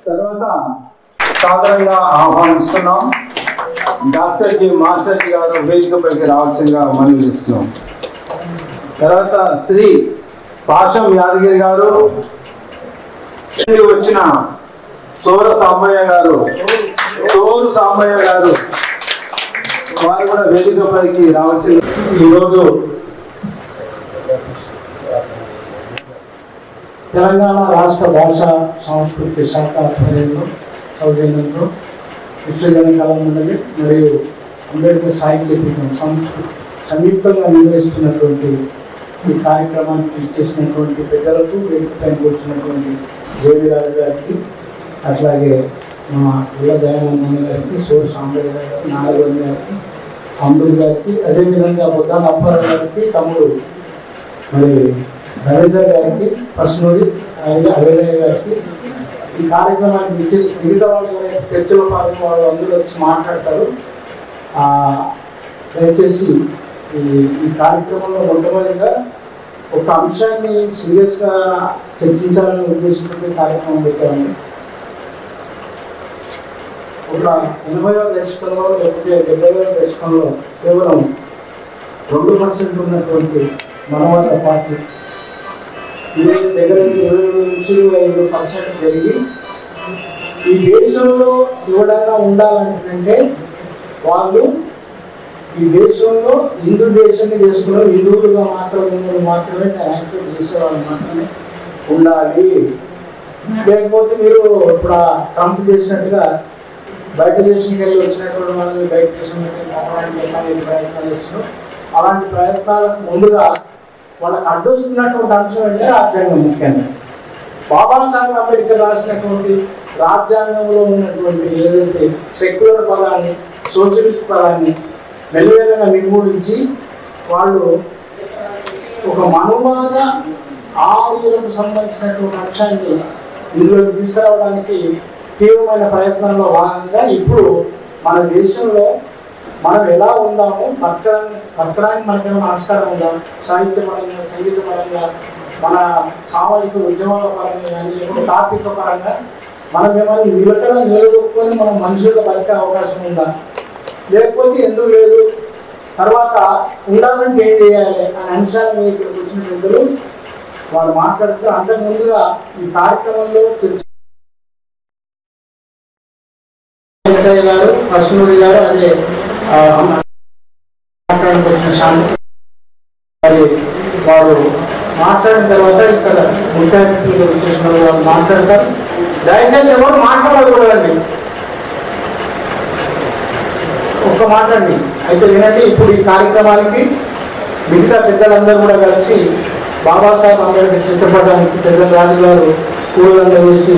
తర్వాత సాధారణంగా ఆహ్వానిస్తున్నాం. డాక్టర్ జి మాస్టర్ గారు వేదికపైకి రావాల్సిందిగా మనవి చేస్తున్నాం. తర్వాత శ్రీ పాశం యాదగిరి గారు, వచ్చిన సోరు సాంబయ్య గారు వారు కూడా వేదికపైకి రావాల్సింది. ఈరోజు తెలంగాణ రాష్ట్ర భాషా సంస్కృతి శాఖ ఆధ్వర్యంలో సౌజన్యంలో విశ్వజన కళా మండలి మరియు అంబేద్కర్ సాహిత్య పీఠం సంయుక్తంగా నిర్వహిస్తున్నటువంటి ఈ కార్యక్రమానికి ఇచ్చేసినటువంటి పెద్దలకు, వేదికపై కూర్చున్నటువంటి జేవిరాజు గారికి, అట్లాగే మా ఇళ్ళ దయానంద గారికి, సోరు సాంబయ్య గారికి, నాగరాజు గారికి, అమృత్ గారికి, అదేవిధంగా బుద్ధాన అప్పారావు గారికి, తమ్ముడు మరి రవీందర్ గారికి, పసునూరి అవేదయ్య గారికి, ఈ కార్యక్రమానికి ఇచ్చేసి మిగతా వాళ్ళు చర్చలో పాల్గొన్న వాళ్ళు అందరూ వచ్చి మాట్లాడతారు. దయచేసి ఈ కార్యక్రమంలో మొట్టమొదటిగా ఒక అంశాన్ని సీరియస్గా చర్చించాలని ఉద్దేశంతో కార్యక్రమం పెట్టామండి. ఒక 80వ దశకంలో లేకపోతే 70వ దశకంలో కేవలం 2% ఉన్నటువంటి మనవాద పార్టీ దగ్గర 20-25% పెరిగి ఈ దేశంలో ఎవరైనా ఉండాలంటే వాళ్ళు ఈ దేశంలో హిందూ దేశాన్ని చేసుకున్న హిందువులుగా మాత్రమే యాక్సెప్ట్ చేసేవాళ్ళు మాత్రమే ఉండాలి. లేకపోతే మీరు ఇప్పుడు ట్రంప్ చేసినట్టుగా బయట దేశానికి వెళ్ళి వచ్చినటువంటి వాళ్ళని బయట దేశం ప్రయత్నాలు చేస్తున్నారు. అలాంటి ప్రయత్నాలకు ముందుగా వాళ్ళకి అడ్డొస్తున్నటువంటి అంశం అంటే రాజ్యాంగం. ముఖ్యంగా బాబాసాహెబ్ అంబేద్కర్ రాసినటువంటి రాజ్యాంగంలో ఉన్నటువంటి ఏదైతే సెక్యులర్ పదాన్ని, సోషలిస్ట్ పదాన్ని మెల్లమెల్లగా నిర్మూలించి వాళ్ళు ఒక మనువాద ఆర్యులకు సంబంధించినటువంటి అంశాన్ని ఇందులోకి తీసుకురావడానికి తీవ్రమైన ప్రయత్నంలో భాగంగా ఇప్పుడు మన దేశంలో మనం ఎలా ఉందాము, బతకడానికి మనకేమైనా ఆస్కారం ఉందా, సాహిత్యపరంగా, సంగీతపరంగా, మన సామాజిక ఉద్యమాల పరంగా కానీ, లేకపోతే తాత్విక పరంగా మనం ఏమైనా నిలదొక్కుని మనం మనుషులుగా బతికే అవకాశం ఉందా, లేకపోతే ఎందుకు లేదు, తర్వాత ఉండాలంటే ఏం చేయాలి అనే అంశాల మీద ఇక్కడికి వచ్చిన పెద్దలు వాళ్ళు మాట్లాడుతూ అంతకుముందుగా ఈ కార్యక్రమంలో వెంకటయ్య గారు, పసునూరి గారు, అదే మాట్లాడడానికి వచ్చిన శాంతి వారు మాట్లాడిన తర్వాత ఇక్కడ ముఖ్య అతిథులు వచ్చేసిన వాళ్ళు మాట్లాడతారు. దయచేసి ఎవరు మాట్లాడకూడదండి, ఒక్క మాట్లాడండి అయితే వినండి. ఇప్పుడు ఈ కార్యక్రమానికి మిగతా పెద్దలందరూ కూడా కలిసి బాబాసాహెబ్ అంబేద్కర్ చిత్రపటానికి పెద్దల రాజు గారు పూలంగా వేసి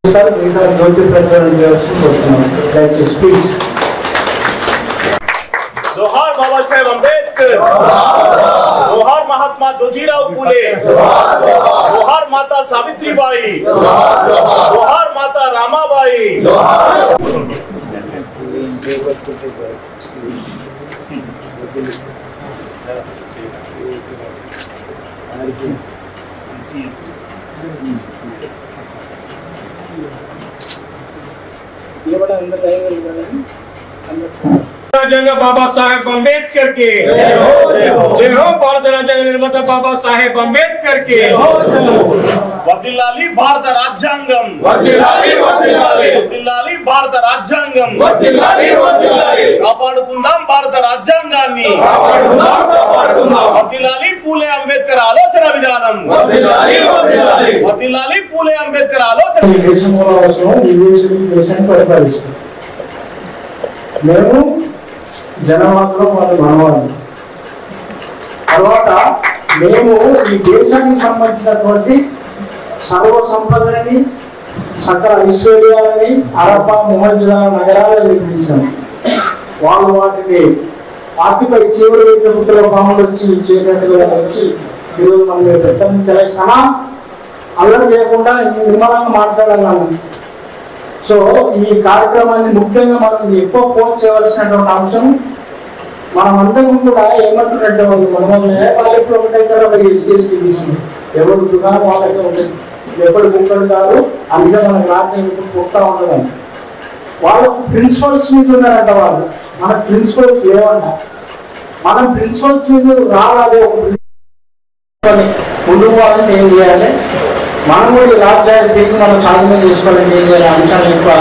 మిగతా జ్యోతి ప్రజ్వలన చేయాల్సి కోరుతున్నాను. దయచేసి ప్లీజ్. जोहार बाबा साहेब अंबेडकर, जोहार महात्मा ज्योतिराव फुले, जोहार माता सावित्रीबाई, जोहार माता रामाबाई. राजंग बाबा साहेब अंबेडकर के जय हो. भारत राजंग निर्माता बाबा साहेब अंबेडकर के వర్ధిల్లాలి భారత రాజ్యాంగం, వర్ధిల్లాలి భారత రాజ్యాంగం, కాపాడుకుందాం భారత రాజ్యాంగాన్ని, వర్ధిల్లాలి పూలే అంబేద్కర్ ఆలోచన విధానం, వర్ధిల్లాలి పూలే అంబేద్కర్ ఆలోచన. మేము జనవాదులో వాళ్ళు మనవాళ్ళు. తర్వాత మేము ఈ దేశానికి సంబంధించినటువంటి సర్వ సంపదని, సకల ఐశ్వర్యాలని, హరప్పా మొహంజదారో నగరాలను నిర్మించాము. వాళ్ళు వాటిని ఆర్టిపై చివరి ప్రభుత్వ పాములు వచ్చి చేసినట్టుగా వచ్చి ఈరోజు మనం పెట్టడం చలేస్తామా, అల్లరి చేయకుండా నిర్మలంగా మాట్లాడాలన్నాను. సో ఈ కార్యక్రమాన్ని ముఖ్యంగా మనం ఎక్కువ పోస్ట్ చేయవలసినటువంటి అంశం, మనమందరం కూడా ఏమంటున్నట్టు వాళ్ళు మన వల్ల వాళ్ళు ఎప్పుడు ఒకటైతారో ఎస్సీ ఎస్టీ బీసీ ఎవరు దుకాణం వాళ్ళకే ఉంటుంది. ఎప్పటి ముక్కడు కాదు, అందుకే మనకు రాజ్యం ఇప్పుడు పుట్టా ఉండదండి. వాళ్ళకు ప్రిన్సిపల్స్ మీద ఉన్నారంట వాళ్ళు. మన ప్రిన్సిపల్స్ ఏమన్నా మనం ప్రిన్సిపల్స్ మీద రావాలి, ముందుకు వాళ్ళని ఏం చేయాలి, మనం కూడా ఈ రాజ్యాన్ని తిరిగి మనం సాధన చేసుకోవాలని ఏం చేయాలి అంశాలు ఎక్కువ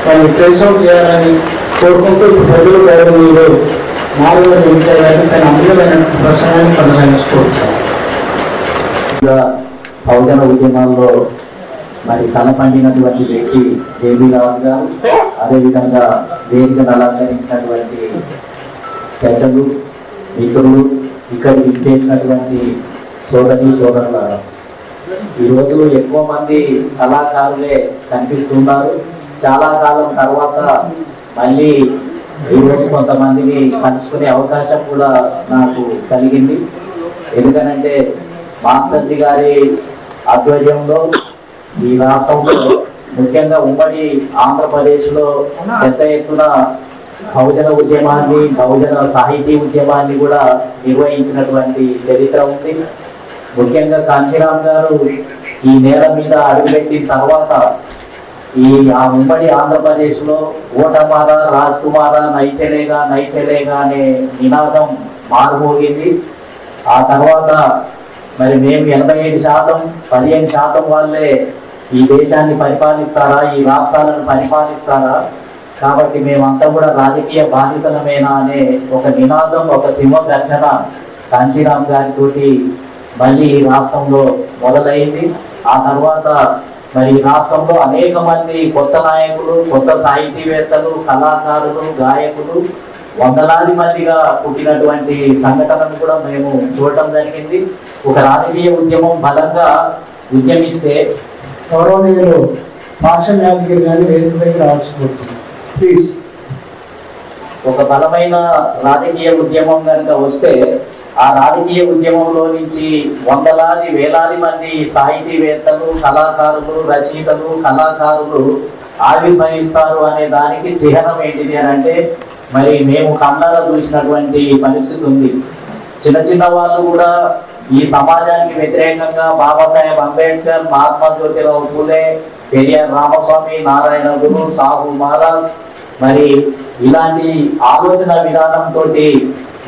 వాళ్ళు ట్రేస్ అవుట్ చేయాలని కోరుకుంటూ ఇప్పుడు ప్రజలు గౌరవనీయులు నాలుగు వెంకయ్య గారిని తన అమూల్యమైన ప్రసంగాన్ని కొనసాగించుకుంటున్నారు. బహుజన ఉద్యమాల్లో మరి తల పండినటువంటి వ్యక్తి జేబీ రాజు గారు, అదేవిధంగా వేదికను అలంకరించినటువంటి పెద్దలు, మిత్రులు, ఇక్కడికి ఇచ్చేసినటువంటి సోదరి సోదరులారా, ఈరోజు ఎక్కువ మంది కళాకారులే కనిపిస్తున్నారు. చాలా కాలం తర్వాత మళ్ళీ ఈరోజు కొంతమందిని కలుసుకునే అవకాశం కూడా నాకు కలిగింది. ఎందుకనంటే మాస్టర్జీ గారి ఆధ్వర్యంలో ఈ రాష్ట్రంలో ముఖ్యంగా ఉమ్మడి ఆంధ్రప్రదేశ్లో పెద్ద ఎత్తున బహుజన ఉద్యమాన్ని, బహుజన సాహితీ ఉద్యమాన్ని కూడా నిర్వహించినటువంటి చరిత్ర ఉంది. ముఖ్యంగా కాంచీరామ్ గారు ఈ నేల మీద అడుగుపెట్టిన తర్వాత ఆ ఉమ్మడి ఆంధ్రప్రదేశ్ లో ఓటమార రాజ్ కుమార నైచెలేగా నైచెలేగా అనే నినాదం మారుమోగింది. ఆ తర్వాత మరి మేము 85%, 15% వాళ్ళే ఈ దేశాన్ని పరిపాలిస్తారా, ఈ రాష్ట్రాలను పరిపాలిస్తారా, కాబట్టి మేమంతా కూడా రాజకీయ బానిసలమేనా అనే ఒక నినాదం, ఒక సింహ గర్జన కాంచీరామ్ గారితోటి మళ్ళీ రాష్ట్రంలో మొదలైంది. ఆ తర్వాత మరి రాష్ట్రంలో అనేక మంది కొత్త నాయకులు, కొత్త సాహితీవేత్తలు, కళాకారులు, గాయకులు వందలాది మందిగా పుట్టినటువంటి సంఘటనను కూడా మేము చూడటం జరిగింది. ఒక రాజకీయ ఉద్యమం బలంగా ఉద్యమిస్తే గౌరవనీయులు భాష యాదగిరి గారి వేదికపైకి రావాల్సి కోరుతున్నాను. ప్లీజ్. ఒక బలమైన రాజకీయ ఉద్యమం కనుక వస్తే ఆ రాజకీయ ఉద్యమంలో నుంచి వందలాది వేలాది మంది సాహితీవేత్తలు, కళాకారులు, రచయితలు, కళాకారులు ఆవిర్భవిస్తారు అనే దానికి చిహ్నం ఏంటిది అని అంటే మరి మేము కళ్ళారా చూసినటువంటి పరిస్థితి ఉంది. చిన్న చిన్న వాళ్ళు కూడా ఈ సమాజానికి వ్యతిరేకంగా బాబాసాహెబ్ అంబేద్కర్, మహాత్మా జ్యోతిరావు పూలే, పెరియార్ రామస్వామి, నారాయణ గురు, సాహు మహారాజ్ మరి ఇలాంటి ఆలోచన విధానంతో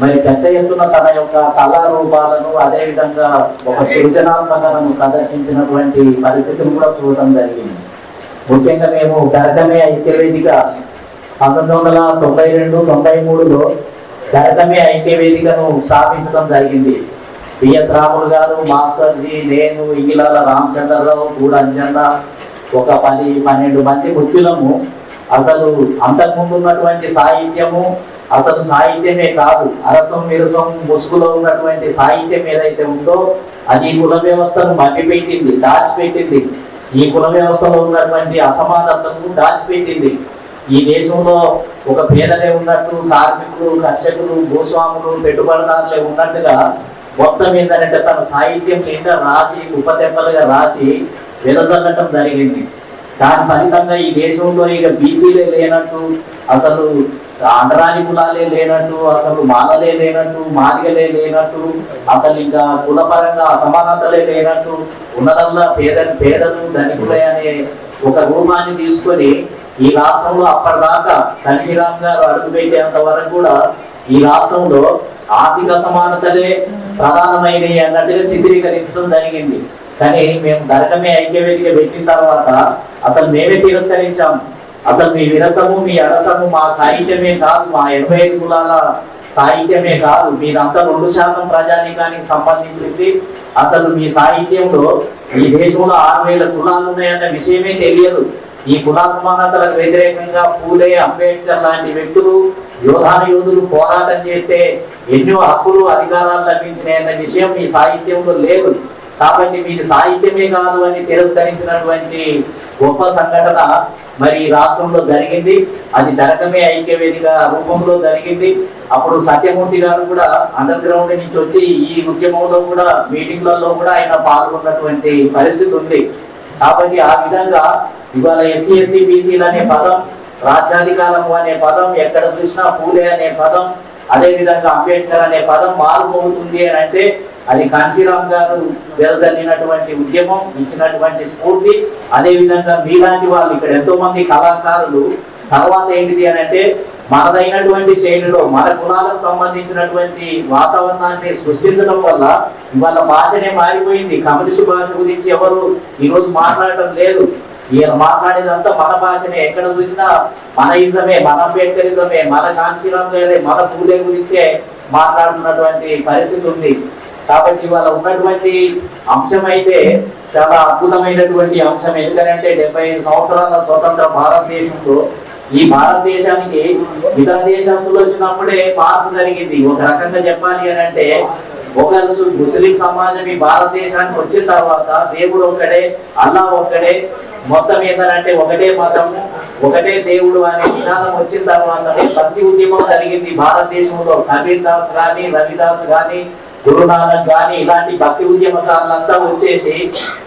మరి పెద్ద ఎత్తున తన యొక్క కళారూపాలను, అదేవిధంగా ఒక సృజనాత్మకతను ప్రదర్శించినటువంటి పరిస్థితులు కూడా చూడటం జరిగింది. ముఖ్యంగా మేము గరకమే ఐక్యవేదిక 1992-93లో గరకమే ఐక్యవేదికను స్థాపించడం జరిగింది. బిఎస్ రాములు గారు, మాస్టర్జీ, నేను, ఇంగిలాల రామచంద్రరావు, కూడా అంజన్న, ఒక 10-12 మంది ముఖ్యులము. అసలు అంతకుముందు ఉన్నటువంటి సాహిత్యము అసలు సాహిత్యమే కాదు, అరసం విరసం ముసుగులో ఉన్నటువంటి సాహిత్యం ఏదైతే ఉందో అది కుల వ్యవస్థను మభ్యపెట్టింది, దాచిపెట్టింది. ఈ కుల వ్యవస్థలో ఉన్నటువంటి అసమానతను దాచిపెట్టింది. ఈ దేశంలో ఒక పేదలే ఉన్నట్టు, కార్మికులు, కర్షకులు, భూస్వాములు, పెట్టుబడిదారులే ఉన్నట్టుగా మొత్తం ఏంటంటే తన సాహిత్యం నిండా రాసి, ఉపదెబ్బలుగా రాసి వెదజల్లటం జరిగింది. దాని ఫలితంగా ఈ దేశంలో ఇక బీసీలే లేనట్టు, అసలు అంటరాని కులాలే లేనట్టు, అసలు మాలలే లేనట్టు, మాదిగలే లేనట్టు, అసలు ఇంకా కులపరంగా అసమానతలే లేనట్టు, ఉన్నదల్లా పేదలు ధనికులే అనే ఒక రూపాన్ని తీసుకొని ఈ రాష్ట్రంలో అప్పటిదాకా కాంచీరామ్ గారు అడుగుపెట్టేంత వరకు కూడా ఈ రాష్ట్రంలో ఆర్థిక సమానతలే ప్రధానమైనవి అన్నట్టుగా చిత్రీకరించడం జరిగింది. కానీ మేము గరకమే ఐక్యవేదిక పెట్టిన తర్వాత అసలు మేమే తిరస్కరించాం. అసలు మీ విరసము, మీ అరసము మా సాహిత్యమే కాదు, మా 85 కులాల సాహిత్యమే కాదు, మీదంతా 2% ప్రజానీకానికి సంబంధించింది. అసలు మీ సాహిత్యంలో ఈ దేశంలో 6000 కులాలు ఉన్నాయన్న విషయమే తెలియదు. ఈ కుల సమానతలకు వ్యతిరేకంగా పూలే, అంబేద్కర్ లాంటి వ్యక్తులు, యోధులు పోరాటం చేస్తే ఎన్నో హక్కులు, అధికారాలు లభించినాయన్న విషయం ఈ సాహిత్యంలో లేదు. కాబట్టి మీది సాహిత్యమే కాదు అని తిరస్కరించినటువంటి గొప్ప సంఘటన మరి రాష్ట్రంలో జరిగింది. అది గరకమే ఐక్యవేదిక రూపంలో జరిగింది. అప్పుడు సత్యమూర్తి గారు కూడా అండర్ గ్రౌండ్ నుంచి వచ్చి ఈ ఉద్యమంలో కూడా మీటింగ్లలో కూడా ఆయన పాల్గొన్నటువంటి పరిస్థితి ఉంది. కాబట్టి ఆ విధంగా ఇవాళ ఎస్సీ ఎస్టీ బీసీలు అనే పదం, రాజ్యాధికారం అనే పదం, ఎక్కడ చూసినా పూలే అనే పదం, అదే విధంగా అంబేద్కర్ అనే పదం మారుమోగుతుంది అని అంటే అది కాంశీరామ్ గారు వెదజల్లినటువంటి ఉద్యమం, ఇచ్చినటువంటి స్ఫూర్తి. అదే విధంగా మీలాంటి వాళ్ళు ఇక్కడ ఎంతో మంది కళాకారులు తర్వాత ఏంటిది అని అంటే మనదైనటువంటి శైలిలో మన కులాలకు సంబంధించినటువంటి వాతావరణాన్ని సృష్టించడం వల్ల ఇవాళ భాషనే మారిపోయింది. కమ్యూనిస్ట్ భాష గురించి ఎవరు ఈరోజు మాట్లాడటం లేదు. ఈయన మాట్లాడేదంతా మన భాషనే. ఎక్కడ చూసినా మన ఇజమే, మన అంబేద్కరిజమే, మన కాంశీరామ్ గారే, మన పూలే గురించే మాట్లాడుతున్నటువంటి పరిస్థితి ఉంది. కాబట్టి ఇవాళ ఉన్నటువంటి అంశం అయితే చాలా అద్భుతమైనటువంటి అంశం. ఎందుకంటే 75 సంవత్సరాల స్వతంత్ర భారతదేశంలో ఈ భారతదేశానికి ఇతర దేశస్తులు వచ్చినప్పుడే మార్పు జరిగింది. ఒక రకంగా చెప్పాలి అని అంటే ఒకరు ముస్లిం సమాజం ఈ భారతదేశానికి వచ్చిన తర్వాత దేవుడు ఒక్కడే, అల్లా ఒక్కడే, మొత్తం ఏంటంటే ఒకటే మతము, ఒకటే దేవుడు అనే విధానం వచ్చిన తర్వాతనే భక్తి ఉద్యమం జరిగింది భారతదేశంలో. కబీర్ దాస్ గాని, రవిదాస్ గాని, గురునానక్ గాని ఇలాంటి భక్తి ఉద్యమకారులంతా వచ్చేసి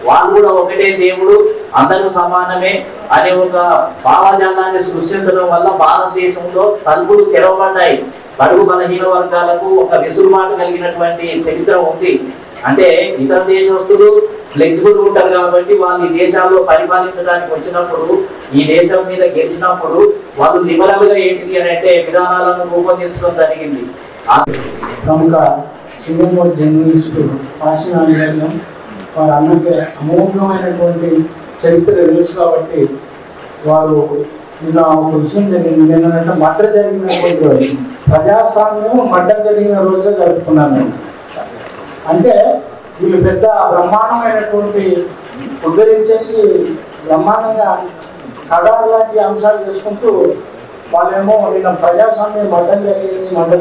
వాళ్ళు కూడా ఒకటే దేవుడు, అందరూ సమానమే అనే ఒక భావజాలాన్ని సృష్టించడం వల్ల భారతదేశంలో తలుపులు తెరవబడ్డాయి. బడుగు బలహీన వర్గాలకు ఒక వెసులుబాటు కలిగినటువంటి చరిత్ర ఉంది. అంటే ఇతర దేశస్తులు ఫ్లెక్సిబుల్ ఉంటారు కాబట్టి వాళ్ళు ఈ దేశాల్లో పరిపాలించడానికి వచ్చినప్పుడు, ఈ దేశం మీద గెలిచినప్పుడు వాళ్ళు లిబరల్ గా ఏంటిది అని అంటే విధానాలను రూపొందించడం జరిగింది. ప్రముఖ సినిమా జర్నలిస్టు పాషిన ఆంజనేయం వారు అన్నకి అమోఘమైనటువంటి చరిత్ర తెలుసు కాబట్టి వారు ఇలా ఒక విషయం జరిగింది. ఏంటంటే మడ్డ జరిగినటువంటి రోజు ప్రజాస్వామ్యం మడ్డ జరిగిన రోజుగా జరుపుకున్నాను. అంటే వీళ్ళు పెద్ద బ్రహ్మాండమైనటువంటి ఉద్ధరించేసి బ్రహ్మాండంగా కథలు లాంటి అంశాలు చేసుకుంటూ వాళ్ళేమో నిన్న ప్రజాస్వామ్యం మడ్డ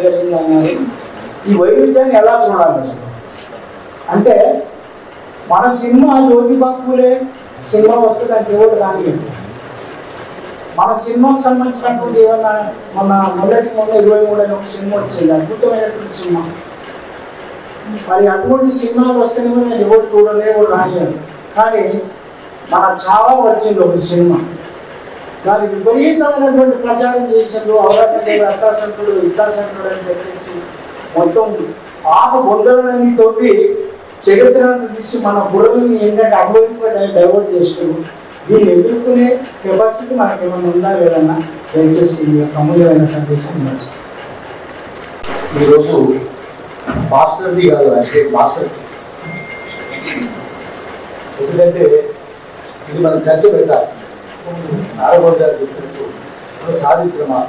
జరిగింది అన్నారు. ఈ వైవిధ్యాన్ని ఎలా చూడాలి అసలు అంటే మన సినిమా జ్యోతిబా పూలే సినిమా వస్తే దానికి ఎవరు రాని మన సినిమాకు సంబంధించినటువంటి ఏమన్నా మొన్న 23 అనే ఒక సినిమా వచ్చింది, అద్భుతమైనటువంటి సినిమా. మరి అటువంటి సినిమాలు వస్తేనేమో నేను ఎవరు చూడలే, ఎవరు రానియదు. కానీ మన చాలా వచ్చింది ఒక సినిమా, దాని విపరీతమైనటువంటి ప్రచారం చేసిండు. అవరాత్రుడు, అత్తాసంతుడు, ఇత్తాసంతుడు అని చెప్పేసి మొత్తం ఆకు బొందలన్నీ తోటి చరిత్రను తీసి మన బుర్రని ఏంటంటే అభివృద్ధి డైవర్ట్ చేస్తున్నాం. దీన్ని ఎదుర్కొనే కెపాసిటీ మనకి ఏమైనా ఉందా లేదన్నా దయచేసి అమూల్యమైన సందేశం ఉన్నారు. ఈరోజు మాస్టర్జీ కాదు అంటే మాస్టర్, ఎందుకంటే ఇది మనం చర్చ పెట్టాలి. నారాయణ గారు చెప్పినట్టు మనం సాధించిన మా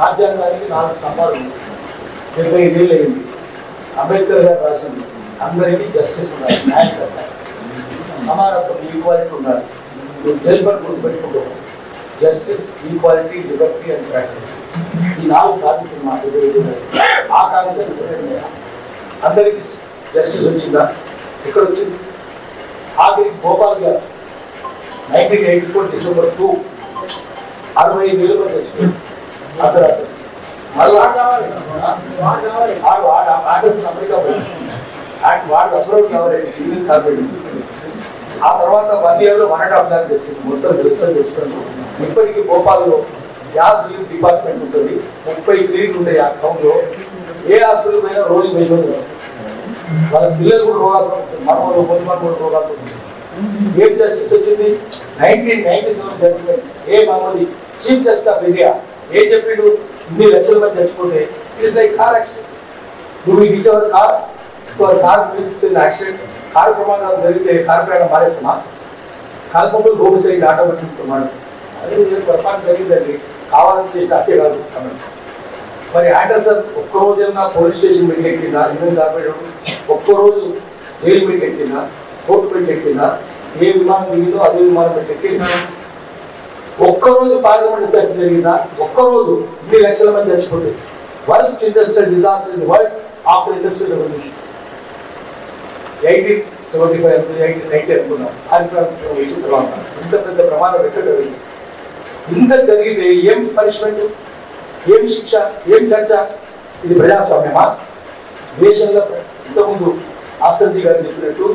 రాజ్యాంగానికి 4 స్తంభాలు 75 ఏళ్ళు అయింది. అంబేద్కర్ గారు రాసింది అందరికీ జస్టిస్ ఉండాలి, న్యాయం పెట్టాలి, సమానత్వం, ఈక్వాలిటీ ఉండాలి. జెల్ఫర్ గుర్తుపెట్టుకుంటాం, justice, equality, liberty and fraternity. ఈ 4 సాధించిన మాట ఆకాంక్ష. అందరికీ జస్టిస్ వచ్చిందా? ఎక్కడ వచ్చింది? ఆఖరి భోపాల్ గ్యాస్ 1984 డిసెంబర్ 2 65,000 మంది వచ్చింది అర్ధరాత్రి. మళ్ళీ అమెరికా వాడు అప్రూవ్ కావాలి. ఆ తర్వాత 1 year లో 1.5 lakh తెచ్చింది. మొత్తం రిజల్ట్ తెచ్చుకోండి. ఇప్పటికీ భోపాల్లో గ్యాస్ రిలీఫ్ డిపార్ట్మెంట్ ఉంటుంది. 30 క్లినిక్లు ఉంటాయి ఆ టౌన్లో. ఏ హాస్పిటల్ పోయినా రోజు 1000 మంది వాళ్ళ పిల్లలు కూడా రోగాలు, మనవాళ్ళు పొద్దుమాన కూడా రోగాలు. ఏం జస్టిస్ వచ్చింది? 1997 జడ్జిమెంట్. ఏ మామూలు చీఫ్ జస్టిస్ ఆఫ్ ఇండియా ఏం చెప్పిండు? ఇన్ని లక్షల మంది చచ్చిపోతే ఇట్స్ లైక్ కార్ యాక్సిడెంట్. నువ్వు మీకు ఇచ్చేవారు కార్ యాక్సిడెంట్, కారు ప్రమాదాలు జరిగితే కారు ప్రయాణం మారేస్తున్నా? కాల్పంలో హోమిసైడ్ ఆటోమేటిక్ ప్రమాదం. అదే పొరపాటు జరిగిందండి, కావాలని చేసిన హత్య కాదు. మరి ఆండర్సన్ ఒక్కరోజైనా పోలీస్ స్టేషన్ పెట్టి ఎక్కిందా? యూనియన్ కార్పొరేటర్ ఒక్కరోజు జైలు పెట్టి ఎక్కిందా? కోర్టు పెట్టి ఎక్కిందా? ఏ విమానం దిగిందో అదే విమానం పెట్టి ఎక్కిందా? ఒక్కరోజు పార్లమెంట్ చర్చ జరిగిందా? ఒక్కరోజు 2 లక్షల మంది చచ్చిపోతే worst industrial disaster in the world after industrial revolution 1875 1890 అనుకున్నాం. వేసిన తర్వాత ఇంత పెద్ద ప్రమాదం ఎక్కడ జరిగింది? ఇంత జరిగితే ఏం పనిష్మెంట్, ఏం శిక్ష, ఏం చర్చ? ఇది ప్రజాస్వామ్యమా? దేశంలో ఇంతకుముందు ఆసర్జీ గారు చెప్పినట్టు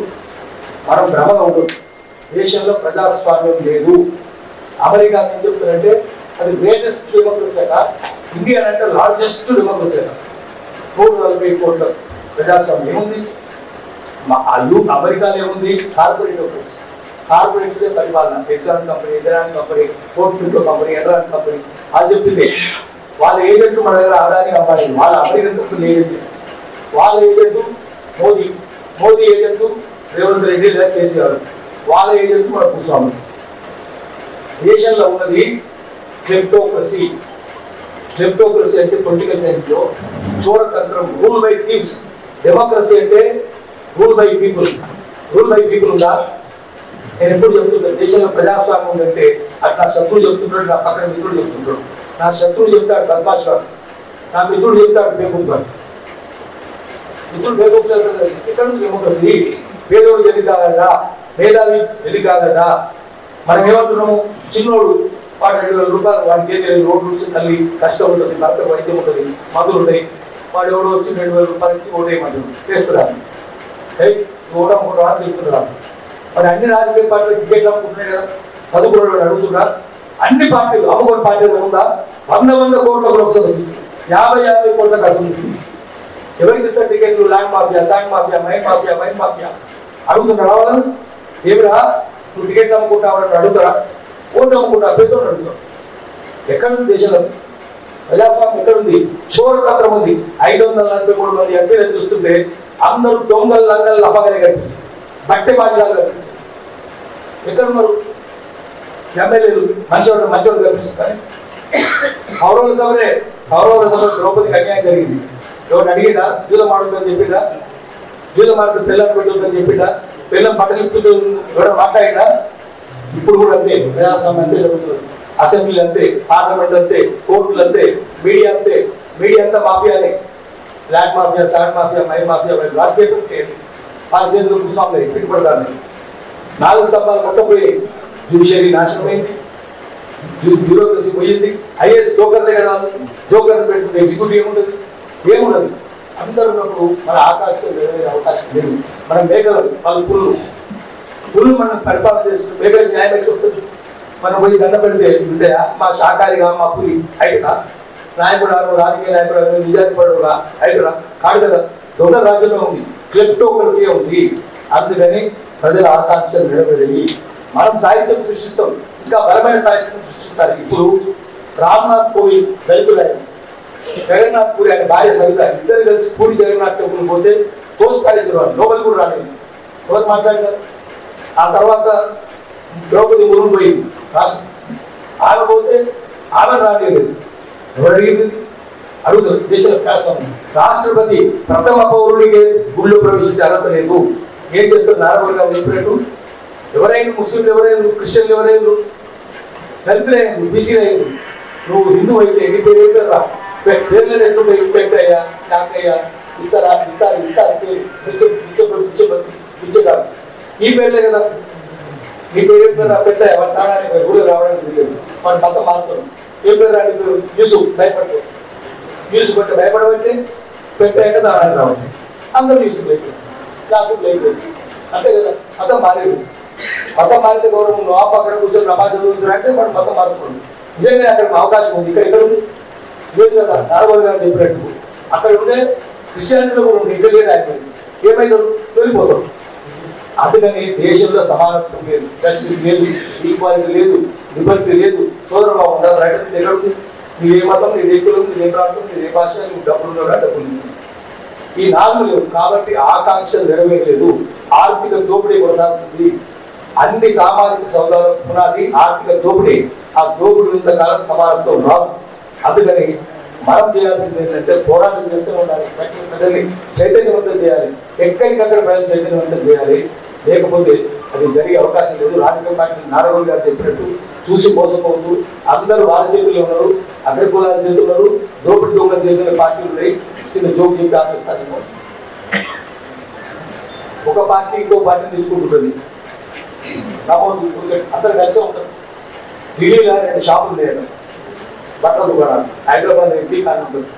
మనం భ్రమగా ఉండదు. దేశంలో ప్రజాస్వామ్యం లేదు. అమెరికా ఏం చెప్తారంటే అది గ్రేటెస్ట్ డెమోక్రసీ అట, ఇండియా అంటే లార్జెస్ట్ డెమోక్రసీ అట. 140 కోట్ల ప్రజాస్వామ్యం ఏముంది? అమెరికాలో ఏముంది కార్పొరేట్ కార్పొరేట్ పరిపాలన. ఎక్సాన్ కంపెనీ, ఎజరాన్ కంపెనీ, ఫోర్త్ ఫిల్టో కంపెనీ, ఎన్రాన్ కంపెనీ అది చెప్పింది. వాళ్ళ ఏజెంట్లు మన దగ్గర ఆదాని అమ్మాయి, వాళ్ళ అమెరికన్ కంపెనీ ఏజెంట్, వాళ్ళ ఏజెంట్ మోదీ ఏజెంట్ రేవంత్ రెడ్డి లేదా కేసీఆర్, వాళ్ళ ఏజెంట్ మన భూస్వామి. దేశంలో ఉన్నది క్లెప్టోక్రసీ. క్లెప్టోక్రసీ అంటే పొలిటికల్ సైన్స్ లో చోరతంత్రం, రూల్ బై థీవ్స్. డెమోక్రసీ అంటే rule by people. Rule by people ఉందా? నేను ఎప్పుడు చెప్తుంటాను, దేశంలో ప్రజాస్వామ్యం ఉందంటే అట్లా శత్రువు చెప్తుంటాడు, నా పక్కన మిత్రుడు చెప్తుంటాడు. నా శత్రువు చెప్తాడు బద్మాషాడు, నా మిత్రుడు చెప్తాడు బేకూఫ్గాడు. మిత్రుడు బేకూఫ్ ఎక్కడ ఉంది డెమోక్రసీ? పేదోడు వెలిగాలడా, మేధావి వెలిగాలడా? మనం ఏమంటున్నాము, చిన్నోడు వాడు 2,000 రూపాయలు, వాడికి ఏం తెలియదు, రోడ్డు నుంచి తల్లి కష్టం ఉంటుంది, భర్త వైద్యం ఉంటుంది, మందులు ఉంటాయి, వాడు ఎవడో వచ్చి 2,000 రూపాయలు ఇచ్చి ఓటేయమంటారు, వేస్తున్నాను ఓటనుకుంటున్నా అని తిరుగుతున్నాడు. మరి అన్ని రాజకీయ పార్టీలు టికెట్లు అమ్ముకుంటున్నాయి కదా, చదువుకున్నాడు అడుగుతున్నా. అన్ని పార్టీలు అమ్ముకున్న పార్టీలు ఉందా? 100 కోట్ల లోక్సభ సీట్లు, 50 కోట్ల అసెంబ్లీ సీట్లు. ఎవరికి ఇస్తారు టికెట్లు? Land mafia, sand mafia, mine mafia అడుగుతున్నాడు. వాళ్ళని ఏమిరా నువ్వు టికెట్లు అమ్ముకుంటావు అడుగుతారా? ఓటు అమ్ముకుంటా, పెద్దోడు అడుగుతావు. ఎక్కడుంది దేశంలో ప్రజాస్వామ్యం? ఎక్కడుంది? చోరతంత్రం ఉంది. 543 మంది ఎంపీలను చూస్తుంటే అందరూ దొంగలు, లంగలు, లపగానే కనిపిస్తుంది, బట్టే బాధ్యతలు కనిపిస్తుంది. ఎక్కడున్నారు ఎమ్మెల్యేలు? మంచివాడు కనిపిస్తుంది. కానీ కౌరవుల సభలో ద్రౌపదికి అన్యాయం జరిగింది. ఎవరు అడిగినా జూదం ఆడుతుందని చెప్పిండా? జూదం ఆడుతూ పిల్లలు పెట్టుకుందని చెప్పిండా? పిల్లలు పట్టలిపుతూ ఎవరైనా మాట్లాడినా? ఇప్పుడు కూడా అంతే, ప్రజాస్వామ్యం అంతే జరుగుతుంది. అసెంబ్లీ అంతే, పార్లమెంట్ అంతే, కోర్టులు అంతే, మీడియా అంతే. మీడియా అంతా మాఫియానే. Land mafia, sand mafia, mine mafia. రాజకీయ చేయండి, వాళ్ళ చేతులు భూస్వాములు పెట్టుబడిదాన్ని. 4 స్తంభాలు కొట్టపోయి జ్యుడిషియరీ నాశనమైంది, బ్యూరోక్రసీ పోయింది. ఐఏఎస్ జోకర్లే కదా, జోకర్లు పెట్టుకుంటే ఎగ్జిక్యూటివ్ ఏముండదు. అందరూ ఉన్నప్పుడు మన ఆకాంక్షలు నెరవేరే అవకాశం లేదు. మనం మేకలు, వాళ్ళు పుల్లు మనం పరిపాలన చేస్తుంది. మేకలకు న్యాయం ఎట్లా వస్తుంది? మనం పోయి దండ పెడితే ఉంటాయా? మా శాకారిగా, మా పులి అయినా నాయకుడు, రాజకీయ నాయకుడు, నిజాతి పడుగా అయినా కాదు కదా. దొంగ రాజ్యమే ఉంది, క్లెప్టోక్రసీ ఉంది. అందుకని ప్రజల ఆకాంక్షలు నెరవేరాయి. మనం సాహిత్యం సృష్టిస్తాం, ఇంకా బలమైన సాహిత్యం సృష్టించాలి. ఇప్పుడు రామ్నాథ్ కోవింద్ దళితుడు, ఆయన జగన్నాథ్ పూరి ఆయన భార్య సవిత, ఇద్దరు కలిసి పూరి జగన్నాథ్ టెంపుల్ పోతే తోసుకారేసేవారు, లోపలి కూడా రాలేదు. ఎవరు మాట్లాడినారు? ఆ తర్వాత ద్రౌపది మురుగు పోయింది రాష్ట్రం, ఆమె పోతే ఆమె రాలేదు. ఎవరు అడిగింది? అడుగుతారు. దేశంలో ప్రజాస్వామ్యం. రాష్ట్రపతి ప్రథమ పౌరుడికి గుళ్ళో ప్రవేశించే అర్హత లేదు. ఏం చేస్తారు? నారాయణ గారు చెప్పినట్టు ఎవరైనా ముస్లింలు, ఎవరైనా క్రిస్టియన్లు, ఎవరైనా దళితులైన, బీసీలు అయిన, నువ్వు హిందూ అయితే నీ పేరు ఏం పేరు రా? పేర్లు ఎట్లుంటే పెద్దయ్యా, కాకయ్యా, ఇస్తారు పిచ్చగారు, ఈ పేర్లే కదా. నీ పేరు ఏం పేరు? పెద్దయ్యా, వాడు తాడానికి ఊళ్ళో రావడానికి లేదు, వాడు మతం మారుతాడు. ఏం పేరు రాని పేరు? యూసుఫ్. భయపడతాడు. యూసుఫ్ అంటే భయపడబట్టి పెట్టాక దానికి రావాలి. అందరూ యూసుఫ్ లేదు, యాకూబ్ లేదు, అంతే కదా. మతం మారేది. మతం మారితే గౌరవం. నువ్వు ఆ పక్కన కూర్చొని నమాజ్ చదువుతున్నా అంటే వాడు మతం మారుతున్నాడు. నిజంగా అక్కడ అవకాశం ఉంది. ఇక్కడ ఉంది లేదు కదా. నారాయణ గారు చెప్పినట్టు అక్కడ ఉంటే క్రిస్టియానిటీలో కూడా ఉంది. ఇక్కడ లేదు, ఆయన ఏమైతారు? వెళ్ళిపోతాడు. అందుకని దేశంలో సమానత్వం లేదు, జస్టిస్ లేదు, ఈక్వాలిటీ లేదు, లిబర్టీ లేదు, సోదరభావం ఉండదు. రైట్ ఎక్కడ ఉంది? నీదే మతం, నీదే కులం, నీదే ప్రాంతం, నీదే భాష, నువ్వు డబ్బులు డబ్బులు. ఈ 4 లేవు కాబట్టి ఆకాంక్షలు నెరవేరలేదు. ఆర్థిక దోపిడీ కొనసాగుతుంది. అన్ని సామాజిక సౌదాల పునాది ఆర్థిక దోపిడీ. ఆ దోపిడీ ఉన్నంతకాలం సమానత్వం రాదు. అందుకని మనం చేయాల్సింది ఏంటంటే పోరాటం చేస్తూ ఉండాలి. ప్రజల్ని చైతన్యవంతం చేయాలి. ఎక్కడికక్కడ ప్రజలు చైతన్యవంతం చేయాలి. లేకపోతే అది జరిగే అవకాశం లేదు. రాజకీయ పార్టీ నారాయణ గారు చెప్పినట్టు చూసి మోసపోవద్దు. అందరూ వాళ్ళ చేతుల్లో ఉన్నారు, అగ్రకులాల చేతులు ఉన్నారు, దోపిడి దొంగల చేతుల్లో పార్టీలు ఉన్నాయి. చిన్న జోక్ చెప్పి ఆపిస్తారేమో. ఒక పార్టీ ఇంకో పార్టీని తీసుకుంటుంది, అందరు కలిసే ఉంటారు. ఢిల్లీలో 2 షాపులు లేడు, బట్టల దుకాణాలు. హైదరాబాద్ ఎంపీ కానీ ఉంటుంది,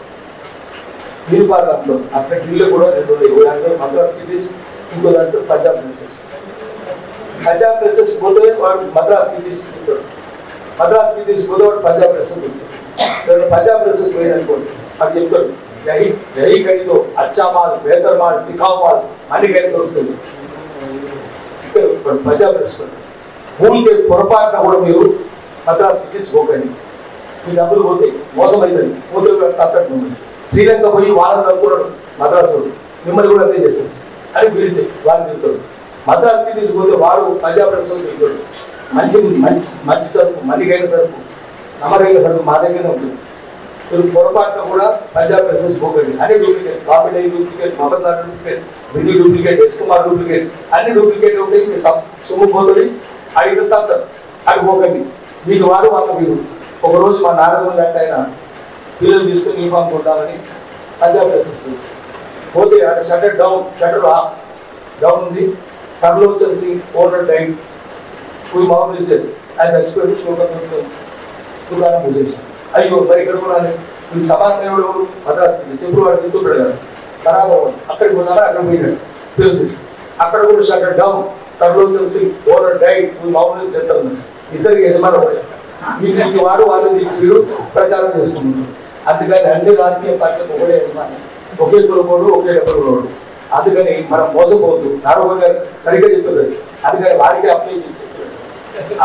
యూనిఫార్మ్ ఉంటుంది. అక్కడ ఢిల్లీ కూడా 2 మద్రాస్ సిటీస్, ఇంకో దాంట్లో పంజాబ్ ప్లేసెస్. పంజాబ్ ప్లేసెస్ పోతే వాడు మద్రాస్కి తీసుకుంటాడు, మద్రాస్కి తీసుకుపోతే వాడు పంజాబ్ ప్లేసెస్ ఉంటుంది. పంజాబ్ ప్లేసెస్ పోయిననుకోండి, అది చెప్తాడు यही कहीं तो अच्छा माल बेहतर माल टिकाऊ माल అన్ని కहीं దొరుకుతుంది ఇక్కడ పంజాబ్ భూల్ के పొరపాటున కూడా మీరు మద్రాసు తీసుకోకండి మీ డబ్బులు పోతాయి మోసం అవుతుంది పోతే తగ్గట్టు శ్రీలంక పోయి వాళ్ళని అనుకున్నాడు మద్రాసు మిమ్మల్ని కూడా అంతే చేస్తారు అని వీడితే వాళ్ళు చెప్తారు మద్రాసుకి తీసుకుపోతే వాడు పంజాబ్ ప్రశ్నలు చెప్తాడు మంచి మంచి మంచి సరుకు మల్లికైన సరుకు నమ్మకైన సరుకు మా దగ్గరనే ఉంటుంది మీరు పొరపాటున కూడా పంజాబ్ ప్రెసెస్ పోకండి అన్ని డూప్లికేట్ కాపీ డూప్లికేట్ మమతార్ డూప్లికేట్ బిల్లి డూప్లికేట్ ఎస్కుమార్ డూప్లికేట్ అన్ని డూప్లికేట్ ఉంటాయి మీరు సొమ్ము పోతుంది అడిగితే తప్పుతారు అది పోకండి మీకు వాడు వాళ్ళ మీరు ఒకరోజు మా నారదులు లాంటి ఆయన పిల్లలు తీసుకొని యూనిఫామ్ కొట్టామని పంజాబ్ ప్రెసెస్ పోతే అది షట్టర్ డౌన్ ఉంది కర్లోచన్ సింగ్ ఓనర్ డైట్ పోయి మామూలు ఇస్తారు ఆయన చచ్చిపోయి శోకం దుకాణం పూజేశారు అయ్యో మరి ఇక్కడ కూడా మీకు సమానమైన మద్రాసు చెప్పుడు వాడు తింటుంటాడు కదా ఖరాబ్ అవ్వదు అక్కడికి పోతారా అక్కడ పోయినాడు పిల్లలు అక్కడ కూడా shutter down Karlochan Singh owner diet మామూలు చెప్తారు ఇద్దరికి యజమాని వీటికి వాడు వాళ్ళని వీడు ప్రచారం చేసుకుంటున్నారు అందుకని అన్ని రాజకీయ పార్టీలకు ఒకటే యజమాని ఒకే కులపోడు ఒకే డబ్బులు అందుకని మనం మోసపోవద్దు నారాయణ గారు సరిగ్గా చెప్తున్నారు అందుకని వారికి అప్లై చేసి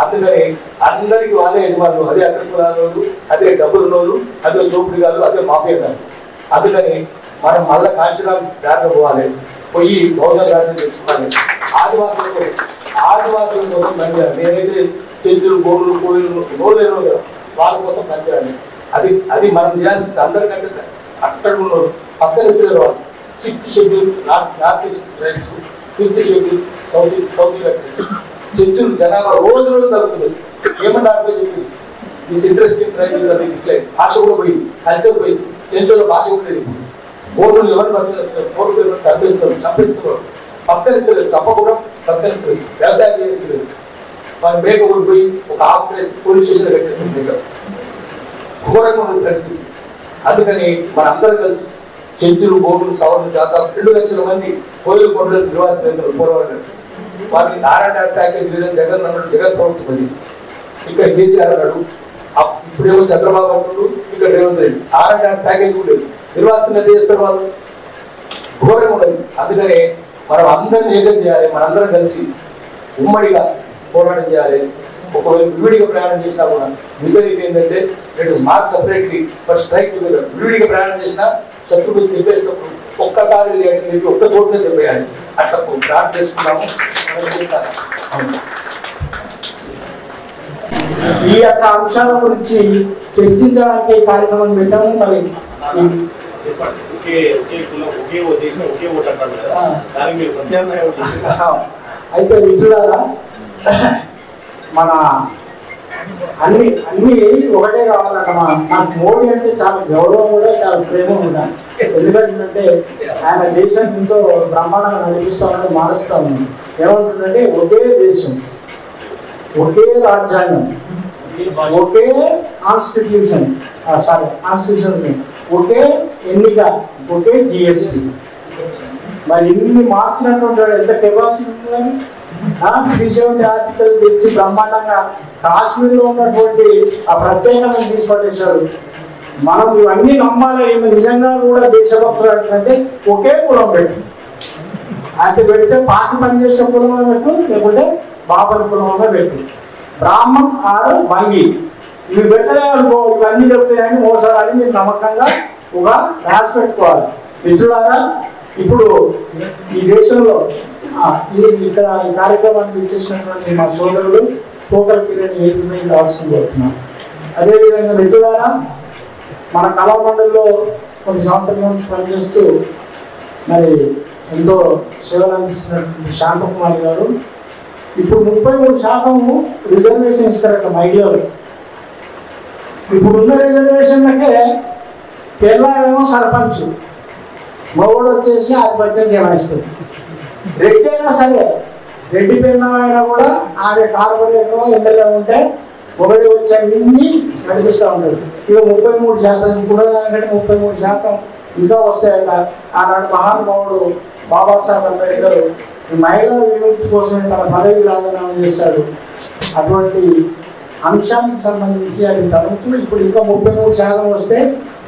అందుకని అందరికి వాళ్ళే యజమానులు అదే అక్కడ కులాలు అదే డబ్బులు ఉన్నోళ్ళు అదే దోపిడిగాలు అదే మాఫియా గారు అందుకని మనం మళ్ళా కాంచనం దారిలో పోవాలి పోయి బహుజన రాజ్యం చేసుకోవాలి ఆదివాసుల కోసం పనిచేయాలి నేనైతే చెంచులు గోళ్ళు కోయిలు నోలేరు కదా వాళ్ళ కోసం పనిచేయాలి అది మనం చేయాల్సింది అందరికంటే అక్కడ ఉన్నారు పక్కన ఇస్తారు వాళ్ళు 6th schedule north east tribes 5th schedule south చెంచులు జనాభా రోజు తగ్గుతుంది ఏమన్నా చెప్పింది దిస్ ఇంట్రెస్టింగ్ ట్రైబ్ అది డిక్లైన్ భాష కూడా పోయింది కల్చర్ పోయింది చెంచుల భాష కూడా లేదు ఓట్లు ఎవరు బతికేస్తారు ఓట్లు ఎవరు తగ్గిస్తారు చంపిస్తున్నారు బతకలిస్తారు చంపకుండా బతకలిస్తారు వ్యవసాయం చేస్తారు వాళ్ళు మేక ఊడిపోయి ఒక ఆఫ్ ప్లేస్ పోలీస్ స్టేషన్ పెట్టేస్తుంది ఘోరంగా ఉన్న పరిస్థితి అందుకని మనందరూ కలిసి చెంచులు గోవులు సవర్లు జాత 2 లక్షల మంది కోయిలు కొండలు నివాసితులు పోరాడారు వారికి ఆర్ఆర్ ప్యాకేజ్ లేదని జగన్ అన్నాడు జగన్ ప్రభుత్వం అది ఇక్కడ కేసీఆర్ అన్నాడు ఇప్పుడేమో చంద్రబాబు అంటుడు ఇక్కడ రేవంత్ రెడ్డి ఆర్ఆర్ ప్యాకేజ్ కూడా లేదు నిర్వాసితులు ఎట్లా చేస్తారు వాళ్ళు ఘోరంగా ఉన్నది అందుకనే మనం అందరిని ఏకం చేయాలి మనందరం కలిసి ఉమ్మడిగా పోరాటం చేయాలి ఒకవేళ విడివిడిగా ప్రయాణం చేసినా కూడా విపరీతం ఏంటంటే it is not separately for strike together విడివిడిగా ప్రయాణం చేసినా శత్రువులు చెప్పేసినప్పుడు ఒక్కసారి లేకపోతే ఒక్క చోటునే చెప్పేయాలి అట్లా ప్రార్థన చేసుకున్నాము ఈ యొక్క అంశాల గురించి చర్చించడానికి కార్యక్రమం పెట్టాము మరి అయితే విద్యులారా మన అన్ని ఒకటే కావాలన్న నాకు మోడీ అంటే చాలా గౌరవం కూడా చాలా ప్రేమ కూడా ఎందుకంటే ఆయన దేశం ఎంతో బ్రహ్మాండంగా నడిపిస్తామని మారుస్తా ఉన్నాం ఏమంటుందంటే ఒకే దేశం ఒకే రాజ్యాంగం ఒకే కాన్స్టిట్యూషన్ ఒకే ఎన్నిక ఒకే జిఎస్టి మరి ఇన్ని మార్చినటువంటి ఎంత కెపాసిటీ ఉంటుందని 370 ఆర్టికల్ తెచ్చి బ్రహ్మాండంగా కాశ్మీర్లో ఉన్నటువంటి ఆ ప్రత్యేకతను తీసుకొట్టేశారు మనం ఇవన్నీ నమ్మాలి నిజంగా కూడా దేశభక్తులు అంటే ఒకే కులం పెట్టు అంటే పెడితే పార్టీ పనిచేసే కులంలో పెట్టు లేకుంటే బాబర్ కులంలో పెట్టు బ్రాహ్మణ్ ఆరు మంగి ఇవి పెట్టలే అనుకో ఇవన్నీ చెప్తాయని మోసాలని మీరు నమ్మకంగా ఒక రాసి పెట్టుకోవాలి మిత్రులారా ఇప్పుడు ఈ దేశంలో ఇక్కడ ఈ కార్యక్రమాన్ని ఇచ్చేసినటువంటి మా సోదరులు పోకల్ కిరణ్ ఏది రావాల్సిన కోరుతున్నాం అదేవిధంగా మిత్రులారా మన కళామండలిలో కొన్ని సంవత్సరాల నుంచి పనిచేస్తూ మరి ఎంతో సేవలు అందిస్తున్నటువంటి శాంతకుమారి గారు ఇప్పుడు 33% రిజర్వేషన్ ఇస్తారట మహిళలు ఇప్పుడున్న రిజర్వేషన్లకే కేరళ సర్పంచ్ మగోడు వచ్చేసి ఆధిపత్యం చెలాయిస్తుంది రెడ్డి అయినా సరే రెడ్డి పిల్లమైనా కూడా ఆమె కార్పొరేట్లో ఎమ్మెల్యే ఉంటే ఒకటి వచ్చే అన్ని నడిపిస్తూ ఉంటాడు ఇక 33% ఇప్పుడు 33% ఇంకా వస్తాయంట ఆనాడు మహానుభావుడు బాబాసాహెబ్ అంబేద్కర్ ఈ మహిళా విముక్తి కోసం తన పదవి రాజీనామా చేశాడు అటువంటి అంశానికి సంబంధించి అది తగ్గుతూ ఇప్పుడు ఇంకా 33% వస్తే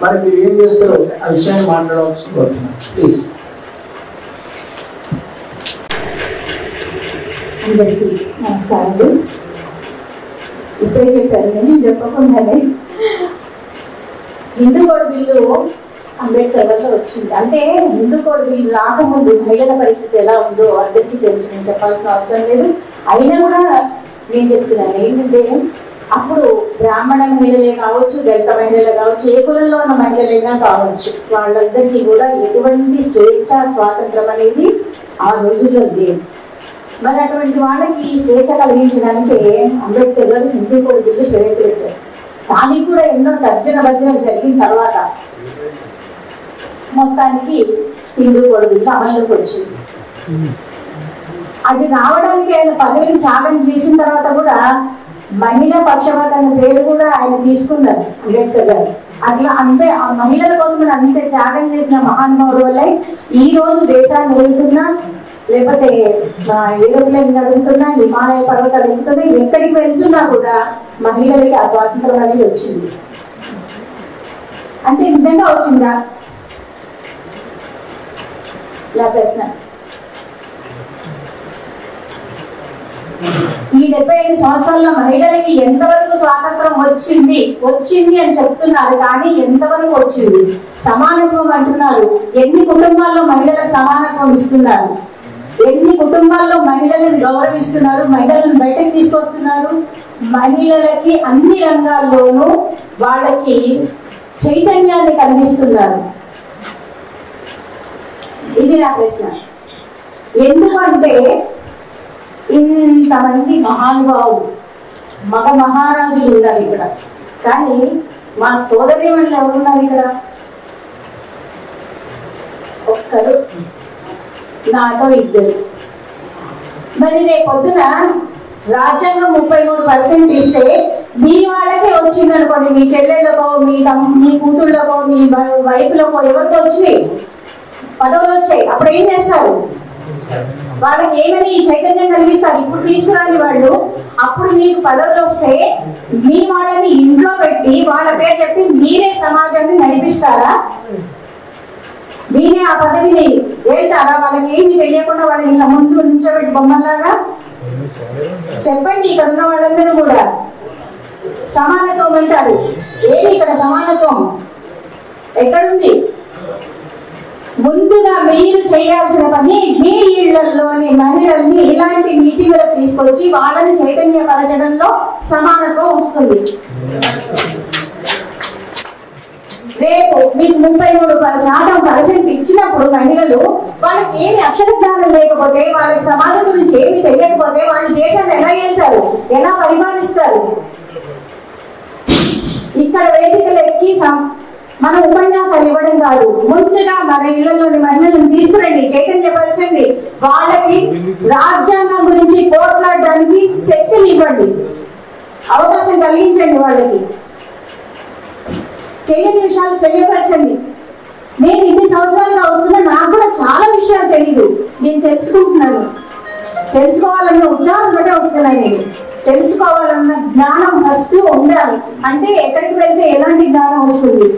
మరి మీరు ఏం చేస్తారో ఆ విషయాన్ని మాట్లాడవలసి కోరుతున్నాను. ప్లీజ్. అందరికీ నమస్కారాలు. ఇప్పుడే చెప్పారు, నేను చెప్పకుండానే హిందూ కోడ్ బిల్లు అంబేద్కర్ వల్ల వచ్చింది. అంటే హిందూ కోడ్ బిల్లు రాకముందు మహిళల పరిస్థితి ఎలా ఉందో అందరికీ తెలుసు, నేను చెప్పాల్సిన అవసరం లేదు. అయినా కూడా నేను చెప్తున్నాను ఏంటంటే, అప్పుడు బ్రాహ్మణ మహిళలే కావచ్చు, దళిత మహిళలే కావచ్చు, ఏ కులంలో ఉన్న మహిళలైనా కావచ్చు, వాళ్ళందరికీ కూడా ఎటువంటి స్వేచ్ఛ స్వాతంత్రం అనేది ఆ రోజుల్లో లేదు. మరి అటువంటి వాళ్ళకి స్వేచ్ఛ కలిగించడానికి అంబేద్కర్ గారు హిందూ కోడ్ బిల్లు ప్రవేశపెట్టారు. దానికి కూడా ఎన్నో తర్జన భర్జనలు జరిగిన తర్వాత మొత్తానికి హిందూ కోడ్ బిల్లు అమల్లోకి వచ్చింది. అది రావడానికి ఆయన పదవిని త్యాగం చేసిన తర్వాత కూడా మహిళా పక్షపాత అనే పేరు కూడా ఆయన తీసుకున్నారు అంబేద్కర్ గారు. అట్లా అంటే ఆ మహిళల కోసం అంతే త్యాగం చేసిన మహానుభావుడు వల్లే ఈ రోజు దేశాన్ని వెళ్తున్నా, లేకపోతే ఏరోప్లేన్ నడుపుతున్నా, హిమాలయ పర్వతాలు ఎక్కుతున్నా, ఎక్కడికి వెళ్తున్నా కూడా మహిళలకి ఆ స్వాతంత్రం అనేది వచ్చింది. అంటే నిజంగా వచ్చిందా నా ప్రశ్న. ఈ 75 సంవత్సరాల్లో మహిళలకి ఎంతవరకు స్వాతంత్రం వచ్చింది అని చెప్తున్నారు, కానీ ఎంతవరకు వచ్చింది? సమానత్వం అంటున్నారు. ఎన్ని కుటుంబాల్లో మహిళలకు సమానత్వం ఇస్తున్నారు? ఎన్ని కుటుంబాల్లో మహిళలను గౌరవిస్తున్నారు? మహిళలను బయటకు తీసుకొస్తున్నారు? మహిళలకి అన్ని రంగాల్లోనూ వాళ్ళకి చైతన్యాన్ని కలిగిస్తున్నారు. ఇది నా ప్రశ్న. ఎందుకంటే ఇంతమంది మహానుభావులు, మగ మహారాజులు ఉన్నారు ఇక్కడ, కానీ మా సోదరీమణులు ఎవరున్నారు ఇక్కడ? ఒక్కరు, నాతో ఇద్దరు. మరి రేపు పొద్దున రాజ్యాంగం 33% ఇస్తే మీ వాళ్ళకే వచ్చింది అనుకోండి, మీ చెల్లెళ్ళకో, మీ కూతుళ్ళకో, మీ వైఫ్లకో, ఎవరికో వచ్చి పదవులు వచ్చాయి, అప్పుడు ఏం చేస్తారు? వాళ్ళకి ఏమని చైతన్యం కలిగిస్తారు? ఇప్పుడు తీసుకురాని వాళ్ళు అప్పుడు మీకు పదవులు వస్తే మీ వాళ్ళని ఇంట్లో పెట్టి వాళ్ళ పేరు చెప్పి మీరే సమాజాన్ని నడిపిస్తారా? మీరే ఆ పదవిని వెళ్తారా? వాళ్ళకి ఏమి తెలియకుండా వాళ్ళని ఇలా ముందు నుంచోబెట్టి బొమ్మలాగా చెప్పండి. ఇక్కడ ఉన్న వాళ్ళందరూ కూడా సమానత్వం అంటారు. ఏది ఇక్కడ సమానత్వం ఎక్కడుంది? ముందుగా మీరు చేయాల్సిన పని మీ ఇళ్లలోని మహిళల్ని ఇలాంటి మీటింగ్లకు తీసుకొచ్చి వాళ్ళని చైతన్యపరచడంలో సమానత్వం వస్తుంది. రేపు మీకు 33% ఇచ్చినప్పుడు మహిళలు వాళ్ళకి ఏమి అక్షరజ్ఞానం లేకపోతే, వాళ్ళకి సమాజం గురించి ఏమి తెలియకపోతే వాళ్ళు దేశాన్ని ఎలా వెళ్తారు, ఎలా పరిపాలిస్తారు? ఇక్కడ వేదికలు ఎక్కి మన ఉపన్యాసాలు ఇవ్వడం కాదు, ముందుగా మన ఇళ్లలోని మహిళలను తీసుకురండి, చైతన్యపరచండి, వాళ్ళకి రాజ్యాంగం గురించి పోట్లాడడానికి శక్తిని ఇవ్వండి, అవకాశం కలిగించండి. వాళ్ళకి తెలియని విషయాలు తెలియపరచండి. నేను ఇన్ని సంవత్సరాలుగా వస్తున్నా, నాకు కూడా చాలా విషయాలు తెలియదు, నేను తెలుసుకుంటున్నాను. తెలుసుకోవాలన్న ఉత్సాహంతోనే వస్తున్నాను. నేను తెలుసుకోవాలన్న జ్ఞానం ఫస్ట్ ఉండాలి. అంటే ఎక్కడికి వెళ్తే ఎలాంటి జ్ఞానం వస్తుంది?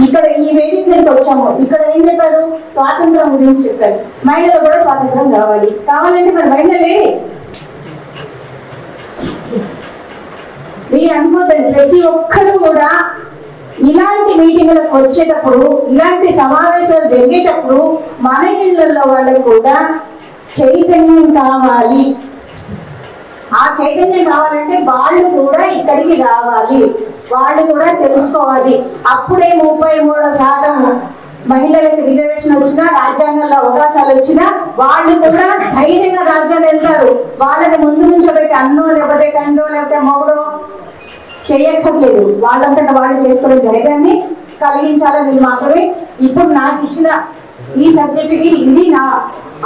ఇక్కడ ఈ వేదిక దగ్గరికి వచ్చాము, ఇక్కడ ఏం చెప్పారు? స్వాతంత్రం గురించి చెప్పారు. మహిళలు కూడా స్వాతంత్రం కావాలంటే మరి మహిళలే. మీరు అనుకోదండి, ప్రతి ఒక్కరు కూడా ఇలాంటి మీటింగ్లకు వచ్చేటప్పుడు, ఇలాంటి సమావేశాలు జరిగేటప్పుడు మన ఇళ్లలో వాళ్ళకు కూడా చైతన్యం కావాలి. ఆ చైతన్యం కావాలంటే వాళ్ళు కూడా ఇక్కడికి రావాలి, వాళ్ళు కూడా తెలుసుకోవాలి. అప్పుడే 33% మహిళలకు రిజర్వేషన్ వచ్చినా, రాజ్యాంగంలో అవకాశాలు వచ్చినా వాళ్ళు కూడా ధైర్యంగా రాజ్యాన్ని వెళ్తారు. వాళ్ళని ముందు నుంచోబెట్టి అన్నో లేకపోతే తండ్రో లేకపోతే మొగుడో చేయక్కర్లేదు, వాళ్ళంతటా వాళ్ళు చేసుకునే ధైర్యాన్ని కలిగించాలని మాత్రమే ఇప్పుడు నాకు ఇచ్చిన ఈ సబ్జెక్టుకి ఇది నా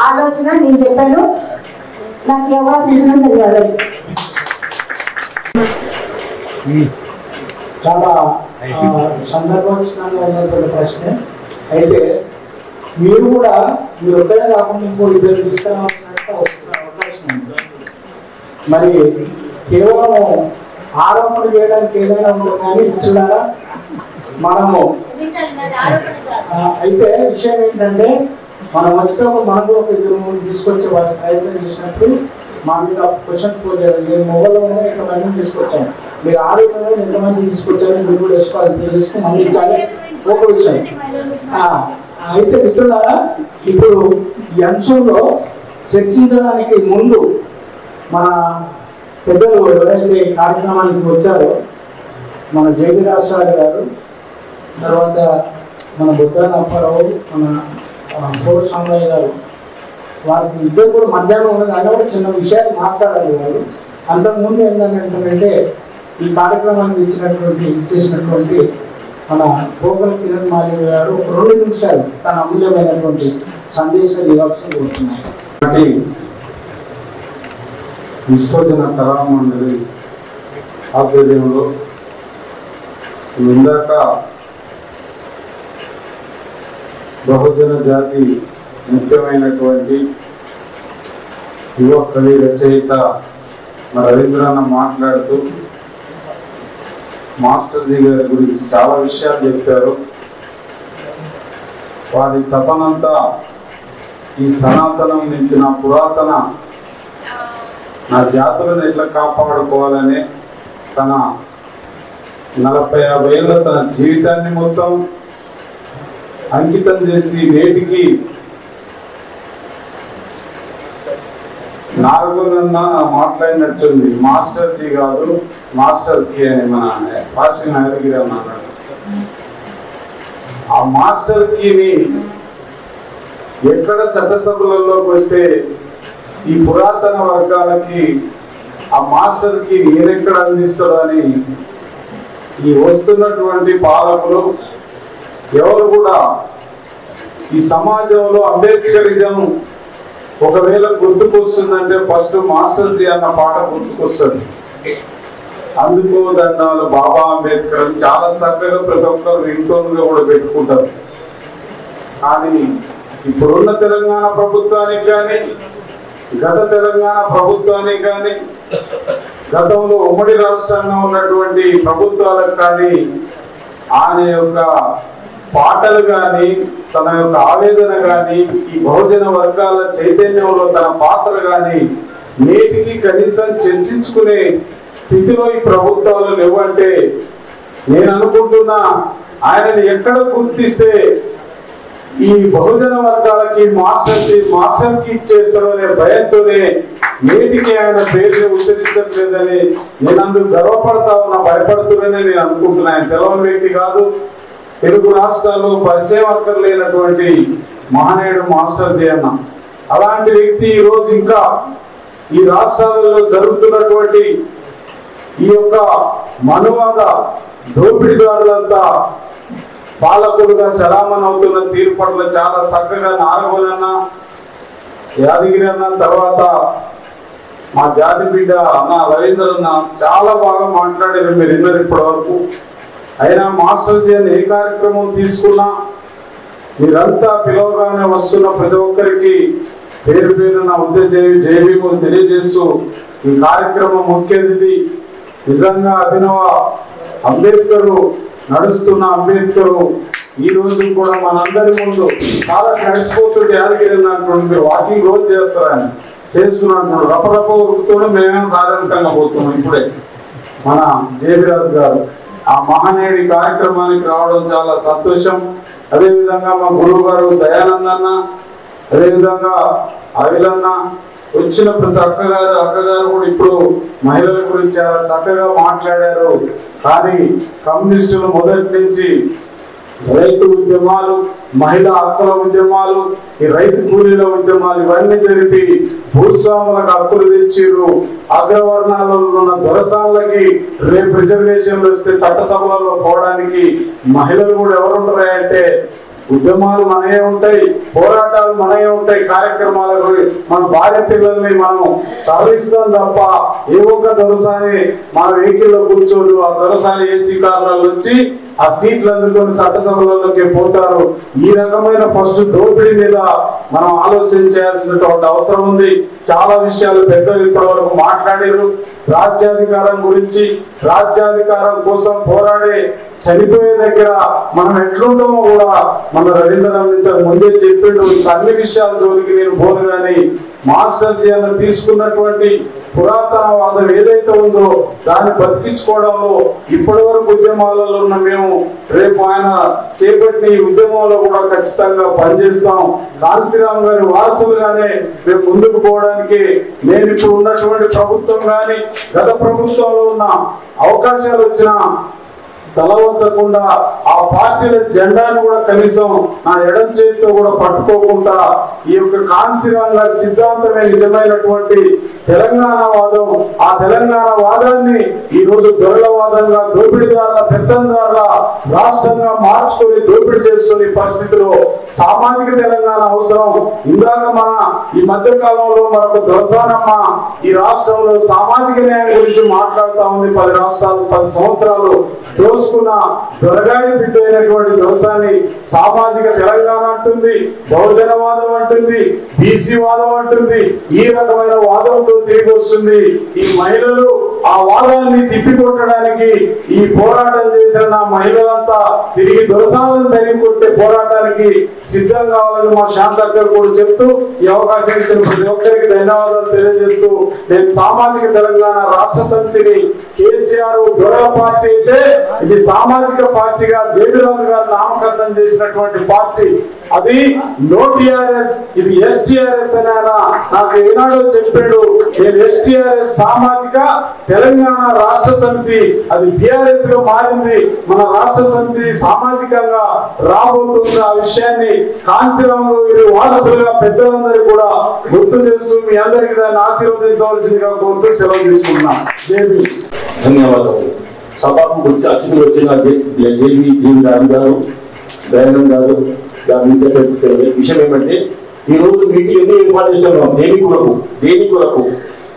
ఆలోచన. నేను చెప్పాను, నాకు అవకాశం ఇచ్చిన ధన్యవాదాలు. చాలా సందర్భానుసారంగా ఉన్నటువంటి ప్రశ్న. అయితే మీరు కూడా మీరు ఒక్కడే కాకుండా ఇంకో ఇద్దరు తీసుకురావాల్సిన అవకాశం ఉంది. మరి కేవలం ఆరోపణ చేయడానికి ఏదైనా ఉంటుంది కానీ మిత్రులారా మనము అయితే విషయం ఏంటంటే మనం వచ్చినప్పుడు మనం కూడా ఒక ఇద్దరు తీసుకొచ్చి వాటి ప్రయత్నం చేసినప్పుడు మా మీద క్వశ్చన్ పోయారు. నేను మొబైల్లోనే ఎంతమందిని తీసుకొచ్చాను, మీరు ఆరోగ్యంలో ఎంతమంది తీసుకొచ్చారో మీరు కూడా వేసుకోవాలి, తెలుసుకుని మళ్ళీ ఇచ్చాలి ఒక విషయం. అయితే మిత్రులారా ఇప్పుడు ఈ అంశంలో చర్చించడానికి ముందు మన పెద్దలు ఎవరైతే కార్యక్రమానికి వచ్చారో మన జేబీ రాజశేఖర్ గారు, తర్వాత మన బుద్ధాన అప్పారావు, మన సోర సాంబయ్య గారు, వారికి ఇద్దరు కూడా మధ్యాహ్నం ఉన్నది అయినా కూడా చిన్న విషయాలు మాట్లాడాలి వాళ్ళు. అంతకుముందు ఏంటంటే ఈ కార్యక్రమానికి ఇచ్చేసినటువంటి మన పోగల కిరణ్ మాలి గారు ఒక 2 నిమిషాలు తన అమూల్యమైనటువంటి సందేశాలు ఇవ్వాల్సి కోరుతున్నాయి. విశ్వజన కళామండలి ఆధ్వర్యంలో ఇందాక బహుజన జాతి ముఖ్యమైనటువంటి యువ కవి రచయిత రవీంద్రనాథ్ మాట్లాడుతూ మాస్టర్జీ గారి గురించి చాలా విషయాలు చెప్పారు. వారి తపనంతా ఈ సనాతనం నుంచి నా పురాతన నా జాతులను ఎట్లా కాపాడుకోవాలని తన 40-50 ఏళ్ళ తన జీవితాన్ని మొత్తం అంకితం చేసి నేటికి నాలుగున్న మాట్లాడినట్టుంది. మాస్టర్ జీ కాదు మాస్టర్ కి అని మన పార్షి నాయకుడి అన్నాడు. ఆ మాస్టర్ కీని ఎక్కడ చట్టసభలలోకి వస్తే ఈ పురాతన వర్గాలకి ఆ మాస్టర్ కి నేనెక్కడ అందిస్తాడు అని ఈ వస్తున్నటువంటి పాలకులు ఎవరు కూడా ఈ సమాజంలో అంబేద్కరిజం ఒకవేళ గుర్తుకొస్తుందంటే ఫస్ట్ మాస్టర్ జీ అన్న పాట గుర్తుకొస్తుంది. అందుకో దండాలు బాబా అంబేద్కర్ చాలా చక్కగా ప్రతి ఒక్కరు రింగ్టోన్గా కూడా పెట్టుకుంటారు. కానీ ఇప్పుడున్న తెలంగాణ ప్రభుత్వానికి కానీ గత తెలంగాణ ప్రభుత్వానికి కానీ గతంలో ఉమ్మడి రాష్ట్రంగా ఉన్నటువంటి ప్రభుత్వాలకు కానీ ఆయన యొక్క పాటలు కానీ తన యొక్క ఆవేదన కానీ ఈ బహుజన వర్గాల చైతన్యంలో తన పాత్ర కానీ నేటికి కనీసం చర్చించుకునే స్థితిలో ఈ ప్రభుత్వాలు లేవంటే నేను అనుకుంటున్నా ఆయనని ఎక్కడ గుర్తిస్తే ఈ బహుజన వర్గాలకి మాస్టర్ కి ఇచ్చేస్తారు అనే భయంతోనే నేటికి ఆయన పేరుని ఉచ్చరించట్లేదని నేను అందుకు గర్వపడతా ఉన్నా, భయపడుతున్నానని నేను అనుకుంటున్నా. ఆయన తెలవని వ్యక్తి కాదు. తెలుగు రాష్ట్రాల్లో పరిచయం అక్కర్లేనటువంటి మహనీయుడు మాస్టర్ జీ అన్న. అలాంటి వ్యక్తి ఈరోజు ఇంకా ఈ రాష్ట్రాలలో జరుగుతున్నటువంటి ఈ యొక్క మనువాద దోపిడీదారులంతా పాలకులుగా చలామణి అవుతున్న తీరు పట్ల చాలా చక్కగా నారగోనన్న, యాదగిరి అన్న, తర్వాత మా జాతి బిడ్డ అన్న రవీంద్ర అన్న చాలా బాగా మాట్లాడారు మీరు విన్నారు ఇప్పటి వరకు. అయినా మాస్టర్ జీ అని ఏ కార్యక్రమం తీసుకున్నా మీరంతా పిలవగానే వస్తున్న ప్రతి ఒక్కరికి పేరు పేరు నా జయభీములు తెలియజేస్తూ ఈ కార్యక్రమం ముఖ్య అతిథి నిజంగా అభినవ అంబేద్కర్ నడుస్తున్న అంబేద్కర్ ఈ రోజు కూడా మనందరి ముందు చాలా నడిచిపోతుంటే యాదగిరి మీరు వాకింగ్ రోజు చేస్తారని చేస్తున్నాడు. రపరప ఉరుకుతూనే మేమేం సాధారణంగా పోతున్నాం. ఇప్పుడే మన జేబీరాజు గారు ఆ మహనీయుడి కార్యక్రమానికి రావడం చాలా సంతోషం. అదేవిధంగా మా గురువు గారు దయానంద్ అన్న, అదేవిధంగా అవిలన్న వచ్చిన ప్రతి అక్కగారు కూడా ఇప్పుడు మహిళల గురించి చాలా చక్కగా మాట్లాడారు. కానీ కమ్యూనిస్టులు మొదటి నుంచి రైతు ఉద్యమాలు, మహిళా హక్కుల ఉద్యమాలు, ఈ రైతు కూలీల ఉద్యమాలు ఇవన్నీ జరిపి భూస్వాములకు హక్కులు తెచ్చిర్రు. అగ్రవర్ణాలలో ఉన్న దొరసాలకి రేపు రిజర్వేషన్లు వస్తే చట్టసభలలో పోవడానికి మహిళలు కూడా ఎవరుంటారంటే ఉద్యమాలు మనయే ఉంటాయి, పోరాటాలు మనయే ఉంటాయి, కార్యక్రమాలకు మన భార్య పిల్లల్ని మనం తరలిస్తాం తప్ప ఏ ఒక్క దొరసాని మన వెహికల్లో కూర్చోదు. ఆ దొరసాని ఏసీ కార్లలో వచ్చి ఆ సీట్లు అందుకొని చట్టసభలలోకి పోతారు. ఈ రకమైన ఫస్ట్ దోపిడీ మీద మనం ఆలోచన చేయాల్సినటువంటి అవసరం ఉంది. చాలా విషయాలు పెద్దలు ఇప్పటి వరకు మాట్లాడారు. రాజ్యాధికారం గురించి, రాజ్యాధికారం కోసం పోరాడే చనిపోయే దగ్గర మనం ఎట్లుంటామో కూడా మన రవీంద్రనాథ్ ఇంతకు ముందే చెప్పిండు. అన్ని విషయాల జోలికి నేను పోను కానీ మాస్టర్ జీ అన్న తీసుకున్నటువంటి పురాతనవాదం ఏదైతే ఉందో దాన్ని బతికించుకోవడంలో ఇప్పటి వరకు ఉద్యమాలలో ఉన్న మేము రేపు ఆయన చేపట్టిన ఈ ఉద్యమంలో కూడా ఖచ్చితంగా పనిచేస్తాం. కాంశీరామ్ గారి వారసులుగానే మేము ముందుకు పోవడానికి నేను ఇప్పుడు ఉన్నటువంటి ప్రభుత్వం కానీ గత ప్రభుత్వంలో ఉన్న అవకాశాలు వచ్చిన తలవంచకుండా ఆ పార్టీల జెండాను కూడా కనీసం నా ఎడం చేతితో కూడా పట్టుకోకుండా ఈ యొక్క కాంశీరామ్ గారి సిద్ధాంతమే నిజమైనటువంటి తెలంగాణ వాదం, ఆ తెలంగాణ వాదాన్ని ఈ రోజు దొరలవాదంగా దోపిడీదారుల పెత్తందారుల రాష్ట్రంగా మార్చుకొని దోపిడీ చేసుకునే పరిస్థితిలో సామాజిక తెలంగాణ అవసరం. ఇందాక మన ఈ మధ్య కాలంలో మరొక దొరసానమ్మ ఈ రాష్ట్రంలో సామాజిక న్యాయం గురించి మాట్లాడుతూ ఉంది. 10 రాష్ట్రాలు 10 సంవత్సరాలు దోసుకున్న దొరగారి బిడ్డ అయినటువంటి దోసాన్ని సామాజిక తెలంగాణ అంటుంది, బహుజనవాదం అంటుంది, బీసీ వాదం అంటుంది. ఈ రకమైన వాదంతో తిరిగి వస్తుంది. ఈ మహిళలు ఆ వాదాన్ని తిప్పికొట్టడానికి ఈ పోరాటం చేసిన నా మహిళలంతా తిరిగి దొరసాలను తరిగి కొట్టే పోరాటానికి సిద్ధం కావాలని మా శాంతక్క కూడా చెప్తూ ఈ అవకాశం ఇచ్చిన ప్రతి ఒక్కరికి ధన్యవాదాలు తెలియజేస్తూ నేను సామాజిక తెలంగాణ రాష్ట్ర సమితిని కేసీఆర్ దొరల పార్టీ అయితే ఇది సామాజిక పార్టీగా జేబీ రాజు గారు నామకరణం చేసినటువంటి పార్టీ. అది నో టిఆర్ఎస్, ఇది ఎస్టిఆర్ఎస్ అని ఆయన నాకు ఏనాడో చెప్పాడు. నేను ఎస్టిఆర్ఎస్ సామాజిక తెలంగాణ రాష్ట్ర సమితి, అది బిఆర్ఎస్ గా మారింది. మన రాష్ట్ర సమితి సామాజికంగా రాబోతుంది. ఆ విషయాన్ని కాంశీరామ్ వీరి వారసులుగా పెద్దలందరూ కూడా గుర్తు చేస్తూ మీ అందరికీ దాన్ని ఆశీర్వదించవలసిందిగా కోరుతూ సెలవు తీసుకుంటున్నాం. జేబీ. ధన్యవాదాలు. సభకు గుర్తు అతిథులు వచ్చిన జేబీ రాజు గారు, దయానంద్ గారు, విషయం ఏమంటే ఈ రోజు మీటింగ్ ఎందుకు ఏర్పాటు చేస్తున్నాం? देने को रखो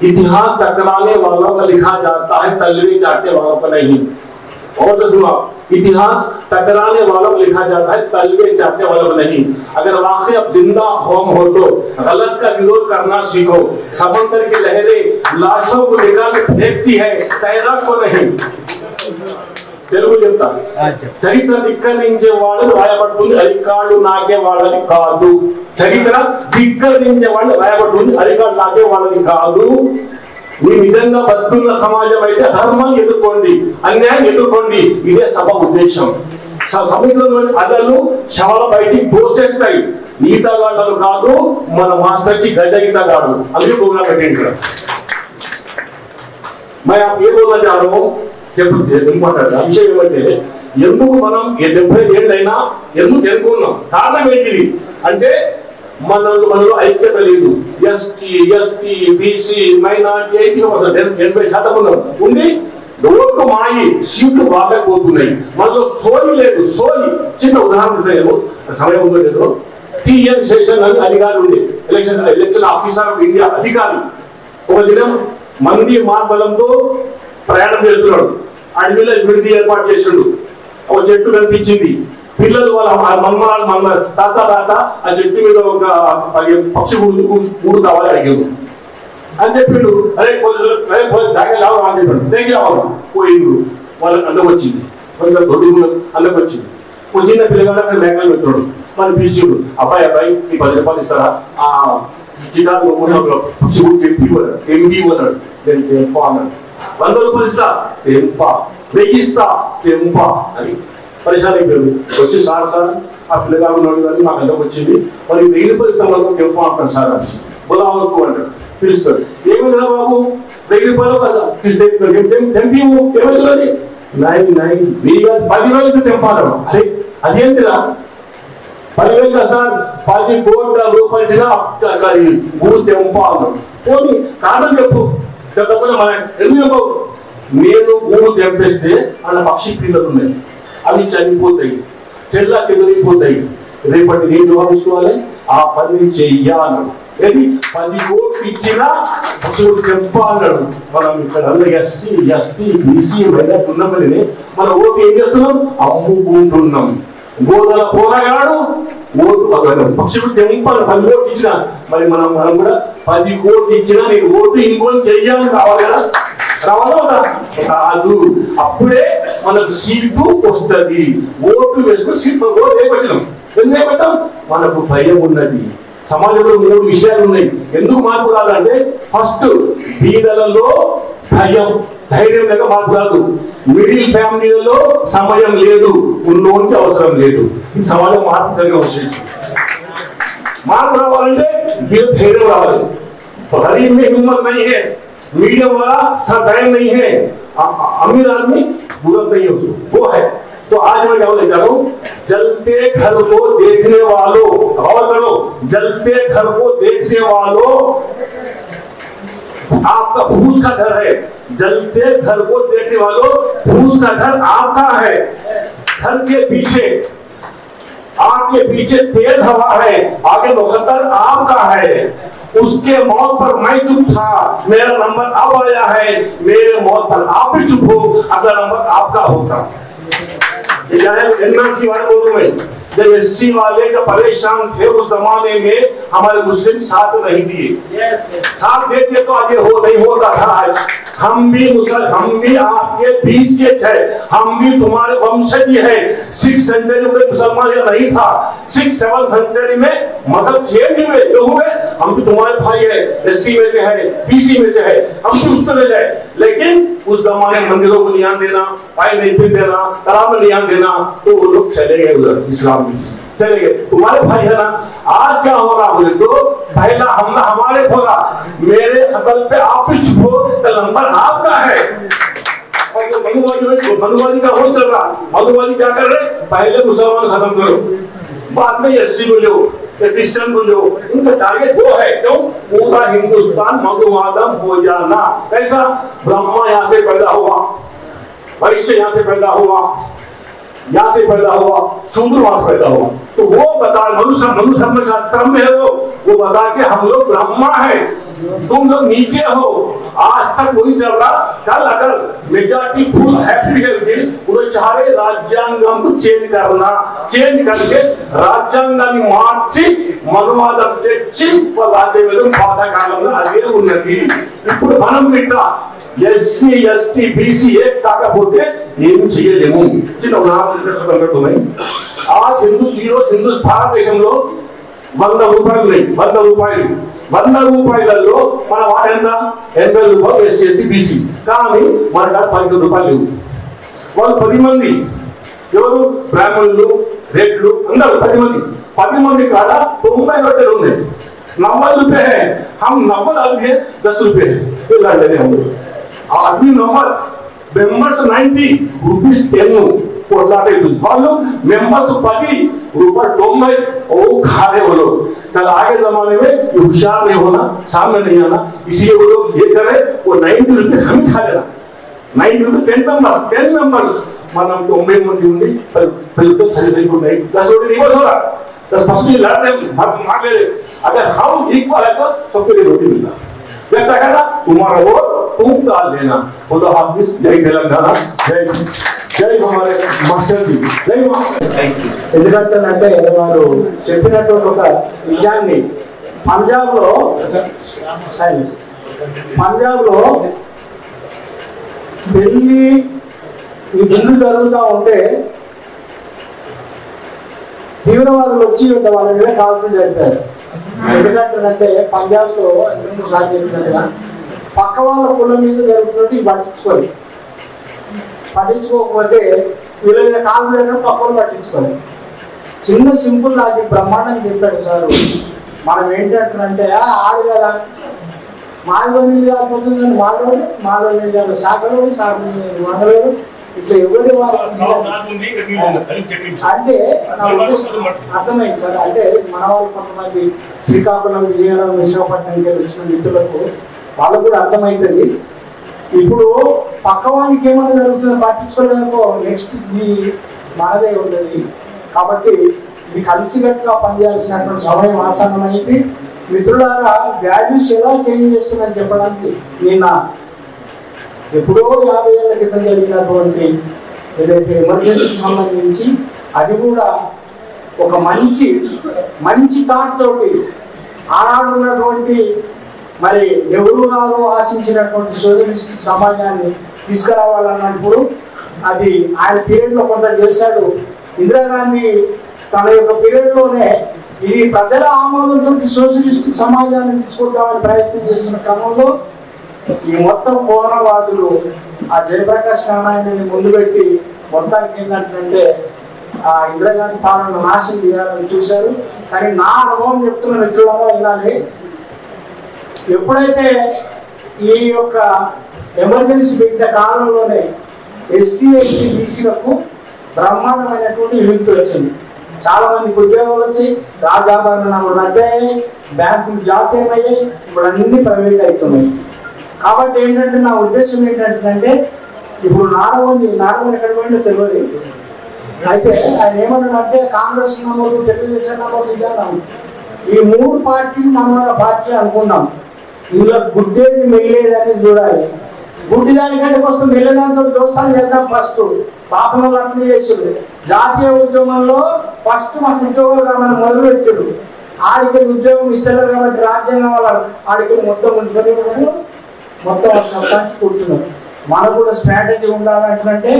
इतिहास टकराने वालों का लिखा जाता है, तलवे चाटने वालों का नहीं। और सुनो, इतिहास टकराने वालों को लिखा जाता है, तलवे चाटने वालों को नहीं। अगर वाकई अब जिंदा कौम हो तो गलत का विरोध करना सीखो। समंदर की लहरें लाशों को निकाल फेंकती है, तैराक को नहीं। తెలుగు చెప్తా, చరిత్ర ధిక్కరించే వాళ్ళని రాయబడుతుంది, అరికాళ్ళు నాకే వాళ్ళని కాదు. చరిత్ర ధిక్కరించే వాళ్ళని రాయబడుతుంది, అరికాళ్ళు నాకే వాళ్ళని కాదు. మీ నిజంగా బతుకున్న సమాజం అయితే ధర్మాన్ని ఎదుర్కోండి, అన్యాయం ఎదుర్కోండి. ఇదే సభ ఉద్దేశం. సముద్రంలోని అలలు శవాల బయటికి పోసేస్తాయి. ఈతగాళ్ళను కాదు, మన మాస్టర్ కి గజ ఈతగాడు. అది ప్రోగ్రామ్ పెట్టింది. మరి ఏ बोलना चाह रहा हूं ఎందుకు మాట్లాడతా విషయం ఏమంటే, ఎందుకు మనం 70 ఏళ్ళైనా ఎందుకు ఎన్నుకున్నాం? కారణం ఏంటిది అంటే మనలో ఐక్యత లేదు. ఎస్టీ బీసీ మైనార్టీ 80% ఉన్నాం. ఉండి ఓట్లు మాయి సీట్లు బాగపోతున్నాయి. మనలో సోయి లేదు. సోయి చిన్న ఉదాహరణ లేదు, సమయం ఉందో లేదు. టిఎన్ శేషన్ అని అధికారి ఉండే, ఎలక్షన్ ఆఫీసర్ ఆఫ్ ఇండియా అధికారి. ఒక దినం మంది మార్బలంతో ప్రయాణం చేస్తున్నాడు. అడవిలో విడిది ఏర్పాటు చేసిండు. ఒక చెట్టు కనిపించింది. పిల్లలు వాళ్ళ మన్మరాలు తాత ఆ చెట్టు మీద ఒక పక్షి కూడు కావాలి అడిగాడు అని చెప్పిండు. అరే లావు అని చెప్పాడు. దగ్గర రావాలి పోయిండు. వాళ్ళకి అందకు వచ్చింది, దొడ్డు అందకు వచ్చింది. ఒక చిన్న పిల్లగాడు అక్కడ మేఘాలు పెట్టున్నాడు. మనం పిలిచిండు, అబ్బాయి ఈ 10 రూపాయలు ఇస్తారా? ఆ చికాకు పక్షి కూడు ఎంపీ అన్నాడు. నేను తెంప అన్నాడు. 100 రూపాయలు ఇస్తా, తెంప. 1000 ఇస్తా, తెంప అని పరిశాన్ అయిపోయాడు. వచ్చి సార్ ఆ పిల్లగాడు ఉన్నాడు కానీ మాకు అందకు వచ్చింది, మరి 1000 రూపాయలు ఇస్తాం వరకు తెంప అంటాడు. సార్ అని బులావకు అంటాడు. పిలుస్తాడు. ఏమైందిరా బాబు, 1000 రూపాయలు తెంపి ఏమైంది? 10,000 తెంపాడు. అదే అదేంటిరా 10,000 సార్, 10 కోట్ల రూపాయలు భూ తెంప అన్నాడు. పోనీ కారణం చెప్పు. ఎందుకు నేను భూమి తెంపేస్తే అన్న పక్షి పిల్లలు ఉన్నాయి, అవి చనిపోతాయి, చెల్లా చెదిరిపోతాయి. రేపటి ఏం జవాబు ఇసుకోవాలి? ఆ పని చెయ్యాలి. ఏది 10 కోట్లు ఇచ్చినా పశువులు తెంపాలన్నాడు. మనం ఇక్కడ ఎస్సీ ఎస్టీ బీసీ మైనార్టీ ఉన్నామని మన ఓటు ఏం చేస్తున్నాం? అమ్ముకుంటున్నాం. గోదల పోరగాడు ఓటు పక్షులు తెంపాలి 10 కోట్లు ఇచ్చినా, మరి మనం కూడా 10 కోట్లు ఇచ్చినా నేను ఓటు ఇంకోటి చెయ్యాలని రావాలి కదా, రావాలా కాదు. అప్పుడే మనకు సీటు వస్తుంది. ఓటు వేసుకుని సీట్ ఓటు వేయబట్టినాం. ఎందుకు వేయబట్టాం? మనకు భయం ఉన్నది. సమాజంలో 3 విషయాలు ఉన్నాయి. ఎందుకు మార్పు రాదంటే, ఫస్ట్ బీదలలో భయం, ధైర్యం లేక మార్పు రాదు. మిడిల్ ఫ్యామిలీలలో సమయం లేదు, ఉన్నోనికి అవసరం లేదు. ఈ సమాజం మార్పు కలిగే విషయం. మార్పు రావాలంటే మీరు धैर्य रावल। गरीब में हिम्मत नहीं है, मीडियम वाला सदैव नहीं है, अमीर आदमी बुरा नहीं है उसको, वो है। तो आज मैं क्या बोलने जा रहा हूँ, जलते घर को देखने वालों, गौर करो, जलते घर को देखने वालों, आपका फूस का घर है। जलते घर को देखने वालों, फूस का घर आपका है। घर के पीछे, आपके पीछे तेज हवा है, आगे मुकद्दर आपका है। उसके मौत पर मैं चुप था, मेरा नंबर अब आया है। मेरे मौत पर आप भी चुप हो, अगला नंबर आपका होगा। एनआरसी वाले बोल रहे हैं, जब एससी वाले जब परेशान थे उस जमाने में हमारे मुस्लिम साथ नहीं दिए, साथ देते तो आज ये हो नहीं होता था। आज हम भी आपके बीच के थे, हम भी तुम्हारे वंशज है। 6th सेंचुरी में मुसलमान नहीं था, 6th 7th सेंचुरी में मजहब चेंज हुए, जो हुए हम भी तुम्हारे भाई है, एससी में से है, बीसी में से है, हम भी उस तरह है। लेकिन उस जमाने में मंदिरों को ध्यान देना, पाई नहीं पिन देना, तालाब में ध्यान देना, तो वो लोग चले गए उधर, इस्लाम में चले गए। तुम्हारे भाई है ना। आज क्या हो रहा बोले तो पहला हमला हमारे होगा, मेरे कतल पे आप ही चुप हो, तो नंबर आपका है। मनुवादी का हो चल रहा, मनुवादी क्या कर रहे, पहले मुसलमान खत्म करो, बाद में एससी को लो, क्रिश्चियन को लो। उनका टारगेट वो है, क्यों? पूरा हिंदुस्तान मनुवादम हो जाना। कैसा? ब्रह्मा यहाँ से पैदा हुआ, वैश्य यहाँ से पैदा हुआ, यहाँ से पैदा हुआ, शूद्र वहां से पैदा हुआ। तो वो बता, मनुष्य धर्म शास्त्र में है, वो बता के हम लोग ब्रह्मा है, तुम लोग नीचे हो। आज तक वही चल रहा। कल अगर मेजॉरिटी फुल हैप्पी उन्हें चाह रहे राज्यांगम को चेंज करना, चेंज करके राज्यांगाన్ని మార్చి మనువాదం తెచ్చి రాజ్యం మీద పాతకాలంలో అదే ఉన్నది। ఇప్పుడు మనం బిడ్డ ఎస్సీ ఎస్టీ బీసీ ఏక్ కాకపోతే ఏం చేయలేము। చిన్న ఉదాహరణ చెప్తున్నాను। आज हिंदू భారతదేశంలో 100 రూపాయలు ఉన్నాయి, 100 రూపాయలు, 100 రూపాయలలో మన వాట ఎంత? 80 రూపాయలు ఎస్సీ ఎస్టీ బీసీ। కానీ మన దగ్గర 15 రూపాయలు లేవు। వాళ్ళు 10 మంది, ఎవరు? బ్రాహ్మణులు, రెడ్లు, అందరూ 10 మంది కాడ 90 రొట్టెలు ఉన్నాయి। 90 रुपए है, हम 90 आदमी है, 10 रुपए है, ये लड़ लेते हम लोग। आदमी 90, मेंबर्स 90 रुपीस 10 कोटलाटे వాళ్ళు मेंबर्स 10 रुपए 90 वो खा रहे वो लोग। कल आगे जमाने में ये होशियार नहीं होना, सामने नहीं आना, इसलिए वो लोग ये करे, वो 90 रुपए हम खा लेना। 90 रुपए 10 मेंबर्स మనం 90 మంది ఉండి बिल्कुल सही नहीं, 10 रोटी नहीं बस हो रहा, 10% लड़ रहे मार ले। अगर हम इक्वल है तो सबको ये रोटी मिलता। क्या कहना? तुम्हारा वोट तुम डाल देना। खुदा हाफिज, जय तेलंगाना, जय हमारे मास्टर जी, जय मास्टर। ఎందుకంటే వారు చెప్పినటువంటి ఒక నిజాన్ని పంజాబ్లో ఢిల్లీ ఈ బిల్లు జరుగుతూ ఉంటే తీవ్రవాదులు వచ్చి వాళ్ళ మీద కాల్పులు జరిపారు। ఎందుకంటే పంజాబ్ లో చెప్పినట్టుగా పక్క వాళ్ళ కులం మీద జరుగుతున్నట్టు పట్టించుకోకపోతే వీళ్ళ మీద కాల్పులు జరిగిన పక్కన పట్టించుకోవాలి। చిన్న సింపుల్ నాకు బ్రహ్మాండంగా చెప్పాడు సార్। మనం ఏంటంటే ఆడు కదా మాలో నీళ్ళు కాకపోతుంది, మాలో నీళ్ళు కాదు, సాగరు మంగళూరు ఇట్లా ఎవరి అంటే అర్థమైంది సార్। అంటే మన వాళ్ళు కొంతమంది శ్రీకాకుళం, విజయనగరం, విశాఖపట్నంకి వచ్చిన మిత్రులకు వాళ్ళకు కూడా అర్థమవుతుంది। ఇప్పుడు పక్క వానికి ఏమైనా జరుగుతుందో పట్టించుకోలేదనుకో, నెక్స్ట్ మనదే ఉంటుంది। కాబట్టి ఇది కలిసికట్టుగా పనిచేయాల్సినటువంటి సమయం ఆసన్నమైంది. మిత్రులారా, వాల్యూస్ ఎలా చేంజ్ చేస్తుందని చెప్పడానికి నిన్న ఎప్పుడో 50 ఏళ్ల క్రితం జరిగినటువంటి ఏదైతే ఎమర్జెన్సీ సంబంధించి అది కూడా ఒక మంచి థాట్ తోటి ఆనాడు ఉన్నటువంటి మరి నెహ్రూ గారు ఆశించినటువంటి సోషలిస్టిక్ సమాజాన్ని తీసుకురావాలన్నప్పుడు అది ఆయన పీరియడ్లో కొంత చేశాడు. ఇందిరాగాంధీ తన యొక్క పీరియడ్లోనే ఇది ప్రజల ఆమోదంతో సోషలిస్టిక్ సమాజాన్ని తీసుకుంటామని ప్రయత్నం చేస్తున్న క్రమంలో ఈ మొత్తం కోరవాదులు ఆ జయప్రకాష్ నారాయణని ముందు పెట్టి మొత్తానికి ఏంటంటే ఆ ఇందిరాగాంధీ పాలన నాశనం చేయాలని చూశారు. కానీ నా అనుభవం చెప్తున్న మిత్రులారా వినాలి, ఎప్పుడైతే ఈ యొక్క ఎమర్జెన్సీ పెట్టిన కాలంలోనే ఎస్సీ ఎస్టీ బీసీలకు బ్రహ్మాండమైనటువంటి విముక్తి వచ్చింది. చాలా మందికి ఉద్యోగాలు వచ్చి రాజాభరణాలు రద్దయ్యాయి, బ్యాంకులు జాతీయమయ్యాయి, ఇప్పుడు అన్ని ప్రైవేట్ అవుతున్నాయి. కాబట్టి ఏంటంటే నా ఉద్దేశం ఏంటంటే ఇప్పుడు నారవని ఎక్కడ పోయిందో తెలియదు. అయితే ఆయన ఏమన్నాడంటే కాంగ్రెస్ నమోదు, తెలుగుదేశం నమోదు ఇదన్నాం. ఈ 3 పార్టీలు నమ్మక పార్టీలు అనుకున్నాం. ఇందులో గుడ్డేది మెల్లేది అనేది చూడాలి. గుడ్డి దానికంటే కోసం వెళ్ళడంతో దోస్తాలు చేద్దాం. ఫస్ట్ పాపం అట్లా చేసాడు. జాతీయ ఉద్యమంలో ఫస్ట్ మాకు ఉద్యోగాలు కావాలని మొదలు పెట్టాడు. ఆడికి ఉద్యోగం ఇస్తారు కాబట్టి రాజ్యాంగం వల్ల ఆడికి మొత్తం ఉంచుకొని మొత్తం సంపాదించి కూర్చున్నాం. మనకు కూడా స్ట్రాటజీ ఉండాలంటే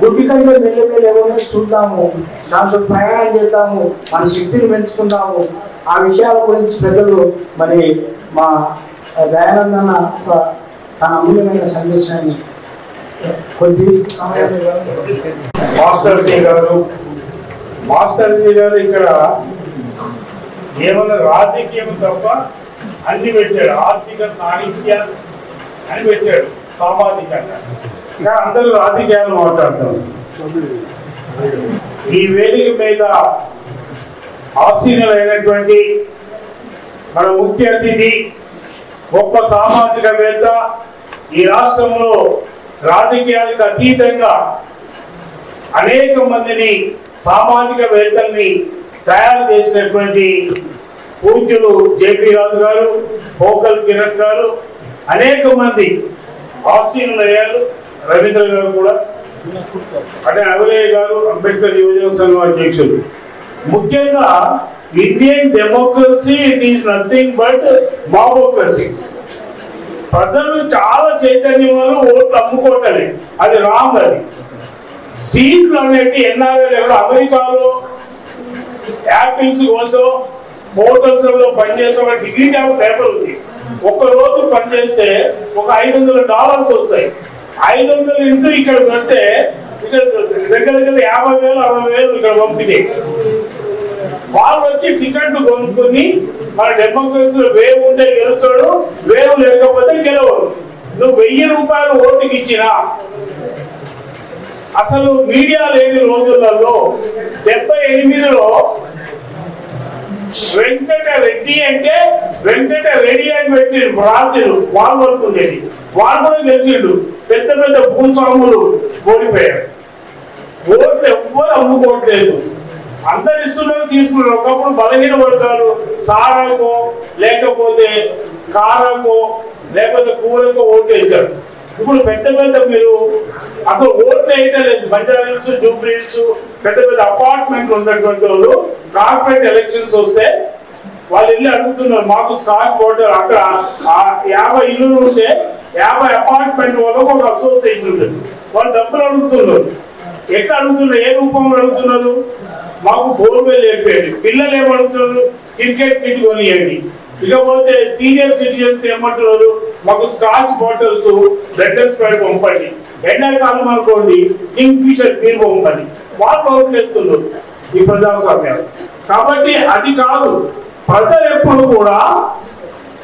గుడ్డి కంటే మెల్లమెల్ల ఎవరిని చూద్దాము, దాంతో ప్రయాణం చేద్దాము, మన శక్తిని పెంచుకుందాము. ఆ విషయాల గురించి పెద్దలు మరి మా దయానందన్న తన అమూల్యమైన సందేశాన్ని కొద్ది సమయంలో మాస్టర్ జీ గారు ఇక్కడ కేవలం రాజకీయం తప్ప అన్ని పెట్టాడు. ఆర్థిక, సాహిత్య అని పెట్టాడు, సామాజికంగా. ఇంకా అందరూ రాజకీయాలు మాట్లాడతారు. ఈ వేదిక మీద ఆసీనులైనటువంటి మన ముఖ్య అతిథి, గొప్ప సామాజికవేత్త, ఈ రాష్ట్రంలో రాజకీయాలకు అతీతంగా అనేక మందిని సామాజికవేత్తల్ని తయారు చేసినటువంటి పూజ్యులు జేపీ రాజు గారు, పోకల్ కిరణ్ గారు, అనేక మంది ఆసీనులయ్యారు. రవీంద్ర గారు కూడా, అంటే అవలయ్య గారు, అంబేద్కర్ యువజన సంఘం అధ్యక్షులు. ముఖ్యంగా Indian democracy it is nothing but mobocracy. ప్రజలు చాలా చైతన్యం వల్ల ఓట్లు అమ్ముకోవటమే, అది రాంగ్. అది సీట్లు అనేవి ఎన్ఆర్ఐ ఎవరు అమెరికాలో యాపిల్స్ కోసం హోటల్స్ లో పనిచేసే ఒక డిగ్రీ పేపర్ ఉంది. ఒక రోజు పనిచేస్తే ఒక $500 వస్తాయి. 500 ఇంటూ ఇక్కడ పెడితే ఇక్కడ దగ్గర 50,000 60,000 ఇక్కడ పంపిణీ. వాళ్ళు వచ్చి టికెట్లు కొనుక్కొని మన డెమోక్రసీలో వేవ్ ఉంటే గెలుస్తాడు, వేవ్ లేకపోతే గెలవడు. నువ్వు $1000 ఓటుకి ఇచ్చినా అసలు మీడియా లేని రోజులలో 78లో వెంకట రెడ్డి అంటే వెంకట రెడ్డి అని పెట్టి రాసిరు. వాళ్ళు వరకు ఉండేది, వాళ్ళు కూడా గెలిచిండు. పెద్ద పెద్ద భూస్వాములు ఓడిపోయారు. ఓట్లు ఎవ్వరు అమ్ముకోవట్లేదు, అందరు ఇస్తున్నారు, తీసుకున్నారు. ఒకప్పుడు బలహీన వర్గాలు సారాకో లేకపోతే కారాకో లేకపోతే కూరకో ఓటు వేశారు. ఇప్పుడు పెద్ద పెద్ద మీరు అసలు ఓట్లు అయితే లేదు. బంజారా హిల్స్, జూబ్లీ హిల్స్, పెద్ద పెద్ద అపార్ట్మెంట్లు ఉన్నటువంటి వాళ్ళు కార్పొరేట్ ఎలక్షన్స్ వస్తే వాళ్ళు వెళ్ళి అడుగుతున్నారు, మాకు స్కాచ్ ఓటర్. అక్కడ 50 ఇల్లులు ఉంటే 50 అపార్ట్మెంట్ వాళ్ళకు ఒక అసోసియేషన్ ఉంటుంది. వాళ్ళు డబ్బులు అడుగుతున్నారు. ఎట్లా అడుగుతున్నారు? ఏ రూపంలో అడుగుతున్నారు? మాకు బోర్వెల్ వేయండి. పిల్లలు ఏమడుగుతున్నారు? Cricket kit కొనియండి. ఇకపోతే సీనియర్ సిటిజన్స్ ఏమంటున్నారు? మాకు స్కాచ్ బాటిల్స్, బ్రెడ్ స్ప్రెడ్ పంపండి. ఎండాకాలం అనుకోండి కింగ్ ఫిషర్ బీర్ పంపండి. వాళ్ళు ఓట్లేస్తున్నారు ఈ ప్రజాస్వామ్యాలు. కాబట్టి అది కాదు, ప్రజలు ఎప్పుడు కూడా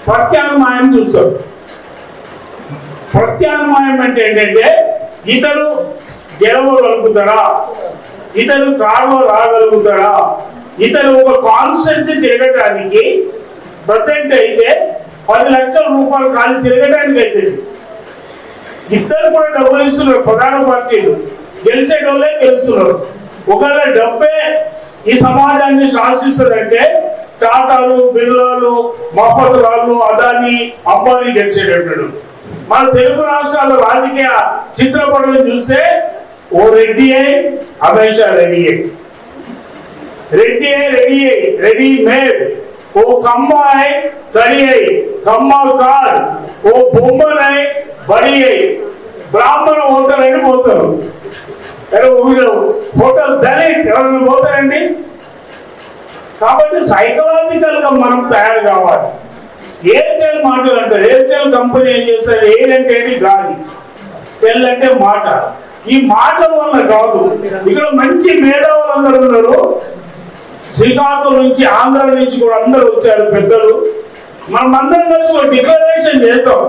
ప్రత్యామ్నాయం చూస్తారు. ప్రత్యామ్నాయం అంటే ఏంటంటే ఇతను గెలవగలుగుతాడా, ఇతను కారులో రాగలుగుతాడా, ఇతను ఒక కాన్స్టిట్యున్సీ తిరగటానికి ప్రజెంట్ అయితే 10 లక్షల రూపాయలు కానీ తిరగడానికి అయితే ఇద్దరు కూడా డబ్బులు ఇస్తున్నారు. ప్రధాన పార్టీలు గెలిచేటోళ్ళే గెలుస్తున్నారు. ఒకవేళ డబ్బే ఈ సమాజాన్ని శాసిస్తుందంటే టాటాలు, బిర్లాలు, మహమ్మద్రాలు, అదాని, అంబానీ గెలిచేటప్పుడు. మన తెలుగు రాష్ట్రాల రాజకీయ చిత్రపటం చూస్తే ఓ రెడ్డి అయి అమిత్ షా రెడీ అయి, రెడ్డి అయి రెడీ అయి రెడీ మేడ్, ఓ కమ్మ అయి కడి అయి కమ్మ కార్, ఓ బొమ్మనై బడి అయి బ్రాహ్మణ ఓటర్ అని పోతారు. హోటల్ దళిత్ ఎవరైనా పోతారండి? కాబట్టి సైకలాజికల్ గా మనం తయారు కావాలి. ఎయిర్టెల్ మాటలు అంటారు. ఎయిర్టెల్ కంపెనీ ఏం చేస్తారు? ఎయిర్ అంటే గాలి, టెల్ అంటే మాట. ఈ మాటల వల్ల కాదు, ఇక్కడ మంచి మేధావులు అందరూ ఉన్నారు. శ్రీకాకుళం నుంచి, ఆంధ్ర నుంచి కూడా అందరూ వచ్చారు పెద్దలు. మనం అందరం కలిసి ఒక డిక్లరేషన్ చేస్తాం.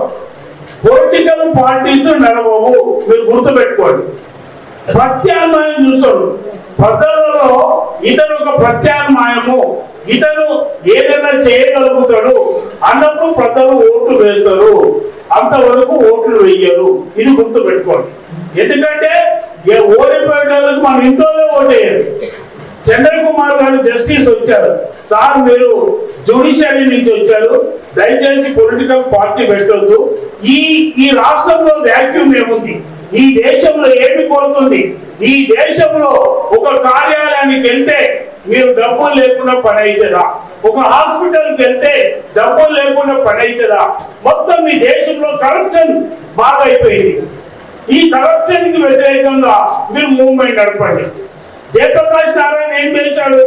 పొలిటికల్ పార్టీస్ నడవవు, మీరు గుర్తుపెట్టుకోండి. ప్రత్యామ్నాయం చూస్తాడు. ప్రజలలో ఇతను ఒక ప్రత్యామ్నాయము, ఇతను ఏదైనా చేయగలుగుతాడు అన్నప్పుడు ప్రజలు ఓట్లు వేస్తారు, అంతవరకు ఓట్లు వేయరు. ఇది గుర్తు పెట్టుకోండి. ఎందుకంటే ఓడిపోయేటప్పుడు మన ఇంట్లోనే ఓటేయారు. చంద్రకుమార్ గారు జస్టిస్ వచ్చారు, సార్ మీరు జ్యుడిషియరీ నుంచి వచ్చారు, దయచేసి పొలిటికల్ పార్టీ పెట్టొద్దు. ఈ రాష్ట్రంలో వాక్యూమ్ ఏముంది, ఈ దేశంలో ఏమి కోరుతుంది, ఈ దేశంలో ఒక కార్యాలయానికి వెళ్తే మీరు డబ్బులు లేకుండా పని అవుతుందా, ఒక హాస్పిటల్కి వెళ్తే డబ్బులు లేకుండా పని అవుతుందా? మొత్తం ఈ దేశంలో కరప్షన్ బాగా అయిపోయింది. ఈ కరప్షన్ కి వ్యతిరేకంగా మీరు మూవ్మెంట్ నడపండి. జయప్రకాష్ నారాయణ ఏం చేశాడు?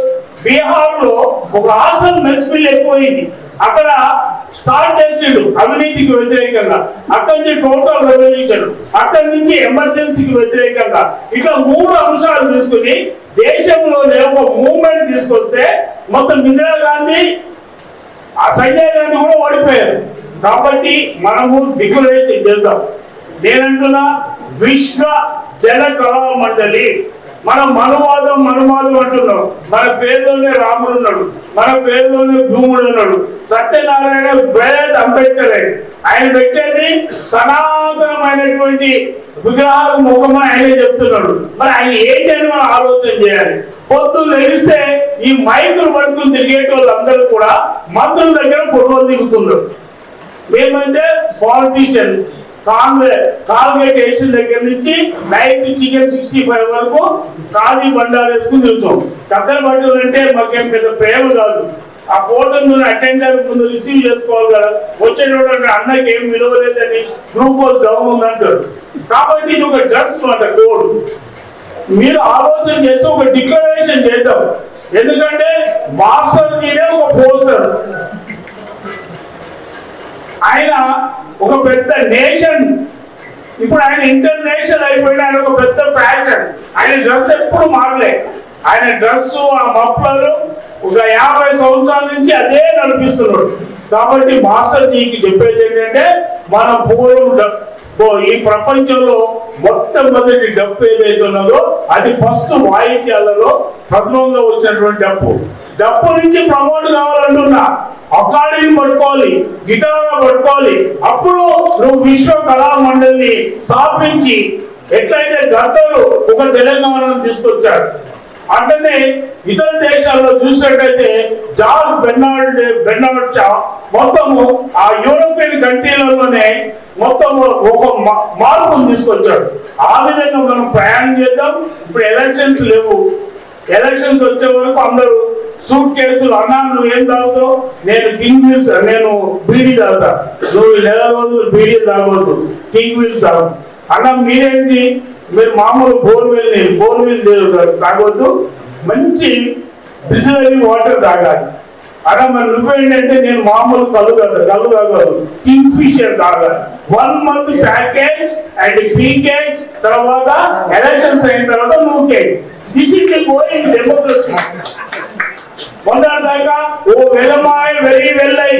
బీహార్ లో ఒక హాస్టల్ మెస్ బిల్ ఎక్కువైంది, అక్కడ స్టార్ట్ చేసాడు అవినీతికి వ్యతిరేకంగా. అక్కడి నుంచి టోటల్ రెవల్యూషన్, అక్కడి నుంచి ఎమర్జెన్సీకి వ్యతిరేకంగా, ఇట్లా 3 అంశాలు తీసుకుని దేశంలోనే ఒక మూవ్మెంట్ తీసుకొస్తే మొత్తం ఇందిరాగాంధీ, సంజయ్ గాంధీ కూడా ఓడిపోయారు. కాబట్టి మనము డిక్లరేషన్ చేద్దాం. నేనంటున్నా విశ్వ జన కళా మండలి. మనం మనువాదం అంటున్నాం. మన పేరులోనే రాముడు ఉన్నాడు, మన పేరులోనే భూముడు ఉన్నాడు. సత్యనారాయణ బృహత్ అంబేద్కర్ ఆయన పెట్టేది సనాతనమైనటువంటి విగ్రహాల ముఖమని ఆయనే చెప్తున్నాడు. మరి ఆయన ఏంటి అని మనం ఆలోచన చేయాలి. పొద్దున్న లెగిస్తే ఈ మైకులు పట్టుకుని తిరిగేటోళ్ళందరూ కూడా మంత్రుల దగ్గర ఫోటోలు దిగుతున్నారు. మేమైతే పాలిటీషియన్ కాల్గేట్ వేసిన దగ్గర నుంచి నైట్ చికెన్ 65 వరకు ఖాళీ బండాలు వేసుకుని తిరుగుతాం. కద్దరు బట్టలు అంటే మాకేం పెద్ద ప్రేమ కాదు. ఆ ఫోటోను అటెండర్ ముందు రిసీవ్ చేసుకోవాలి కదా. వచ్చేటోడు అన్నకి ఏం విలువలేదని గ్లూకోజ్ డౌన్ ఉందంటారు. కాబట్టి ఇది ఒక డ్రెస్ మాట కోడ్. మీరు ఆలోచన చేస్తే ఒక డిక్లరేషన్ చేద్దాం. ఎందుకంటే మాస్టర్ జీనే ఒక పోస్టర్, ఆయన ఒక పెద్ద నేషన్. ఇప్పుడు ఆయన ఇంటర్నేషనల్ అయిపోయిన ఆయన ఒక పెద్ద ఫ్యాషన్. ఆయన డ్రెస్ ఎప్పుడు మారలే. ఆయన డ్రెస్, ఆ మఫ్లర్ ఒక 50 సంవత్సరాల నుంచి అదే నడిపిస్తున్నాడు. కాబట్టి మాస్టర్ జీకి చెప్పేది ఏంటంటే, మన పూర్వం ఈ ప్రపంచంలో మొట్టమొదటి డప్పు ఏదైతే ఉన్నదో అది ఫస్ట్ వాయిద్యాలలో ప్రథమంగా వచ్చినటువంటి డప్పు నుంచి ప్రమోట్ కావాలంటున్నా. అకాడమీ పట్టుకోవాలి, గిటార్ పట్టుకోవాలి. అప్పుడు నువ్వు విశ్వ కళా మండలిని స్థాపించి ఎట్లయితే గద్దరు ఒక తెలంగాణను తీసుకొచ్చాడు, అట్లనే ఇతర దేశాల్లో చూసినట్టయితే జార్జ్ బెర్నార్డ్ షా మొత్తము ఆ యూరోపియన్ కంట్రీలలోనే మొత్తం ఒక మార్పును తీసుకొచ్చాడు. ఆ విధంగా మనం ప్రయాణం చేద్దాం. ఇప్పుడు ఎలక్షన్స్ లేవు. ఎలక్షన్స్ వచ్చే వరకు అందరూ సూట్ కేసులు, అన్నా నువ్వు ఏం తాగుతావు, నేను కింగ్ వీల్స్, నేను బీడీ తాగుతా, నువ్వు 11 రోజులు బీడీ తాగవద్దు, కింగ్ వీల్స్ తాగు. అన్నా మీరేంటి, మీరు మామూలు బోర్వెల్ తాగవద్దు, మంచి బిస్లరీ వాటర్ తాగాలి. అలా మరి నువ్వేంటంటే నేను మామూలు కళ్ళు తాగదు, కింగ్ ఫిషర్ తాగాలి. 1 month ప్యాకేజ్ అండ్ పీకేజ్, తర్వాత ఎలక్షన్స్ అయిన తర్వాత నువ్వు కేజ్. This is the going democracy. మొన్నటిదాకా ఓ వెలమాయ వెరీ వెళ్ళై,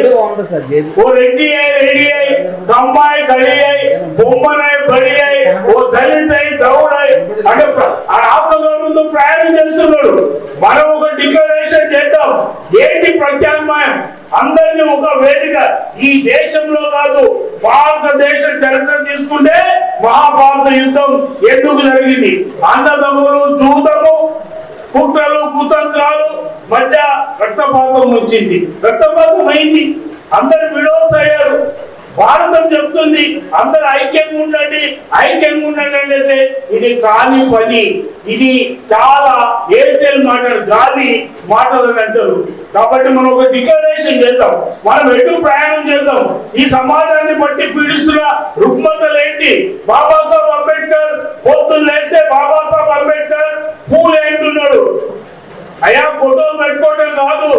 ఓ రెడ్డి అయి కమ్మాయి కడి అయి బొమ్మనై బడి అయి ఓ దళిత అయి దౌడై అంటే ఆత్మగౌరవంతో ప్రయాణం చేస్తున్నాడు. మనం ఒక డిక్లరేషన్ చేద్దాం. ఏంటి ప్రత్యామ్నాయం? అందరినీ ఒక వేదిక. ఈ దేశంలో కాదు, భారతదేశ చరిత్ర తీసుకుంటే మహాభారత యుద్ధం ఎందుకు జరిగింది? అన్నదమ్ములు, జూదము, కుట్రలు, కుతంత్రాలు, మధ్య రక్తపాతం వచ్చింది, రక్తపాతం అయింది, అందరు విడోస్ అయ్యారు. భారతం చెప్తుంది అందరు ఐక్యంగా ఉండండి, ఐక్యంగా ఉండండి అంటే ఇది కాని పని. ఇది చాలా ఎయిర్టెల్ మాటలు, గాలి మాటలు అని అంటారు. కాబట్టి మనం ఒక డిక్లరేషన్ చేద్దాం, మనం ఎటు ప్రయాణం చేద్దాం. ఈ సమాజాన్ని బట్టి పీడిస్తున్న రుగ్మతలు ఏంటి? బాబాసాహెబ్ అంబేద్కర్ పొద్దున్న లేస్తే బాబాసాహెబ్ అంబేద్కర్ పూలు ఏంటున్నాడు. అయ్యా ఫోటోలు పెట్టుకోవడం కాదు,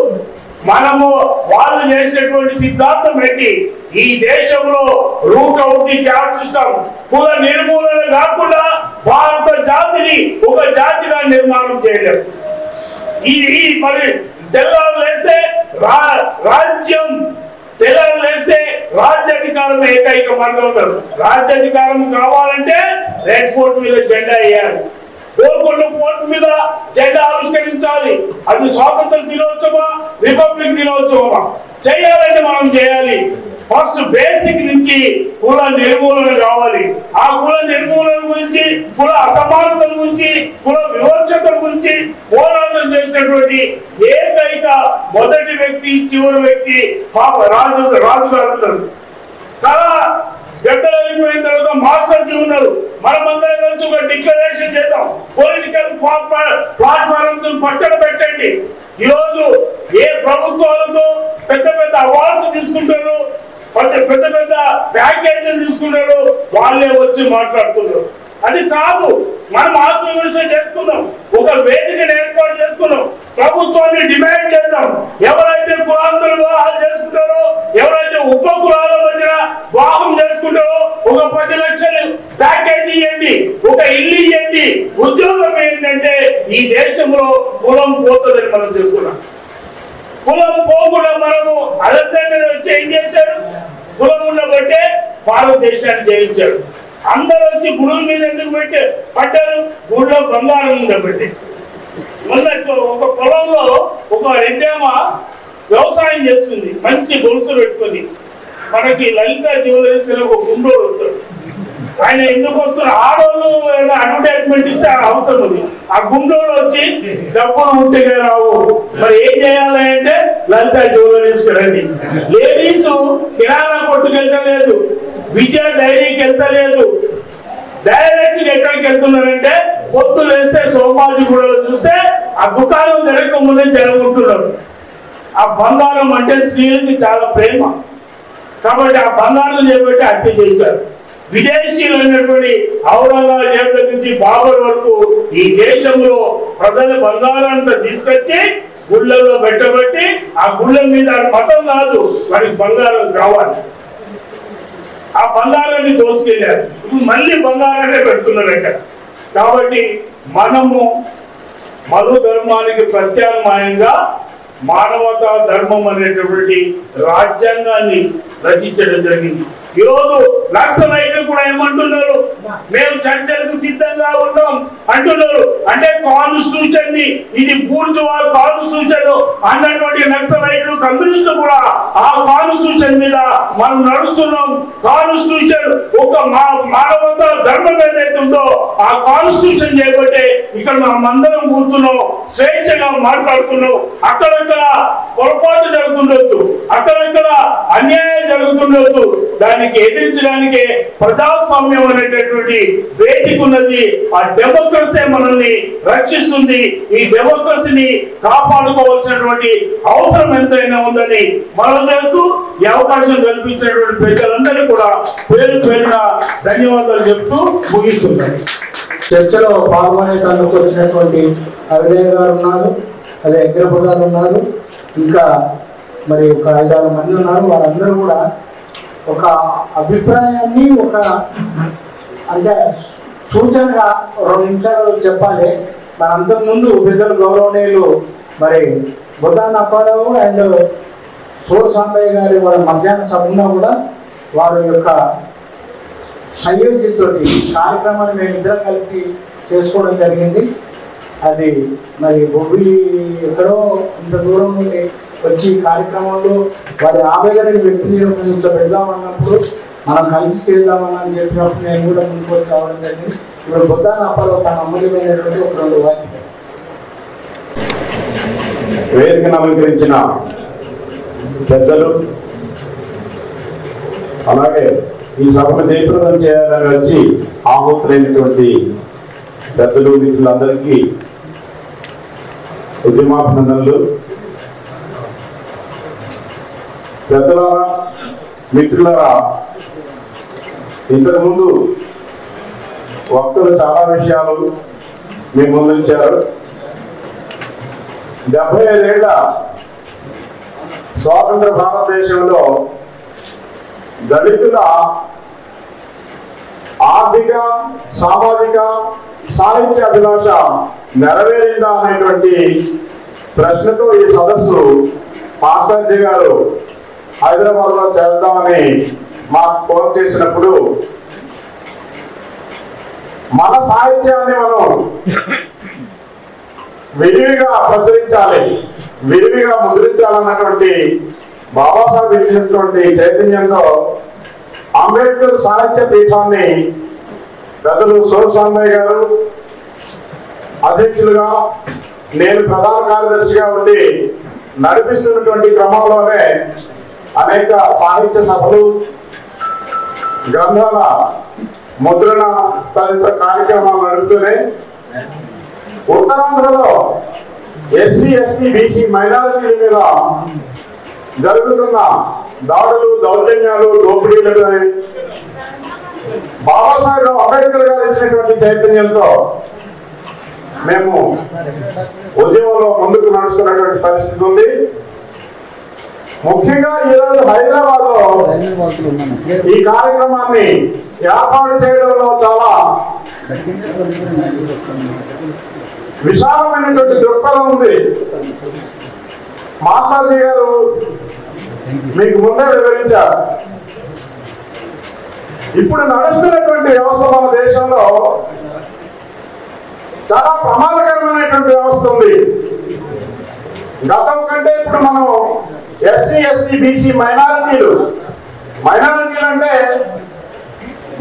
మనము వాళ్ళు చేసేటువంటి సిద్ధాంతం ఏంటి? ఈ దేశంలో route out the caste system, కుల నిర్మూలన కాకుండా భారత జాతిని ఒక జాతిగా నిర్మాణం చేయలేము. ఇది మరి తెల్లారు లేస్తే రాజ్యం, తెల్లారు లేస్తే రాజ్యాధికారం ఏకైక మార్గం. రాజ్యాధికారం కావాలంటే రెడ్ ఫోర్ట్ మీద జెండా వేయాలి, గోల్కొండ ఫోర్ట్ మీద జెండా ఆవిష్కరించాలి. అది స్వాతంత్ర దినోత్సవమా, రిపబ్లిక్ దినోత్సవమా చేయాలంటే మనం చేయాలి. ఫస్ట్ బేసిక్ నుంచి కుల నిర్మూలన కావాలి. ఆ కుల నిర్మూలన గురించి, కుల అసమానతల గురించి, కుల వివక్షతల గురించి పోరాటం చేసినటువంటి ఏకైక మొదటి వ్యక్తి, చివరి వ్యక్తి పాప రాజు గారు. చాలా గడ్డలైపోయిన తర్వాత మాస్టర్జీ ఉన్నారు. మనమందరం కలిసి ఒక డిక్లరేషన్ చేద్దాం, పొలిటికల్ ప్లాట్ఫారం పక్కన పెట్టండి. ఈరోజు ఏ ప్రభుత్వాలతో పెద్ద పెద్ద అవార్డ్స్ తీసుకుంటారు, పెద్ద పెద్ద ప్యాకేజీలు తీసుకుంటారు, వాళ్ళే వచ్చి మాట్లాడుతున్నారు. అది కాదు, మనం ఆత్మవిమర్శ చేసుకున్నాం, ఒక వేదికను ఏర్పాటు చేసుకున్నాం, ప్రభుత్వాన్ని డిమాండ్ చేద్దాం. ఎవరైతే కులాంతర వివాహాలు చేసుకుంటారో, ఎవరైతే ఉప కులాల మధ్య వివాహం చేసుకుంటారో ఒక 10 లక్షలు ప్యాకేజీ ఇవ్వండి, ఒక ఇల్లు ఇవ్వండి, ఉద్యోగం ఏంటంటే ఈ దేశంలో కులం పోతుందని మనం చేసుకున్నాం. కులం పోకుండా మనము అలెగ్జాండర్ వచ్చి ఏం చేశాడు? కులం ఉండబట్టే భారతదేశాన్ని జయించాడు. అందరూ వచ్చి గుడుల మీద ఎందుకు పడ్డారు? గుడిలో బంగారం ఉండబట్టి. మొన్న ఒక పొలంలో ఒక రెండేమ వ్యవసాయం చేస్తుంది, మంచి గొలుసు పెట్టుకుని. మనకి లలిత జ్యువెలరీస్ ఒక గుండోడు వస్తాడు. ఆయన ఎందుకు వస్తున్నారు? ఆడవాళ్ళు అడ్వర్టైజ్మెంట్ ఇస్తే అవసరం ఉంది. ఆ గుండోడు వచ్చి డబ్బులు ఉంటేనే రావు, మరి ఏం చేయాలి అంటే లలిత జ్యువెలరీస్ రండి. లేడీస్ కిరాణా కొట్టుకు వెళ్తలేదు, విజయ డైరీకి వెళ్తలేదు, డైరెక్ట్ గా ఎక్కడికి వెళ్తున్నారంటే పొత్తులు వేస్తే సోమాజీ గూడలో చూస్తే ఆ దుకాణం జరగక ముందే జరుగుతున్నారు. ఆ బంగారం అంటే స్త్రీలకి చాలా ప్రేమ, కాబట్టి ఆ బంగారం చేపట్టి హత్య చేశారు. విదేశీయులైనటువంటి ఔరంగజేబు దగ్గర నుంచి బాబర్ వరకు ఈ దేశంలో ప్రజల బంగారాన్ని తీసుకొచ్చి గుళ్ళల్లో పెట్టబట్టి ఆ గుళ్ళ మీద మతం కాదు, వారికి బంగారం కావాలి. ఆ బంగారాన్ని దోచుకెళ్ళారు, ఇప్పుడు మళ్ళీ బంగారాన్ని పెడుతున్నారు అక్కడ. కాబట్టి మనము మరో ధర్మానికి ప్రత్యామ్నాయంగా మానవతా ధర్మం అనేటువంటి రాజ్యాంగాన్ని రచించడం జరిగింది. ఈరోజు నక్సలైట్లు కూడా ఏమంటున్నారు? మేము చర్చలకు సిద్ధంగా ఉన్నాం అంటున్నారు. అంటే కాన్స్టిట్యూషన్ ని, ఇది బూర్జువా కాన్స్టిట్యూషన్ అన్నటువంటి నక్సలైట్లు, కమ్యూనిస్టులు కూడా ఆ కాన్స్టిట్యూషన్ మీద మనం నడుస్తున్నాం. కాన్స్టిట్యూషన్ ఒక మానవతా ధర్మం ఏదైతే ఉందో ఆ కాన్స్టిట్యూషన్ చేయబట్టే ఇక్కడ మనం అందరం కూర్చున్నాం, స్వేచ్ఛగా మాట్లాడుతున్నాం. అక్కడక్కడ పొరపాటు జరుగుతుండొచ్చు, అక్కడక్కడ అన్యాయం జరుగుతుండొచ్చు, దానికి ఎదిరించడానికి ప్రజాస్వామ్యం అనేటటువంటి వేదిక ఉన్నది. ఆ డెమోక్రసీ మనల్ని రక్షిస్తుంది. ఈ డెమోక్రసీని కాపాడుకోవాల్సినటువంటి అవసరం ఎంతైనా ఉందని మనం చేస్తూ ఈ అవకాశం కల్పించినటువంటి ప్రజలందరినీ కూడా పేరు పేరున ధన్యవాదాలు చెప్తూ ముగిస్తున్నాను. చర్చలో పాల్గొనేందుకు వచ్చినటువంటి అవినయ్ గారు ఉన్నారు, అదే అగ్రప గారు ఉన్నారు, ఇంకా మరి ఒక 5-6 మంది ఉన్నారు. వారందరూ కూడా ఒక అభిప్రాయాన్ని ఒక అంటే సూచనగా 2 నిమిషాలు చెప్పాలి. మరి అంతకుముందు పెద్దలు గౌరవనీయులు మరి బొద్దాన అప్పారావు అండ్ సోర్ సాంబయ్య గారి వాళ్ళ మధ్యాహ్న సభలో కూడా వారి యొక్క సంయోజితోటి కార్యక్రమాన్ని మేమిద్దరం కలిపి చేసుకోవడం జరిగింది. అది మరి బొబ్బిలి ఎక్కడో ఇంత దూరం నుండి వచ్చి కార్యక్రమంలో వారి ఆవేదనని వ్యక్తి ఇంట్లో పెడదామన్నప్పుడు మనం కలిసి చేద్దామని చెప్పినప్పుడు నేను కూడా ముందుకు వచ్చి రావడం జరిగింది. ఇప్పుడు బొద్దాన అప్పారావు తన అమూల్యమైనటువంటి ఒక 2 వాక్యాలు. వేదికను అలంకరించిన పెద్దలు, అలాగే ఈ సభను జయప్రదం చేయాలని వచ్చి ఆహుతులైనటువంటి పెద్దలు, మిత్రులందరికీ ఉద్యమాభినందనలు. పెద్దలారా, మిత్రులారా, ఇంతకుముందు వక్తలు చాలా విషయాలు మీ ముందుంచారు. 75 ఏళ్ల స్వాతంత్ర భారతదేశంలో దళితుల ఆర్థిక, సామాజిక, సాహిత్య అభిలాష నెరవేరిందా అనేటువంటి ప్రశ్నతో ఈ సదస్సు మాస్టర్జీ గారు హైదరాబాద్ లో చేద్దామని మాకు ఫోన్ చేసినప్పుడు, మన సాహిత్యాన్ని మనం విరివిగా ప్రచురించాలి, విరివిగా ముద్రించాలన్నటువంటి బాబాసాహెబ్ ఇచ్చినటువంటి చైతన్యంతో అంబేద్కర్ సాహిత్య పీఠాన్ని పెద్దలు సోల్ సాంబయ్య గారు అధ్యక్షులుగా, నేను ప్రధాన కార్యదర్శిగా ఉండి నడిపిస్తున్నటువంటి క్రమంలోనే అనేక సాహిత్య సభలు, గ్రంథాల ముద్రణ తదితర కార్యక్రమాలు నడుపుతూనే ఉత్తరాంధ్రలో ఎస్సీ, ఎస్టీ, బీసీ మైనారిటీల మీద జరుగుతున్న దాడులు, దౌర్జన్యాలు, దోపిడీలు బాబాసాహెబ్ అంబేద్కర్ గారు ఇచ్చినటువంటి చైతన్యంతో మేము ఉద్యమంలో ముందుకు నడుస్తున్నటువంటి పరిస్థితి ఉంది. ముఖ్యంగా ఈరోజు హైదరాబాద్ లో ఈ కార్యక్రమాన్ని ఏర్పాటు చేయడంలో చాలా విశాలమైనటువంటి దృక్పథం ఉంది. మాస్టర్జీ గారు మీకు ముందే వివరించారు. ఇప్పుడు నడుస్తున్నటువంటి వ్యవస్థ మన దేశంలో చాలా ప్రమాదకరమైనటువంటి వ్యవస్థ ఉంది. గతం కంటే ఇప్పుడు మనం ఎస్సీ, ఎస్టీ, బీసీ మైనారిటీలు అంటే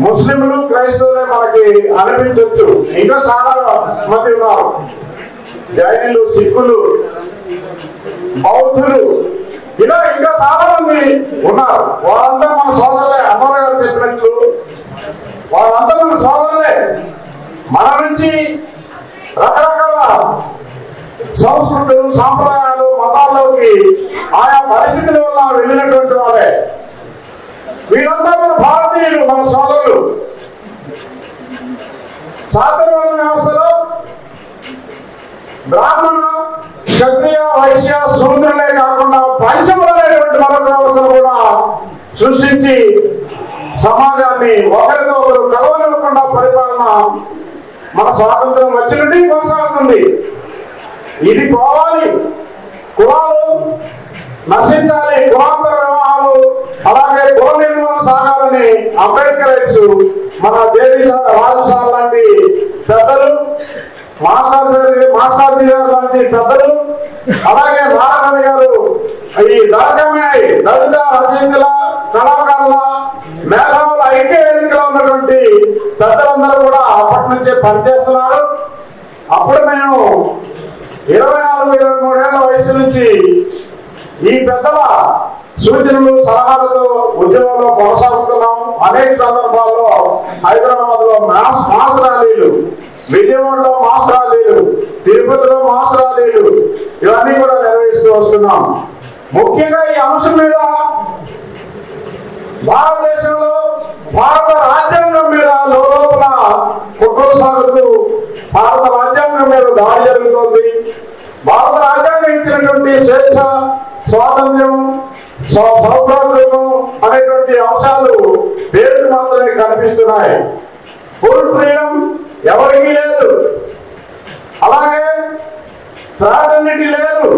ముస్లింలు, క్రైస్తవులే మనకి అనిపించవచ్చు. ఇంకా చాలా మంది ఉన్నారు, జైనులు, సిక్కులు, బౌద్ధులు, ఇలా ఇంకా చాలా మంది ఉన్నారు. వాళ్ళంతా మన సోదరులే. అమ్మవారు గారు చెప్పినట్లు వాళ్ళంతా మన సోదరులే. మన నుంచి రకరకాల సంస్కృతులు, సాంప్రదాయాలు, మతాల్లోకి ఆయా పరిస్థితుల వల్ల వెళ్ళినటువంటి వాళ్ళే. వీళ్ళంతా మన భారతీయులు, మన సోదరులు. చాతుర్వర్ణ వ్యవస్థలో బ్రాహ్మణ, క్షత్రియ, వైశ్య, శూద్రులే కాకుండా పంచములైనటువంటి మరొక వ్యవస్థను కూడా సృష్టించి సమాజాన్ని ఒకరితో ఒకరు కలవనివ్వకుండా పరిపాలన మన స్వాతంత్రం వచ్చినట్టు కొనసాగుతుంది. ఇది పోవాలి. కులాలు నశించాలి, కులాంతర వివాహాలు, అలాగే కుల నిర్మూలన సాగాలని అంబేద్కరైట్స్ మన దేవి రాజుసార్ లాంటి పెద్దలు, మాస్టర్జీ గారు లాంటి పెద్దలు, అలాగే నారాయణ గారు, ఈ దళకమై దళిత రచయితల, కళాకారుల, మేధావుల ఐక్య వేదికలో ఉన్నటువంటి పెద్దలందరూ కూడా అప్పటి నుంచే పనిచేస్తున్నారు. అప్పుడు మేము 24-23 ఏళ్ల వయసు నుంచి ఈ పెద్దల సూచనలు, సలహాలతో ఉద్యమంలో కొనసాగుతున్నాం. అనేక సందర్భాల్లో హైదరాబాద్ లో మాస్ ర్యాలీలు, విజయవాడలో మాస్ ర్యాలీలు, తిరుపతిలో మాస్ ర్యాలీలు, ఇవన్నీ కూడా నిర్వహిస్తూ వస్తున్నాం. ముఖ్యంగా ఈ అంశం మీద భారతదేశంలో భారత రాజ్యాంగం మీద లోపల కుట్రలు సాగుతూ భారత రాజ్యాంగం మీద దాడి జరుగుతోంది. భారత రాజ్యాంగం ఇచ్చినటువంటి స్వేచ్ఛ, స్వాతంత్ర్యం, సౌభ్రాతృత్వం అనేటువంటి అంశాలు పేరుకు మాత్రమే కనిపిస్తున్నాయి. ఫుల్ ఫ్రీడమ్ ఎవరికీ లేదు. అలాగే ఫ్రాటర్నిటీ లేదు,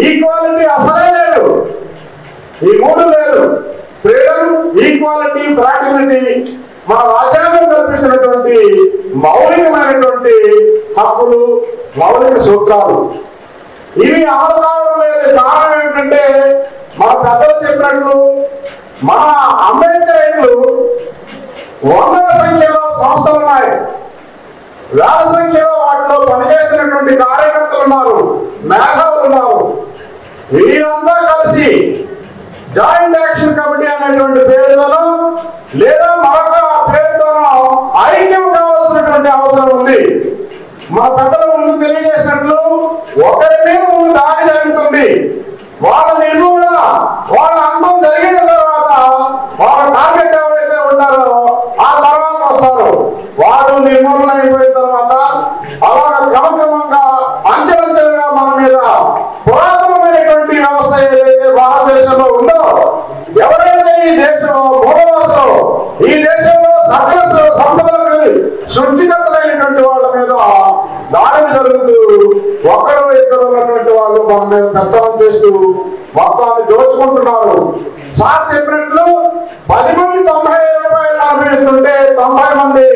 ఈక్వాలిటీ అసలే లేదు. ఈ మూడు లేదు. ఫ్రీడమ్, ఈక్వాలిటీ, ఫ్రాటర్నిటీ మన రాజ్యాంగం కల్పించినటువంటి మౌలికమైనటువంటి హక్కులు, మౌలిక సూత్రాలు. ఇవి అమలు కావడం లేదు. కారణం ఏమిటంటే మన పెద్దలు చెప్పినట్లు మన అంబేద్కరైట్లు 100ల సంఖ్యలో సంస్థలు ఉన్నాయి. వేల సంఖ్యలో వాటిలో పనిచేస్తున్నటువంటి కార్యకర్తలు ఉన్నారు, మేధావులు ఉన్నారు. వీరంతా కలిసి జాయింట్ యాక్షన్ కమిటీ అనేటువంటి పేరుతోనో లేదా మరొక పేరుతోనో ఐక్యం కావాల్సినటువంటి అవసరం ఉంది. మా పెద్దల ముందు తెలియజేసినట్లు ఒకరి మీద ముందు దాడి జరుగుతుంది. వాళ్ళ నిర్మూలన, వాళ్ళ అంతం జరిగిన తర్వాత వాళ్ళ టార్గెట్ ఎవరైతే ఉంటారో ఆ తర్వాత వస్తారు. వారు నిర్మూలన అయిపోయిన తర్వాత అలాగ క్రమక్రమంగా అంచెలంచెలుగా మన మీద పురాతనమైనటువంటి వ్యవస్థ ఏదైతే భారతదేశంలో ఉందో, ఎవరైతే ఈ దేశంలో మూలవాసులు, ఈ దేశంలో సకల సంపదలకు సృష్టికర్తలైనటువంటి వాళ్ళ మీద దాడులు జరుగుతూ ఒక్కడు ఇద్దరు ఉన్నటువంటి వాళ్ళు మన మీద పెత్తనం చేస్తూ మొత్తాన్ని దోచుకుంటున్నారు. సార్ చెప్పినట్లు 10 మంది 90 రూపాయలు అనుభవిస్తుంటే 90 మంది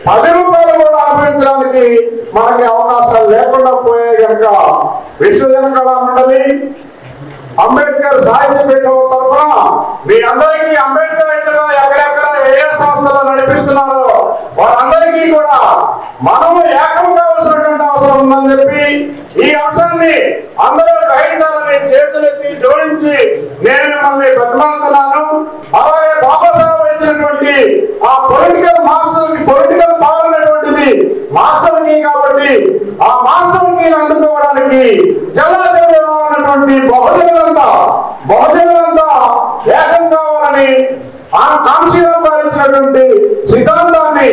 10 రూపాయలు కూడా అనుభవించడానికి మనకి అవకాశాలు లేకుండా పోయే కనుక విశ్వజన కళా మండలి, అంబేద్కర్ సాహిత్య పీఠం తరఫున మీ అందరికీ అంబేద్కర్ ఇంట్లో ఎక్కడెక్కడ ఏ సంస్థలు నడిపిస్తున్నారో వారందరికీ కూడా మనము ఏకం కావాల్సినటువంటి అవసరం ఉందని చెప్పి ఈ అంశాన్ని అందరూ గ్రహించాలని చేతులెత్తి జోడించి నేను మిమ్మల్ని బతిమాలుతున్నాను. అలాగే బాబాసాహెబ్ ఇచ్చినటువంటి ఆ పొలిటికల్ మాస్టర్కి పొలిటికల్ పవర్ అనేటువంటిది మాస్టర్కి కాబట్టి ఆ మాస్టర్కి అందుకోవడానికి జలాశయంలో ఉన్నటువంటి బహుజనులంతా ఏకం కావాలని ఆ కాంక్షీరావు గారు ఇచ్చినటువంటి సిద్ధాంతాన్ని,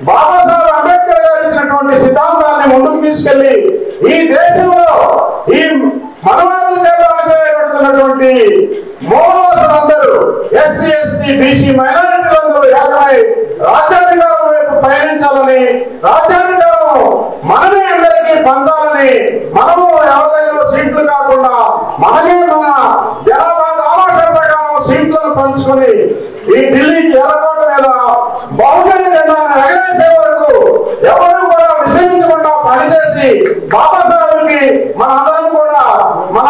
బాబాసాహెబ్ అంబేద్కర్ గారు ఇచ్చినటువంటి సిద్ధాంతాన్ని ముందుకు తీసుకెళ్లి ఈ దేశంలో ఈ మనవాదులు చేయబడుతున్నటువంటి మూలవాసులందరూ ఎస్సీ, ఎస్టీ, బీసీ మైనారిటీలందరూ ఏకమై రాజ్యాధికారం వైపు పయనించాలని, రాజ్యాధికారం మనమే అందరికీ పంచాలని, మనము ఎవరైనా సీట్లు కాకుండా మనమే మన జనాభా ఆలోచన ప్రకారం సీట్లను పంచుకొని ఈ ఢిల్లీకి ఎలకోట మీద బహుజన జెండాను ఎగరేసే వరకు ఎవరు కూడా విశ్రమించకుండా పనిచేసి బాబాసాహెబ్కి మన అందరం కూడా మన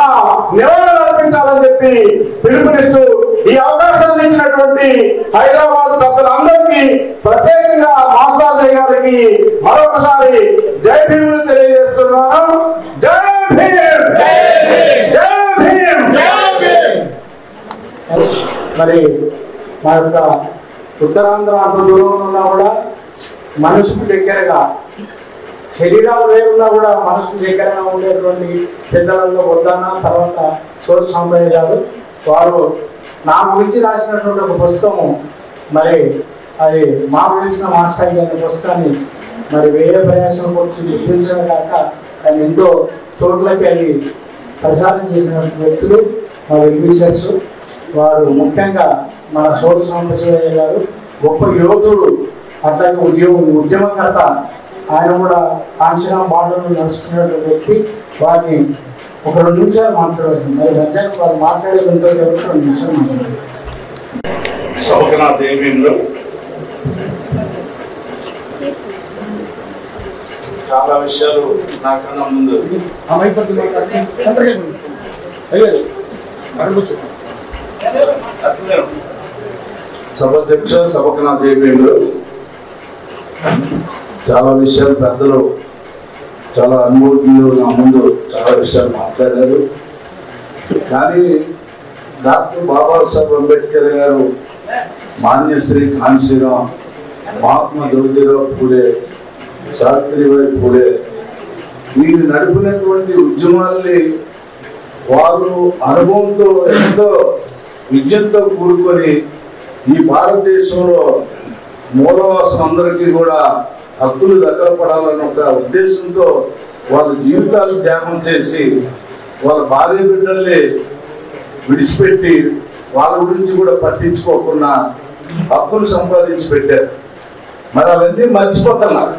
నివారణ అర్పించాలని చెప్పి పిలుపునిస్తూ ఈ అవకాశాన్ని ఇచ్చినటువంటి హైదరాబాద్ పెద్దలందరికీ ప్రత్యేకంగా మాస్టార్జీ గారికి మరొకసారి జై భీములు తెలియజేస్తున్నాను. జై భీమ్, జై భీమ్, జై భీమ్. మరి మా యొక్క ఉత్తరాంధ్ర అంత దూరంలో ఉన్నా కూడా మనసుకు దగ్గరగా, శరీరాలు వేరున్నా కూడా మనసుకు దగ్గరగా ఉండేటువంటి పెద్దలలో వద్దన్న తర్వాత సోరు సాంబయ్య గారు వారు నా గురించి రాసినటువంటి ఒక పుస్తకము, మరి అది మా గురించిన మాస్టర్జీ అనే పుస్తకాన్ని మరి వేరే ప్రయాసం గురించి గుర్తించడం కాక ఆయన ఎంతో చోట్లకి అది ప్రచారం చేసినటువంటి వ్యక్తులు మా వెల్విషర్స్. వారు ముఖ్యంగా మన సోరు సాంబశివయ్య గారు గొప్ప యోధుడు, అట్లాగే ఉద్యమకర్త. ఆయన కూడా కాంచనా బాటలో నడుస్తున్నటువంటి వ్యక్తి. వారిని ఒక 2 నిమిషాలు మాట్లాడారు. మరి మధ్యాహ్నం వారు మాట్లాడేది ఉంటుంది కాబట్టి 2 నిమిషాలు మాట్లాడారు. సభకు నా దేవీంలో చాలా విషయాలు నాకన్నా ముందు సభాధ్యక్ష, సభకు నా దేవీంలో చాలా విషయాలు పెద్దలు, చాలా అనుభవజ్ఞులు నా ముందు చాలా విషయాలు మాట్లాడారు. కానీ డాక్టర్ బాబాసాహెబ్ అంబేద్కర్ గారు, మాన్యశ్రీ కాంశీరాం, మహాత్మా జ్యోతిరావు పూలే, సావిత్రిబాయి పూలే వీరు నడిపినటువంటి ఉద్యమాల్ని వారు అనుభవంతో ఎంతో విద్యంతో కూడుకొని ఈ భారతదేశంలో మూలవాసులందరికీ కూడా హక్కులు దక్కపడాలన్న ఒక ఉద్దేశంతో వాళ్ళ జీవితాలు త్యాగం చేసి వాళ్ళ భార్య బిడ్డల్ని విడిచిపెట్టి వాళ్ళ గురించి కూడా పట్టించుకోకుండా హక్కులు సంపాదించి పెట్టారు. మరి అవన్నీ మర్చిపోతున్నారు.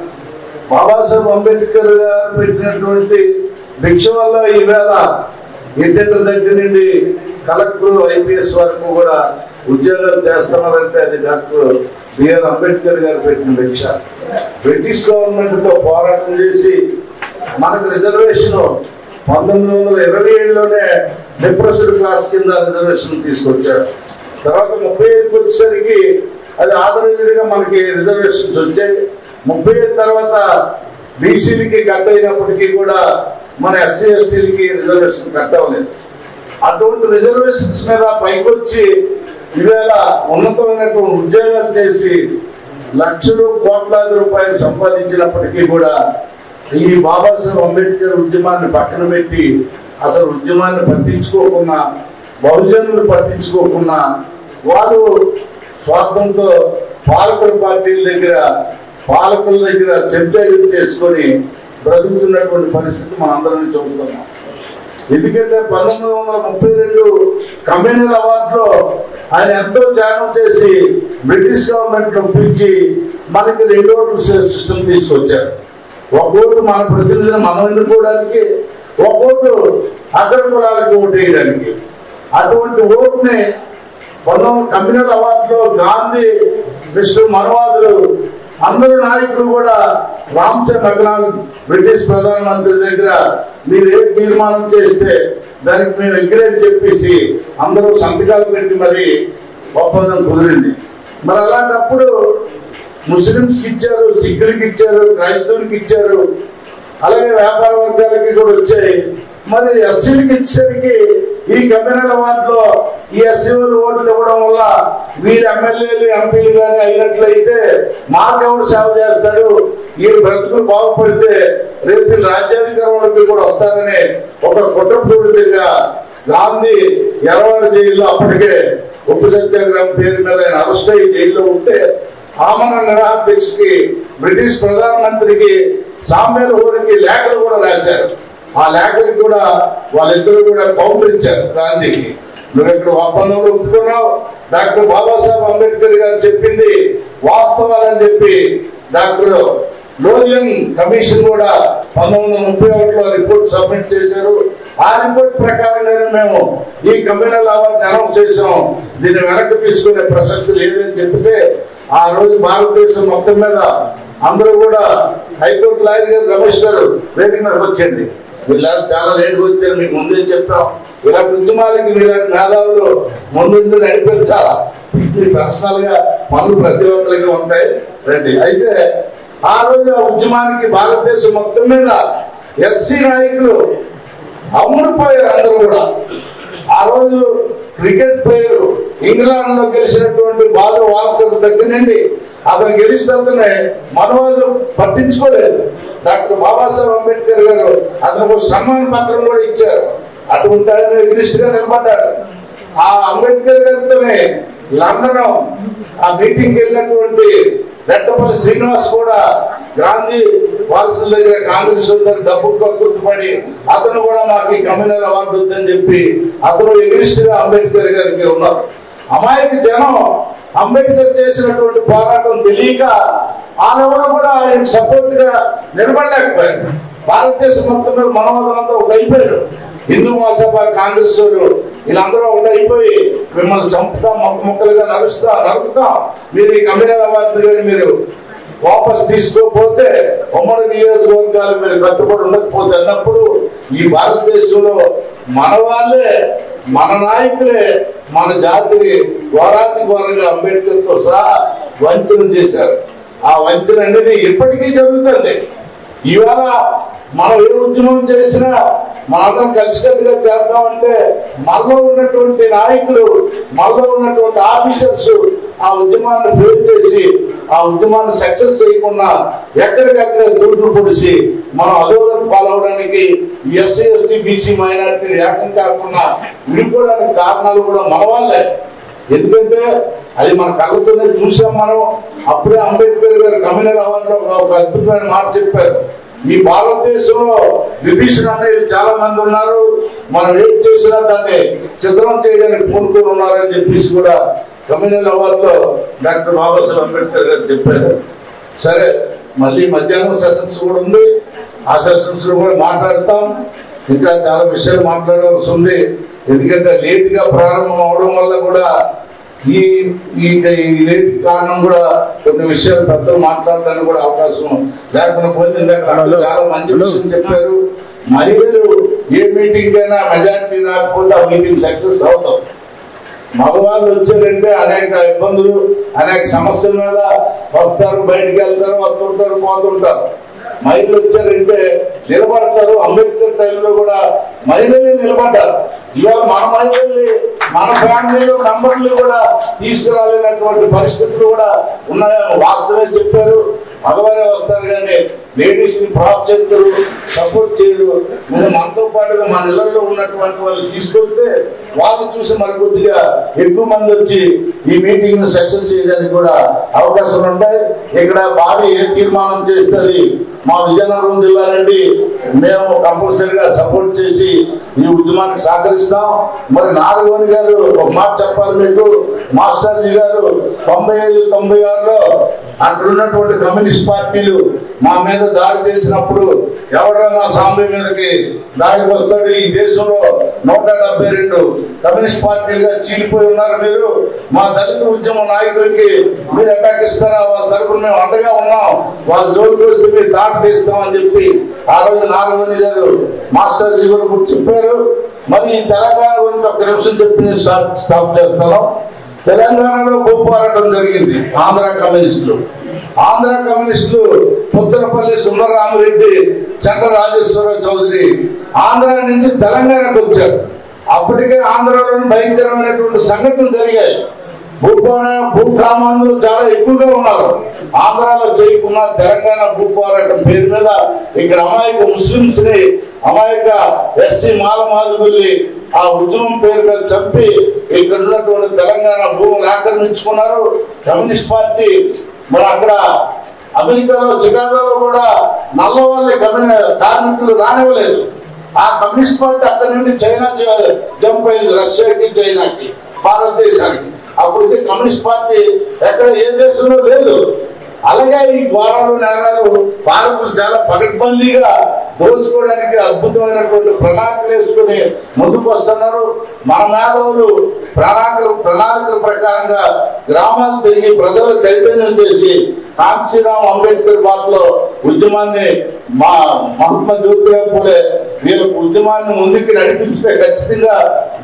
బాబాసాహెబ్ అంబేద్కర్ గారు పెట్టినటువంటి భిక్ష వల్ల ఈవేళ ఇంటర్ దగ్గర నుండి కలెక్టర్, ఐపీఎస్ వరకు కూడా ఉద్యోగాలు చేస్తున్నారంటే అది డాక్టర్ బిఆర్ అంబేద్కర్ గారు పెట్టిన భిక్ష. బ్రిటిష్ గవర్నమెంట్ తో పోరాటం చేసి మనకు రిజర్వేషన్ 1927లోనే డిప్రెస్డ్ క్లాస్ కింద రిజర్వేషన్ తీసుకొచ్చారు. తర్వాత 35కి వచ్చేసరికి అది ఆథరైజ్డ్గా మనకి రిజర్వేషన్స్ వచ్చాయి. 35 తర్వాత బీసీలకి కట్ అయినప్పటికీ కూడా మన ఎస్సీ ఎస్టీలకి రిజర్వేషన్ కట్ అవ్వలేదు. అటువంటి రిజర్వేషన్స్ మీద పైకొచ్చి ఈవేళ ఉన్నతమైనటువంటి ఉద్యోగాలు చేసి లక్షలు కోట్లాది రూపాయలు సంపాదించినప్పటికీ కూడా ఈ బాబాసాహెబ్ అంబేద్కర్ ఉద్యమాన్ని పక్కన పెట్టి అసలు ఉద్యమాన్ని పట్టించుకోకుండా బహుజనులు పట్టించుకోకుండా వారు స్వార్థంతో పాలకుల దగ్గర చర్చలు చేసుకొని బ్రతుకుతున్నటువంటి పరిస్థితి మనందరం చూస్తున్నాం. ఎందుకంటే 1932 కమ్యూనల్ అవార్డులో ఆయన ఎంతో త్యాగం చేసి బ్రిటిష్ గవర్నమెంట్ ఒప్పించి మనకి 2 ఓట్ల సిస్టమ్ తీసుకొచ్చారు. ఒక ఓటు మన ప్రతినిధిని మనం ఎన్నుకోవడానికి, ఒక ఓటు అగ్ర కులాలకు ఓటు వేయడానికి. అటువంటి ఓటుని కమ్యూనల్ అవార్డులో గాంధీ, మిస్టర్ మనవాదులు అందరూ నాయకులు కూడా రామ్సే మెక్నాల్ బ్రిటిష్ ప్రధానమంత్రి దగ్గర మీరు ఏం తీర్మానం చేస్తే దానికి మేము ఎంకరేజ్ చెప్పేసి అందరూ సంతకాలు పెట్టి మరి ఒప్పందం కుదిరింది. మరి అలాంటప్పుడు ముస్లింస్కి ఇచ్చారు, సిక్కులకి ఇచ్చారు, క్రైస్తవులకి ఇచ్చారు, అలాగే వ్యాపార వర్గాలకి కూడా వచ్చాయి. మరి ఎస్సీలకి ఇచ్చేసరికి ఈ కమ్యూనల్ అవార్డులో ఈ ఎస్సీ ఓట్లు ఇవ్వడం వల్ల వీరు ఎమ్మెల్యేలు ఎంపీలు కానీ అయినట్లయితే మాకెవడు సేవ చేస్తాడు, ఈ బ్రతుకులు బాగుపడితే రేపు రాజ్యాధికారంలోకి కూడా వస్తారని ఒక కుట్రపూరితంగా గాంధీ ఎర్రవాడ జైల్లో అప్పటికే ఉప్పు సత్యాగ్రహం పేరు మీద ఆయన అరెస్ట్ అయ్యి జైల్లో ఉంటే ఆమరణ నిరాహార దీక్షకి బ్రిటిష్ ప్రధానమంత్రికి సామ్వేల్ హోరికి లేఖలు కూడా రాశారు. ఆ లేఖలు కూడా వాళ్ళిద్దరూ కూడా కౌంటర్ ఇచ్చారు గాంధీకి. నువ్వు ఇక్కడ ఒప్పందంలో ఒప్పుకున్నావు, డాక్టర్ బాబాసాహెబ్ అంబేద్కర్ గారు చెప్పింది వాస్తవాలని చెప్పి డాక్టర్ లోరియన్ కమిషన్ కూడా 1931లో రిపోర్ట్ సబ్మిట్ చేశారు. ఆ రిపోర్ట్ ప్రకారంగానే మేము ఈ కమ్యూనల్ అవార్డు అనౌన్స్ చేసాం, దీన్ని వెనక్కి తీసుకునే ప్రసక్తి లేదని చెప్తే ఆ రోజు భారతదేశం మొత్తం మీద అందరూ కూడా హైకోర్టు లాయర్ గారు రమేష్ గారు వేదిక మీదకి వచ్చండి. వీళ్ళ చాలా లేట్గా వచ్చారు, మీకు ముందే చెప్పాం. ఇలా ఉద్యమాలకి మీలాంటి మేధావులు ముందు నడిపించాలా. పర్సనల్ గా పనులు ప్రతి ఒక్కరికి ఉంటాయి రండి. అయితే ఆ రోజు ఆ ఉద్యమానికి భారతదేశం మొత్తం మీద ఎస్సీ నాయకులు అమ్ముడుపోయారు. అందరూ కూడా ఆ రోజు క్రికెట్ ప్లేయర్ ఇంగ్లాండ్ లో గెలిచినటువంటి బాలు వాల్కర్ దగ్గర నుండి అతను గెలిస్తే మనవాళ్ళు పట్టించుకోలేదు. డాక్టర్ బాబాసాహెబ్ అంబేద్కర్ గారు అతనికి సన్మాన పత్రం కూడా ఇచ్చారు. అటువంటి ఆయన ఎగ్నిస్ట్ గా నిలబడ్డాడు. ఆ అంబేద్కర్ గారితోనే లండన్ ఆ మీటింగ్కి వెళ్ళినటువంటి రెట్టపల్లి శ్రీనివాస్ కూడా గాంధీ వారసుల దగ్గర కాంగ్రెస్ డబ్బు కక్కుర్తిపడి అతను కూడా మాకు ఈ కమ్యూనల్ అవార్డు వద్దని చెప్పి అతను ఎగ్నిస్ట్ గా అంబేద్కర్ గారికి ఉన్నారు. అమాయక జనం అంబేద్కర్ చేసినటువంటి పోరాటం తెలియక వాళ్ళెవరు కూడా ఆయన సపోర్ట్ గా నిలబడలేకపోయారు. భారతదేశం మొత్తం మీద మనవాదులంతా ఒకటి అయిపోయారు. హిందూ మహాసభ, కాంగ్రెస్ వీళ్ళందరూ ఒకటి అయిపోయి మిమ్మల్ని చంపుతాం, మొక్కలుగా నరుకుతాం, మీరు ఈ కమ్యూనల్ అవార్డు కానీ మీరు వాపస్ తీసుకోకపోతే ఉమ్మడి నియోజకవర్గాలు మీరు కట్టుబడి ఉండకపోతే అన్నప్పుడు ఈ భారతదేశంలో మన వాళ్ళే, మన నాయకులే మన జాతిని ఘోరాతి ఘోరంగా అంబేద్కర్తో సహా వంచన చేశారు. ఆ వంచన అనేది ఇప్పటికీ జరుగుతుంది. ఇవాళ మనం ఏ ఉద్యమం చేసినా మనందరం కలిసికట్టుగా చేద్దామంటే మనలో ఉన్నటువంటి నాయకులు, మనలో ఉన్నటువంటి ఆఫీసర్స్ ఆ ఉద్యమాన్ని ఫెయిల్ చేసి ఆ ఉద్యమాన్ని సక్సెస్ చేయకుండా ఎక్కడికక్కడే దూట్లు పొడిసి మనం అధోగతి పాలవడానికి ఎస్సీ ఎస్టీ బీసీ మైనారిటీలు ఏకం కాకుండా విడిపోవడానికి కారణాలు కూడా మన వాళ్ళే. ఎందుకంటే అది మన కళ్ళతోనే చూసాం మనం. అప్పుడే అంబేద్కర్ గారు కమ్యూనల్ అవార్డులో ఒక అద్భుతమైన మాట చెప్పారు. ఈ భారతదేశంలో విభీషణ అనేది చాలా మంది ఉన్నారు, మనం ఏం చేసినా దాన్ని చిత్రం చేయడానికి పూనుకొని ఉన్నారని చెప్పేసి కూడా కమ్యూనల్ అవార్డులో డాక్టర్ బాబాసాహెబ్ అంబేద్కర్ గారు చెప్పారు. సరే, మళ్ళీ మధ్యాహ్నం సెషన్స్ కూడా ఉంది. ఆ సెషన్స్ లో కూడా మాట్లాడతాం. ఇంకా చాలా విషయాలు మాట్లాడాల్సి ఉంది. ఎందుకంటే లేట్ గా ప్రారంభం అవడం వల్ల కూడా ఈ లేట్ కారణం కూడా కొన్ని విషయాలు పెద్దలు మాట్లాడడానికి కూడా అవకాశం లేకుండా పోయింది. చాలా మంచి విషయం చెప్పారు. మహిళలు ఏ మీటింగ్ అయినా మెజారిటీ రాకపోతే ఆ మీటింగ్ సక్సెస్ అవుతాం. మగవాళ్ళు వచ్చారంటే అనేక ఇబ్బందులు, అనేక సమస్యల మీద వస్తారు, బయటికి వెళ్తారు, వస్తుంటారు, పోతుంటారు. మహిళలు వచ్చారంటే నిలబడతారు. అంబేద్కర్ టైంలో కూడా మహిళలే నిలబడ్డారు. ఇవాళ మన మహిళల్ని మన ఫ్యామిలీలో మెంబర్లు కూడా తీసుకురాలేనటువంటి పరిస్థితులు కూడా ఉన్నాయని వాస్తవే చెప్పారు. మగవారే వస్తారు కానీ లేడీస్ ని ప్రోత్సహిస్తారు, సపోర్ట్ చేయరు. మనం మనతో పాటుగా మన ఇళ్లలో ఉన్నటువంటి వాళ్ళు తీసుకెళ్తే వాళ్ళు చూసి మరి కొద్దిగా ఎక్కువ మంది వచ్చి ఈ మీటింగ్ ను సక్సెస్ చేయడానికి కూడా అవకాశాలు ఉంటాయి. ఇక్కడ బాడీ ఏ తీర్మానం చేస్తుంది మా విజయనగరం జిల్లా నుండి మేము కంపల్సరీగా సపోర్ట్ చేసి ఈ ఉద్యమానికి సహకరిస్తాం. మరి నాగవేణి గారు ఒక మాట చెప్పాలి మీకు. మాస్టర్జీ గారు 95-96లో అక్కడ ఉన్నటువంటి కమ్యూనిస్ట్ పార్టీలు మా మీద దాడి చేసినప్పుడు ఎవరైనా అసెంబ్లీ మీదకి దాడికి వస్తాడు. ఈ దేశంలో 172 కమ్యూనిస్ట్ పార్టీలుగా చీలిపోయి ఉన్నారు. మీరు మా దళిత ఉద్యమ నాయకులకి మీరు అటాక్ ఇస్తారా? వాళ్ళ తరపున మేము అండగా ఉన్నాం, వాళ్ళ జోలికి వస్తే మీరు దాడి తీస్తామని చెప్పి ఆ రోజు నాగవేణి గారు మాస్టర్జీ గారు కూడా చెప్పారు. మరి ఈ తెలంగాణ గురించి ఒక నిమిషం చెప్పి స్టాప్ చేస్తాను. తెలంగాణలో పోరాటం జరిగింది. ఆంధ్ర కమ్యూనిస్టులు పుత్తలపల్లి సుందరరామరెడ్డి, చంద్రరాజేశ్వరరావు చౌదరి ఆంధ్ర నుంచి తెలంగాణకు వచ్చారు. అప్పటికే ఆంధ్రలోని భయంకరమైనటువంటి సంఘటనలు జరిగాయి. భూకామాంధ్రులు చాలా ఎక్కువగా ఉన్నారు. ఆంధ్రాలో చేయకున్న తెలంగాణ భూ పోరాటం పేరు మీద ఇక్కడ అమాయక ముస్లింస్ ని, అమాయక ఎస్సీ మాలమాదుగుల్ని ఆ ఉద్యమం పేరు మీద చంపి ఇక్కడ ఉన్నటువంటి తెలంగాణ భూములు ఆక్రమించుకున్నారు కమ్యూనిస్ట్ పార్టీ. మరి అక్కడ అమెరికాలో చికాగోలో కూడా నల్ల వాళ్ళ కార్మికులు రానివ్వలేదు. ఆ కమ్యూనిస్ట్ పార్టీ అక్కడి నుండి చైనా జంప్ అయింది, రష్యాకి, చైనాకి, భారతదేశానికి. అప్పుడు కమ్యూనిస్ట్ పార్టీ ఎక్కడ ఏ దేశంలో లేదు. అలాగే ఈ ఘోరాలు నేరాలు పాలకులు చాలా పకడ్బందీగా దోచుకోవడానికి అద్భుతమైనటువంటి ప్రణాళికలు వేసుకుని ముందుకు వస్తున్నారు. మన మేధావులు ప్రణాళికల ప్రకారంగా గ్రామాలు తిరిగి ప్రజలు చైతన్యం చేసి కాంశీరామ్ అంబేద్కర్ బాటలో ఉద్యమాన్ని మహాత్మా జ్యోతిరావు పూలే వీళ్ళకు ఉద్యమాన్ని ముందుకు నడిపించితే ఖచ్చితంగా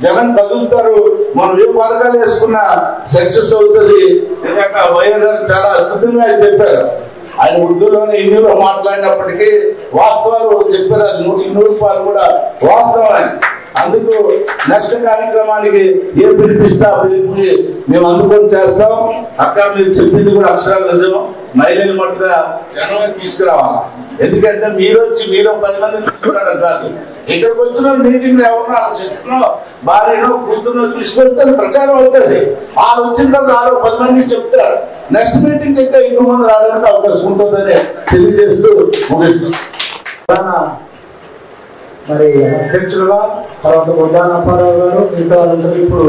జనం కదులుతారు. మనం ఏ పథకాలు వేసుకున్నా సక్సెస్ అవుతుంది. ఇందాక వైఎస్ గారు చాలా అద్భుతంగా చెప్పారు. ఆయన ఉర్దూలోనే హిందీలో మాట్లాడినప్పటికీ వాస్తవాలు చెప్పారు. అది 100% కూడా వాస్తవమే. అందుకు నెక్స్ట్ కార్యక్రమానికి ఏ పిలిపిస్తే ఆ పిలిపి మేము అందుకొని చేస్తాం. అక్క మీరు చెప్పింది కూడా అక్షరాలు నిజం. మహిళలు మట్టుగా జనమే తీసుకురావాలి. ఎందుకంటే మీరు వచ్చి మీరు 10 మందిని తీసుకురావడం కాదు. ఇక్కడికి వచ్చిన మీటింగ్ ఎవరినో ఆలోచిస్తున్నో భార్యనో కూతురునో తీసుకెళ్తే ప్రచారం అవుతుంది. వాళ్ళు వచ్చిన తర్వాత 10 మంది చెప్తారు. నెక్స్ట్ మీటింగ్ ఇంకా ఎక్కువ మంది రావడానికి అవకాశం ఉంటుందని తెలియజేస్తూ ముగిస్తాం. మరి అధ్యక్షులుగా తర్వాత బొడ్డాన అప్పారావు గారు మిగతా వాళ్ళందరూ ఇప్పుడు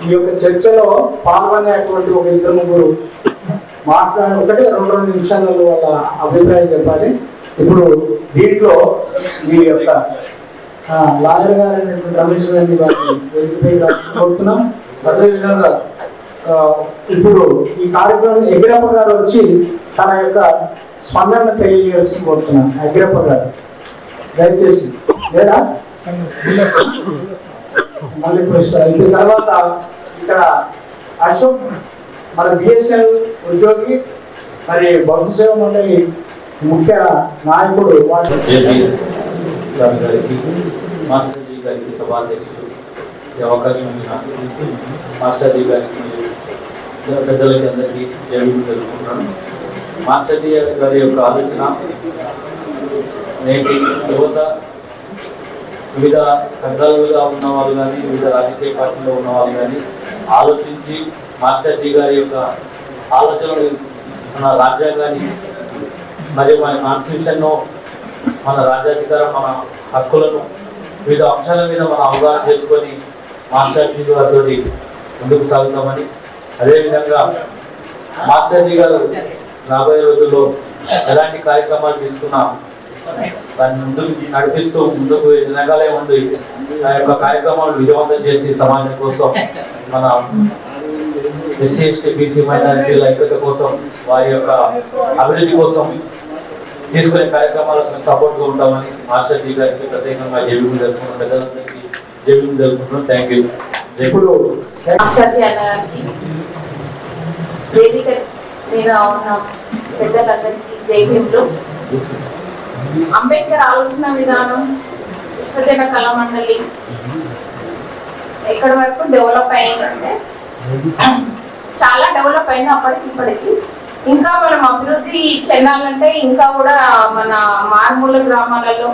ఈ యొక్క చర్చలో పాల్గొనేటువంటి ఒక 2-3 మాట్లాడి 1-2 నిమిషాలలో వాళ్ళ అభిప్రాయం చెప్పాలి. ఇప్పుడు దీంట్లో మీ యొక్క లాయర్ గారు అయినటువంటి రమేష్ గారిని వారిని వెలికిపై కోరుతున్నాం. అదేవిధంగా ఇప్పుడు ఈ కార్యక్రమం ఎగిరప్ప గారు వచ్చి తన యొక్క స్పందన తెలియజేసి కోరుతున్నాను. ఎగిరప్ప గారు దయచేసి లేదా మళ్ళీ అయిపోయిన తర్వాత ఇక్కడ అశోక్ మన బిఎస్ఎల్ ఉద్యోగి, మరి బౌద్ధ సేవ మండలి ముఖ్య నాయకుడు సార్ గారికి, మాస్టర్జీ గారికి, సభాధ్యక్షులు ఈ అవకాశం ఇచ్చిన మాస్టర్జీ గారికి, పెద్దలకి అందరికీ జైలు తెలుపుకుంటున్నాను. మాస్టర్జీ గారి యొక్క ఆలోచన నేటి యువత వివిధ సంఘాలుగా ఉన్న వాళ్ళు కానీ, వివిధ రాజకీయ పార్టీలో ఉన్న వాళ్ళు కానీ ఆలోచించి మాస్టర్జీ గారి యొక్క ఆలోచనలు మన రాజ్యాంగాన్ని మరియు మన కాన్స్టిట్యూషన్ను, మన రాజ్యాధికారం, మన హక్కులను, వివిధ అంశాల మీద మనం అవగాహన చేసుకొని మాస్టర్జీ గారితో ముందుకు సాగుతామని, అదేవిధంగా మాస్టర్జీ గారు రాబోయే రోజుల్లో ఎలాంటి కార్యక్రమాలు తీసుకున్నా దాన్ని ముందుకు నడిపిస్తూ ముందుకు వెనకాలే ఉండి ఆ యొక్క కార్యక్రమాలు విజయవంతం చేసి సమాజం కోసం, మన ఎస్సీ ఎస్టీ బీసీ మైనారిటీల ఐక్యత కోసం, వారి యొక్క అభివృద్ధి కోసం తీసుకునే కార్యక్రమాలకు సపోర్ట్గా ఉంటామని మాస్టర్జీ గారికి ప్రత్యేకంగా జైలు జరుపుకుంటున్నాం. పెద్దలందరికీ జైలు జరుపుకుంటున్నాం. Thank you. ఇప్పుడు మాస్టర్జీ అన్నగారికి, వేదిక మీద ఉన్న పెద్దలందరికీ జై భీములు. అంబేద్కర్ ఆలోచన విధానం, విశ్వజన కళా మండలి ఎక్కడి వరకు డెవలప్ అయిందంటే చాలా డెవలప్ అయింది అప్పటికి ఇప్పటికి. ఇంకా మనం అభివృద్ధి చెందాలంటే ఇంకా కూడా మన మారుమూల గ్రామాలలో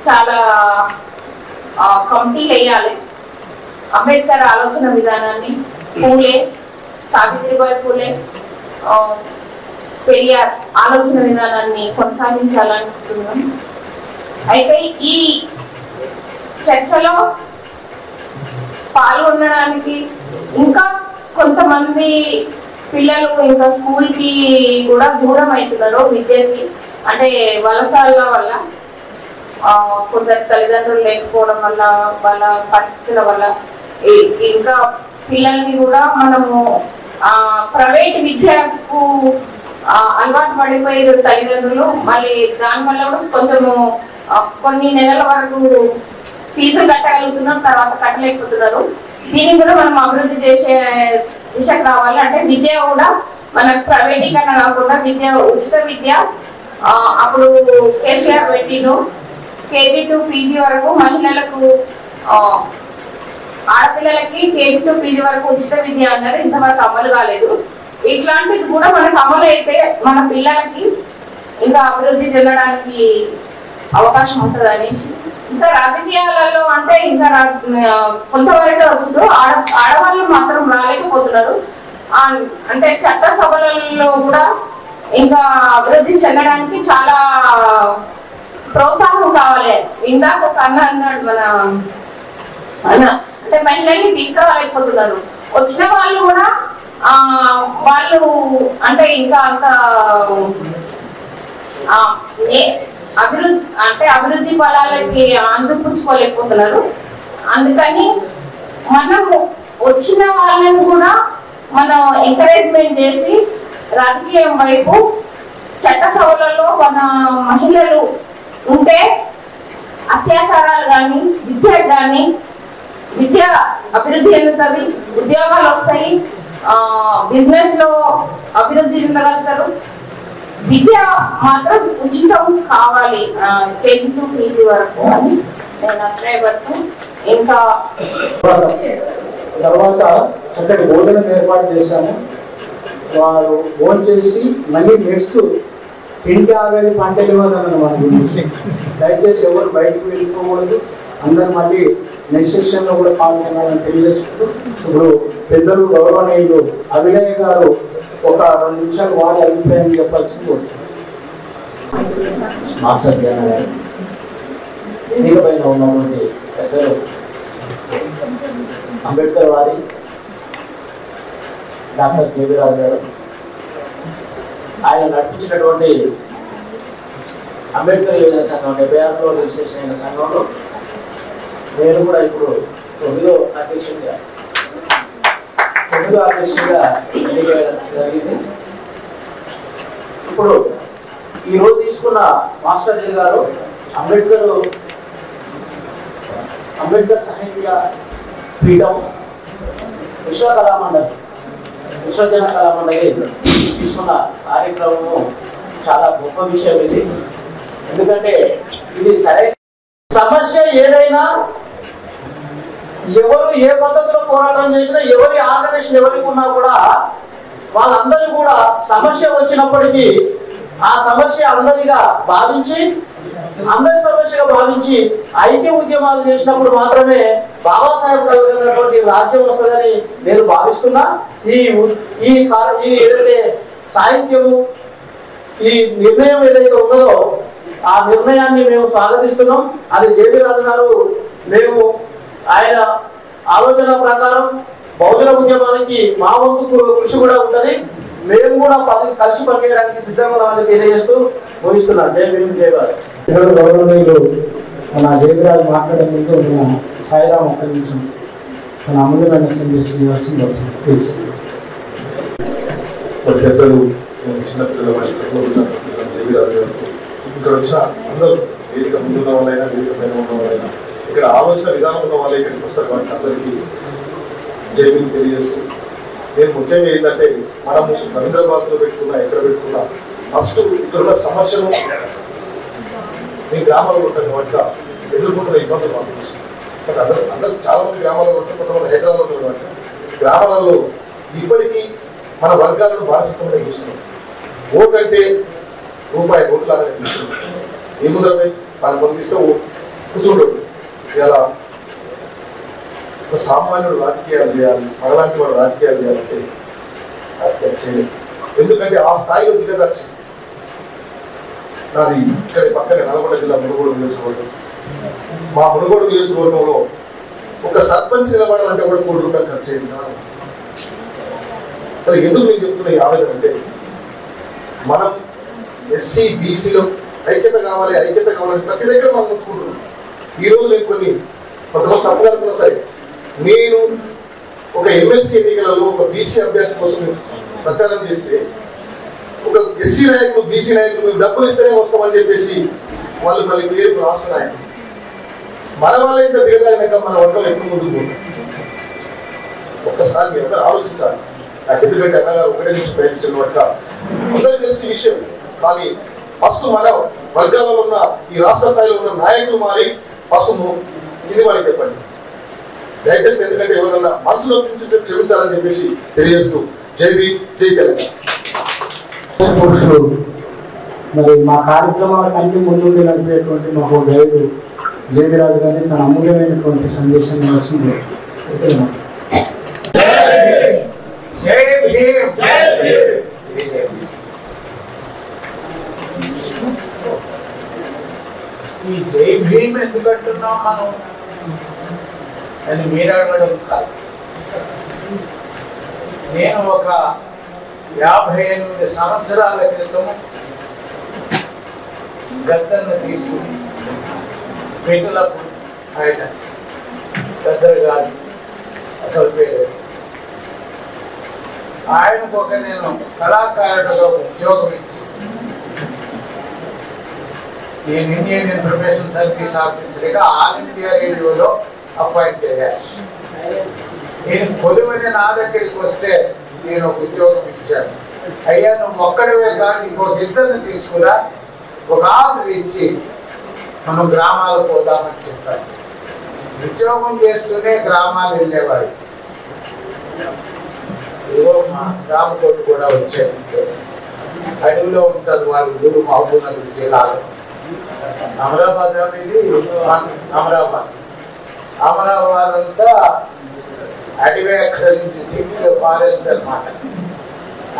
చాలా కమిటీలు వేయాలి. అంబేద్కర్ ఆలోచన విధానాన్ని, పూలే, సావిత్రిబాయి పూలే, పెరియార్ ఆలోచన విధానాన్ని కొనసాగించాలనుకుంటున్నాం. అయితే ఈ చర్చలో పాల్గొనడానికి ఇంకా కొంతమంది పిల్లలు ఇంకా స్కూల్ కి కూడా దూరం అవుతున్నారు విద్యకి, అంటే వలసల వల్ల, కొందరు తల్లిదండ్రులు లేకపోవడం వల్ల, వాళ్ళ పరిస్థితుల వల్ల. ఇంకా పిల్లల్ని కూడా మనము ప్రైవేట్ విద్యకు అలవాటు పడిపోయారు తల్లిదండ్రులు. మళ్ళీ దానివల్ల కూడా కొంచెము కొన్ని నెలల వరకు ఫీజులు కట్టగలుగుతున్నారు, తర్వాత కట్టలేకపోతున్నారు. దీన్ని కూడా మనం అభివృద్ధి చేసే దిశకు రావాలి. అంటే విద్య కూడా మనకు ప్రైవేటీకరణ కాకుండా విద్య, ఉచిత విద్య. అప్పుడు కేసీఆర్ పెట్టిను KG to PG వరకు మహిళలకు, ఆడపిల్లలకి KG to PG వరకు ఉచిత విద్య అన్నారు. ఇంతవరకు అమలు కాలేదు. ఇట్లాంటిది కూడా మనకు అమలు అయితే మన పిల్లలకి ఇంకా అభివృద్ధి చెందడానికి అవకాశం ఉంటుంది అనేసి. ఇంకా రాజకీయాలలో అంటే ఇంకా కొంతవరకే వచ్చారు, ఆడవాళ్ళు మాత్రం రాలేకపోతున్నారు. అంటే చట్టసభలలో కూడా ఇంకా అభివృద్ధి చెందడానికి చాలా ప్రోత్సాహం కావాలి. ఇందాక ఒక అన్నాడు మన అంటే మహిళల్ని తీసుకురాలేకపోతున్నారు. వచ్చిన వాళ్ళు కూడా వాళ్ళు అంటే ఇంకా అంత అభివృద్ధి ఫలాలకి అందిపుచ్చుకోలేకపోతున్నారు. అందుకని మనం వచ్చిన వాళ్ళని కూడా మనం ఎంకరేజ్మెంట్ చేసి రాజకీయం వైపు, చట్టసభలలో మన మహిళలు ఉంటే అత్యాచారాలు కానీ, విద్యకు కానీ, విద్య అభివృద్ధి చెందుతుంది, ఉద్యోగాలు వస్తాయి, బిజినెస్ లో అభివృద్ధి చెందగలుగుతారు. విద్య మాత్రం ఉచితం కావాలి KG to PG వరకు అని నేను అభిప్రాయపడుతూ. ఇంకా తర్వాత చక్కటి భోజనం ఏర్పాటు చేశాము. వారు భోజనం చేసి మళ్ళీ నెక్స్ట్ తిండి ఆగని పంటలు ఇవ్వదన్న మన గురించి. దయచేసి ఎవరు బయటకు వెళ్ళిపోకూడదు, అందరూ మళ్ళీ నెక్స్ట్ సెక్షన్లో కూడా పాల్గొనాలని తెలియజేసుకుంటూ, ఇప్పుడు పెద్దలు గౌరవనీయులు అభినయ్ గారు ఒక 2 నిమిషాలు వారి అభిప్రాయం చెప్పాల్సింది కోరుతున్నాను. మాస్టర్ జ్ఞాన గారు, వేదిక పైన ఉన్నటువంటి పెద్దలు అంబేద్కర్ వారి డాక్టర్ JB రాజు గారు, ఆయన నడిపించినటువంటి అంబేద్కర్ యువజన సంఘం 76లో రిజిస్ట్రేషన్ అయిన సంఘంలో నేను కూడా ఇప్పుడు 9వ అధ్యక్షుడిగా ఎన్నికయ్యడం జరిగింది. ఇప్పుడు ఈరోజు తీసుకున్న మాస్టర్ జీ గారు అంబేద్కర్ సాహిత్య పీఠం విశ్వజన కళామండలి తీసుకున్న కార్యక్రమము చాలా గొప్ప విషయం ఇది. ఎందుకంటే ఇది సరైన సమస్య ఏదైనా, ఎవరు ఏ పద్ధతిలో పోరాటం చేసినా, ఎవరి ఆర్గనైజేషన్ ఎవరికి ఉన్నా కూడా వాళ్ళందరూ కూడా సమస్య వచ్చినప్పటికీ ఆ సమస్య అందరి సమస్యగా భావించి ఐక్య ఉద్యమాలు చేసినప్పుడు మాత్రమే బాబాసాహెబ్ కలిగినటువంటి రాజ్యం వస్తుందని నేను భావిస్తున్నా. ఈ ఏదైతే సాహిత్యము, ఈ నిర్ణయం ఏదైతే ఉన్నదో ఆ నిర్ణయాన్ని మేము స్వాగతిస్తున్నాం. అది JB రాజు గారు, మేము ఆయన ఆలోచన ప్రకారం బహుజన ఉద్యమానికి మా వంతు కృషి కూడా ఉంటుంది. మేము కూడా కలిసి పనిచేయడానికి సిద్ధంగా ఉన్నామని తెలియజేస్తూ ముగిస్తున్నాం. జై భీమ్, జై భారత్. గౌరవనీయులు మన JB రాజు మాట్లాడే ముందు మన సాయిరామ్ ఒక్క నిమిషం మన అమూల్యమైన సందేశం ఇవ్వాల్సింది ప్లీజ్. పెద్దలు, చిన్నపిల్లల JB రాజు గారు, ఇక్కడ వచ్చిన అందరూ, వేదిక ముందున్న వాళ్ళైనా వేదిక పైన ఉన్న వాళ్ళైనా, ఇక్కడ ఆలోచన విధానం ఉన్న వాళ్ళే ఇక్కడికి వస్తారు కాబట్టి అందరికీ జై భీమ్ తెలియజేస్తూ, నేను ముఖ్యంగా ఏంటంటే మనము రవీంద్రబాద్లో పెట్టుకున్నా, ఎక్కడ పెట్టుకున్నా ఫస్ట్ ఇక్కడున్న సమస్యను మీ గ్రామాల్లో ఉంటుంది వాటిగా ఎదుర్కొంటున్న ఇబ్బందులు మాకు తెలుసు. బట్ అందరూ చాలా మంది గ్రామాల్లో ఉంటుంది, కొంతమంది హైదరాబాద్ ఉంటుంది కాబట్టి గ్రామాలలో ఇప్పటికీ మన వర్గాలను బానిసత్వంగా చూస్తున్నాం. ఓటు అంటే రూపాయి ఓటులాగానే చూస్తున్నాం. ఏముందరపై వాళ్ళు పొందిస్తే కూర్చుంటాడు. ఇలా ఒక సామాన్యుడు రాజకీయాలు చేయాలి, మనలాంటి వాడు రాజకీయాలు చేయాలంటే రాజకీయాలు చేయలేదు. ఎందుకంటే ఆ స్థాయిలో దిగదర్చి నాది ఇక్కడ పక్కనే నల్గొండ జిల్లా మునుగోడు నియోజకవర్గం. మా మునుగోడు నియోజకవర్గంలో ఒక సర్పంచ్ నిలబడాలంటే కూడా ₹1 కోట్లు ఖర్చు అయింది. మరి ఎందుకు నేను చెప్తున్నా ఈ ఆవేదన అంటే, మనం ఎస్సీ బీసీలో ఐక్యత కావాలని ప్రతి దగ్గర మనం మొత్తుకుంటున్నాం. ఈరోజు నేను కొంతమంది తప్పుగా అనుకున్నా సరే, నేను ఒక ఎమ్మెల్సీ ఎన్నికలలో ఒక బీసీ అభ్యర్థి కోసం ప్రచారం చేస్తే ఒక ఎస్సీ నాయకులు బీసీ నాయకులు మేము డబ్బులు ఇస్తేనే వస్తామని చెప్పేసి వాళ్ళు మళ్ళీ పేరు రాస్తున్నాయి. మన వాళ్ళైతే దిగదారినాక మన వర్గం ఎప్పుడు ముందుకు పోతుంది. ఒక్కసారి మీరు అందరూ ఆలోచించాలి. నాకు ఎందుకంటే అన్నగారు ఒకటే నుంచి ప్రయత్నించిన వర్గ అందరికీ తెలిసిన విషయం. కానీ ఫస్ట్ మన వర్గాలలో ఉన్న ఈ రాష్ట్ర స్థాయిలో ఉన్న నాయకులు మారి ఫస్ట్ ఇది వారికి చెప్పండి దయచేసి. ఎందుకంటే ఎవరన్నా మనసులో క్షమించాలని చెప్పేసి తెలియజేస్తూ జై భీమ్, జై తెలంగాణ. పురుషులు మరి మా కార్యక్రమాలకు అన్ని ముందుండి నడిపేటువంటి మాకు గైడు జేవిరాజు గారిని తన అమూల్యమైనటువంటి సందేశాన్ని వచ్చింది. ఈ జై భీమ్ ఎందుకు అంటున్నాం మనం అని మీరు అడగడం కాదు. నేను ఒక 58 సంవత్సరాల క్రితం గద్దర్ను తీసుకుని పెట్టినప్పుడు ఆయన గద్దర్ గారు అసలు పేరు ఆయనకు ఒక నేను కళాకారుడుగా ఉద్యోగం ఇచ్చి నేను ఇండియన్ ఇన్ఫర్మేషన్ సర్వీస్ ఆఫీసర్గా ఆల్ ఇండియా రేడియోలో అపాయింట్ అయ్యాను. నేను కొలువని నా దగ్గరికి వస్తే నేను ఒక ఉద్యోగం ఇచ్చాను. అయ్యా నువ్వు ఒక్కడవే కాదు ఇంకొక ఇద్దరిని తీసుకురా, ఒక ఆర్డర్ ఇచ్చి మనం గ్రామాలు పోదామని చెప్పాను. ఉద్యోగం చేస్తూనే గ్రామాలు వెళ్ళేవాడు. ఇదిగో మా రామకోటి కూడా వచ్చేది, అడవిలో ఉంటుంది వాళ్ళ ఊరు మహబూబ్నగర్ జిల్లాలో. అమరాబాద్ అనేది అమరాబాద్ అంతా అడవి అక్కడ నుంచి థిక్ ఫారెస్ట్ అనమాట.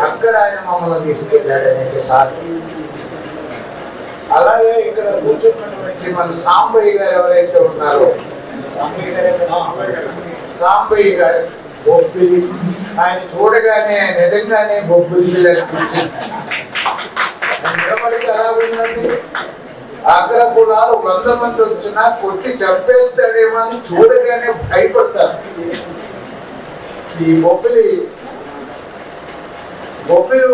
అక్కడ ఆయన మమ్మల్ని తీసుకెళ్ళాడు అనేక సార్లు. అలాగే ఇక్కడ కూర్చున్నటువంటి మన సాంబయ్య గారు ఎవరైతే ఉన్నారో, సాంబయ్య గారు బొబ్బిలి, ఆయన చూడగానే నిజంగానే బొబ్బిలి అనిపించింది. నిలబడికి ఎలా ఉన్నది, అగ్ర కులాలు 100 మంది వచ్చినా కొట్టి చంపేస్తాడేమో అని చూడగానే భయపడతారు. ఈ బొబ్బిలి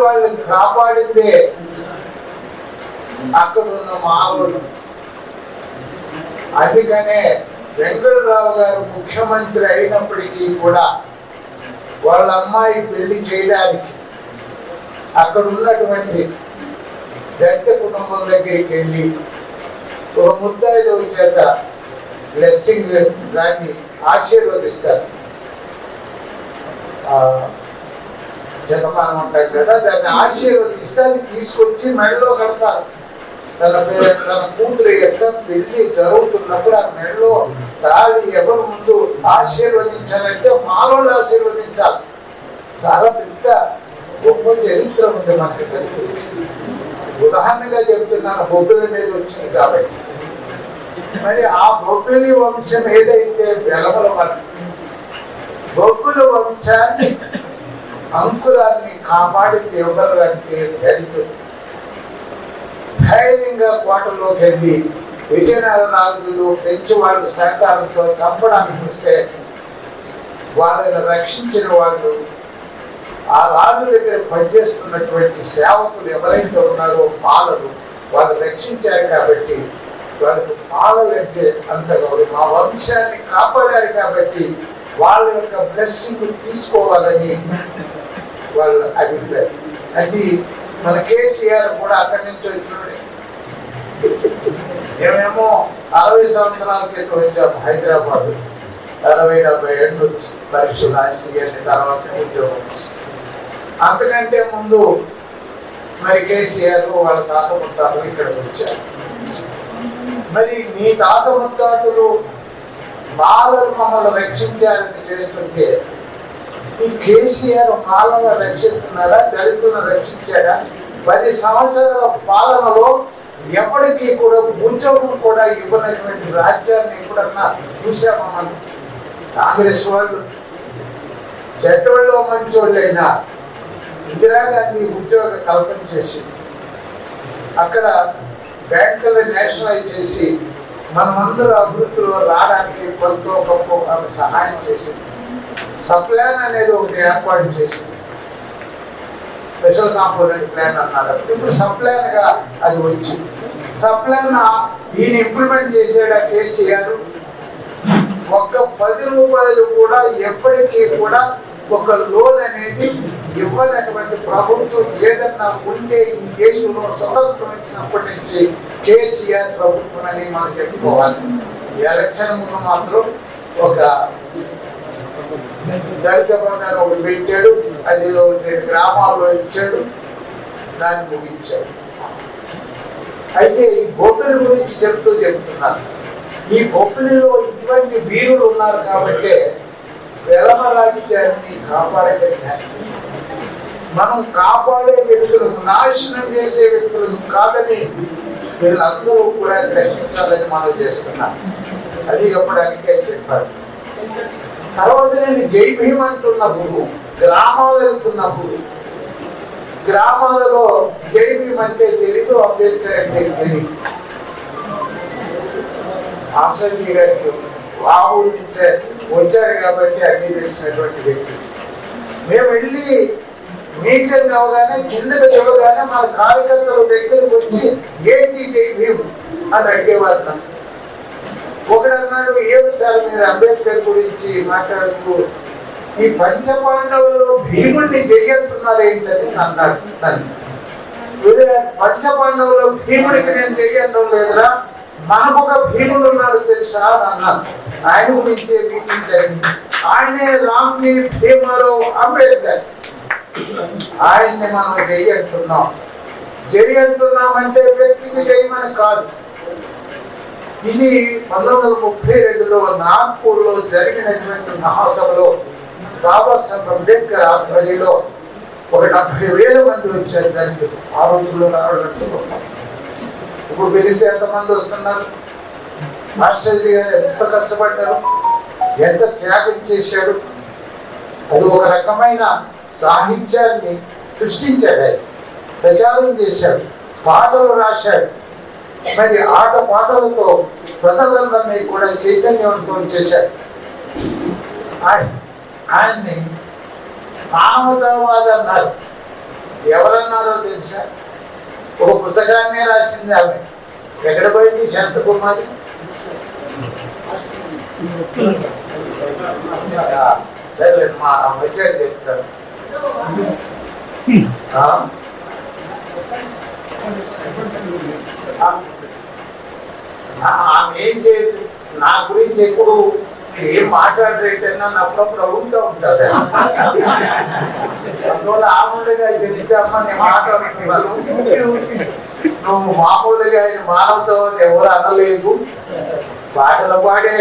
వాళ్ళని కాపాడిందే అక్కడ ఉన్న మానవులు. అందుకనే వెంకటరావు గారు ముఖ్యమంత్రి అయినప్పటికీ కూడా వాళ్ళ అమ్మాయి పెళ్లి చేయడానికి అక్కడ ఉన్నటువంటి దళిత కుటుంబం దగ్గరికి వెళ్ళి ఒక ముద్దాయిదో చేత బ్లెస్సింగ్ దాన్ని ఆశీర్వదిస్తారు. జతమానం ఉంటాయి కదా, దాన్ని ఆశీర్వదిస్తే అది తీసుకొచ్చి మెడలో కడతారు. తన కూతురు యొక్క పెళ్లి జరుగుతున్నప్పుడు ఆ మెడలో తాళి ఎవరు ముందు ఆశీర్వదించాలంటే మాలోళ్ళు ఆశీర్వదించాలి. చాలా పెద్ద గొప్ప చరిత్ర ఉంది మనకి దళితులకి. ఉదాహరణగా చెప్తున్నాను, బొబ్బిలి మీద వచ్చింది కాబట్టి. మరి ఆ బొబ్బిలి వంశం ఏదైతే వెలమల బొబ్బిలి వంశాన్ని అంకురాన్ని కాపాడింది ఎవరు అంటే దళితులు. ధైర్యంగా కోటలోకి వెళ్ళి విజయనగర రాజులు ఫ్రెంచ్ వాళ్ళ సహకారంతో చంపడానికి వస్తే వాళ్ళని రక్షించిన వాళ్ళు, ఆ రాజు దగ్గర పనిచేస్తున్నటువంటి సేవకులు ఎవరైతే ఉన్నారో పాలలు, వాళ్ళు రక్షించారు కాబట్టి వాళ్ళకు పాలలు అంటే అంత గౌరవం. మా వంశాన్ని కాపాడారు కాబట్టి వాళ్ళ యొక్క బ్లెస్సింగ్ తీసుకోవాలని వాళ్ళ అభిప్రాయం. అది మన కేసీఆర్ కూడా అక్కడి నుంచి వచ్చినాడు. మేమేమో 60 సంవత్సరాల క్రితం వచ్చాము హైదరాబాద్, 60-70 ఏళ్ళు వచ్చి పరీక్షలు రాసి తర్వాత ఉద్యోగం వచ్చి. అంతకంటే ముందు మరి కేసీఆర్ వాళ్ళ తాత ముత్తాతలు ఇక్కడికి వచ్చారు. మరి మీ తాత ముత్తాతలు బాధలు మమ్మల్ని రక్షించారని చేస్తుంటే ఈ కేసీఆర్ మాలను రక్షిస్తున్నాడా, దళితులను రక్షించాడా? 10 సంవత్సరాల పాలనలో ఎప్పటికీ కూడా ఉద్యోగం కూడా ఇవ్వనటువంటి రాజ్యాన్ని ఎప్పుడన్నా చూసామా మనం? కాంగ్రెస్ వాళ్ళు చెడ్డోళ్ళు మంచోళ్ళైనా ఇందిరాగాంధీ ఉద్యోగ కల్పన చేసి అక్కడ బ్యాంకులు నేషనలైజ్ చేసి మనమందరూ అభివృద్ధిలో రావడానికి కొంత గొప్ప ఆమె సహాయం చేసింది. సప్లాన్ అనేది ఒకటి ఏర్పాటు చేసింది. స్పెషల్ కాంపోనెంట్ ప్లాన్ అన్నారు. ఇప్పుడు సప్లాన్ గా అది వచ్చింది. సప్లాన్ ఈయన ఇంప్లిమెంట్ చేసాడు కేసీఆర్. ఒక్క 10 రూపాయలు కూడా ఎప్పటికీ కూడా ఒక లోన్ అనేది ఇవ్వనటువంటి ప్రభుత్వం ఏదన్నా ఉంటే ఈ దేశంలో స్వతంత్రం వచ్చినప్పటి నుంచి కేసీఆర్ ప్రభుత్వం అని మనం చెప్పుకోవాలి. ఎలక్షన్ ముందు మాత్రం ఒక దళిత బంధాన్ని ఒకటి పెట్టాడు, అది 2 గ్రామాల్లో ఇచ్చాడు, దాన్ని ముగించాడు. అయితే ఈ గోపిల గురించి చెప్తున్నారు. ఈ గోపిలిలో ఇటువంటి వీరులు ఉన్నారు కాబట్టి వెలమ రాజ్యాన్ని కాపాడగలిగారు. మనం కాపాడే వ్యక్తులను, నాశనం చేసే వ్యక్తులను కాదని వీళ్ళందరూ కూడా గ్రహించాలని మనం చేస్తున్నాం. అది చెప్పడానికే చెప్పారు. తర్వాత నేను జై భీమ్ అంటున్నప్పుడు, గ్రామాలు వెళ్తున్నప్పుడు గ్రామాలలో జై భీమ్ అంటే తెలీదు, అంబేద్కర్ అంటే తెలియదు. ఆసర్జీ గారికి ఆ ఊరి నుంచే వచ్చాడు కాబట్టి అన్ని తెలిసినటువంటి వ్యక్తి. మేము వెళ్ళి మీటింగ్ అవగానే కిందకి చూడగానే మన కార్యకర్తల దగ్గరకు వచ్చి ఏంటి జై భీమ్ అని అడిగేవారు. ఒకడు అన్నాడు, ఏమి సార్ మీరు అంబేద్కర్ గురించి మాట్లాడుతూ ఈ పంచపాండవులు భీముడిని జయంటున్నారు ఏంటని అన్నాడు. నన్ను పంచపాండవులు భీముడికి నేను జయండం లేదురా, మనకు ఒక భీముడు ఉన్నాడు తెలుసా అన్నాను. ఆయన గురించే మీటింగ్ జరిగింది. ఆయనే రామ్జీ భీమరావు అంబేద్కర్. ఆయన్ని మనం జై అంటున్నాం. జై అంటున్నామంటే వ్యక్తికి జయమని కాదు. ఇది 1932లో నాగ్పూర్లో జరిగినటువంటి మహాసభలో బాబాసాహెబ్ అంబేద్కర్ ఆధ్వర్యంలో ఒక 70,000 మంది వచ్చారు దళితులు. ఆ రోజుల్లో రావడంతో ఇప్పుడు పిలిస్తే ఎంతమంది వస్తున్నారు? మాస్టర్జీ గారు ఎంత కష్టపడ్డారు, ఎంత త్యాగం చేశారు. అది ఒక రకమైన సాహిత్యాన్ని సృష్టించాడు, ఆయన ప్రచారం చేశాడు, పాటలు రాశాడు. మరి ఆట పాటలతో ప్రజలందరినీ కూడా చైతన్యవంతం చేశాడు. ఆయన్ని మానవతావాది అన్నారు. ఎవరన్నారో తెలుసా? ఒక పుస్తకాన్నే రాసింది ఆమె. ఎక్కడ పోయింది శాంతకుమారి? సరే మా వచ్చారు చెప్తారు. ఆమె ఏం చేయదు. నా గురించి ఎప్పుడు ఏం మాట్లాడరేటన్నా అప్పుడప్పుడు అడుగుతూ ఉంటుంది. అందువల్ల మామూలుగా చెప్తే అమ్మ నేను మాట్లాడుతున్నాను, నువ్వు మామూలుగా ఆయన మానవతావాది ఎవరు అనలేదు, పాటలు పాడే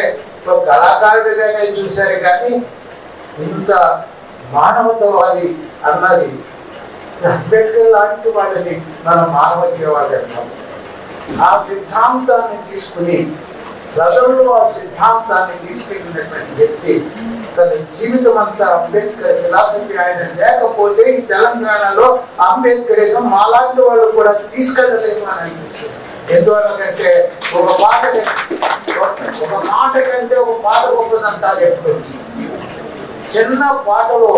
ఒక కళాకారుడిగానే చూశారు, కానీ ఇంత మానవతావాది అన్నది అంబేద్కర్ లాంటి వాళ్ళని మనం మానవతావాది అన్నాం. ఆ సిద్ధాంతాన్ని తీసుకుని ప్రజల్లో ఆ సిద్ధాంతాన్ని తీసుకెళ్ళినటువంటి వ్యక్తి తన జీవితం అంతా అంబేద్కర్ ఫిలాసఫీ ఆయన లేకపోతే ఈ తెలంగాణలో అంబేద్కరిజం మాలాంటి వాళ్ళు కూడా తీసుకెళ్ళలేదు అని అనిపిస్తుంది. ఎందువల్లకంటే ఒక మాట కంటే ఒక పాట గొప్పదంటారు. ఎప్పుడు చిన్న పాటలో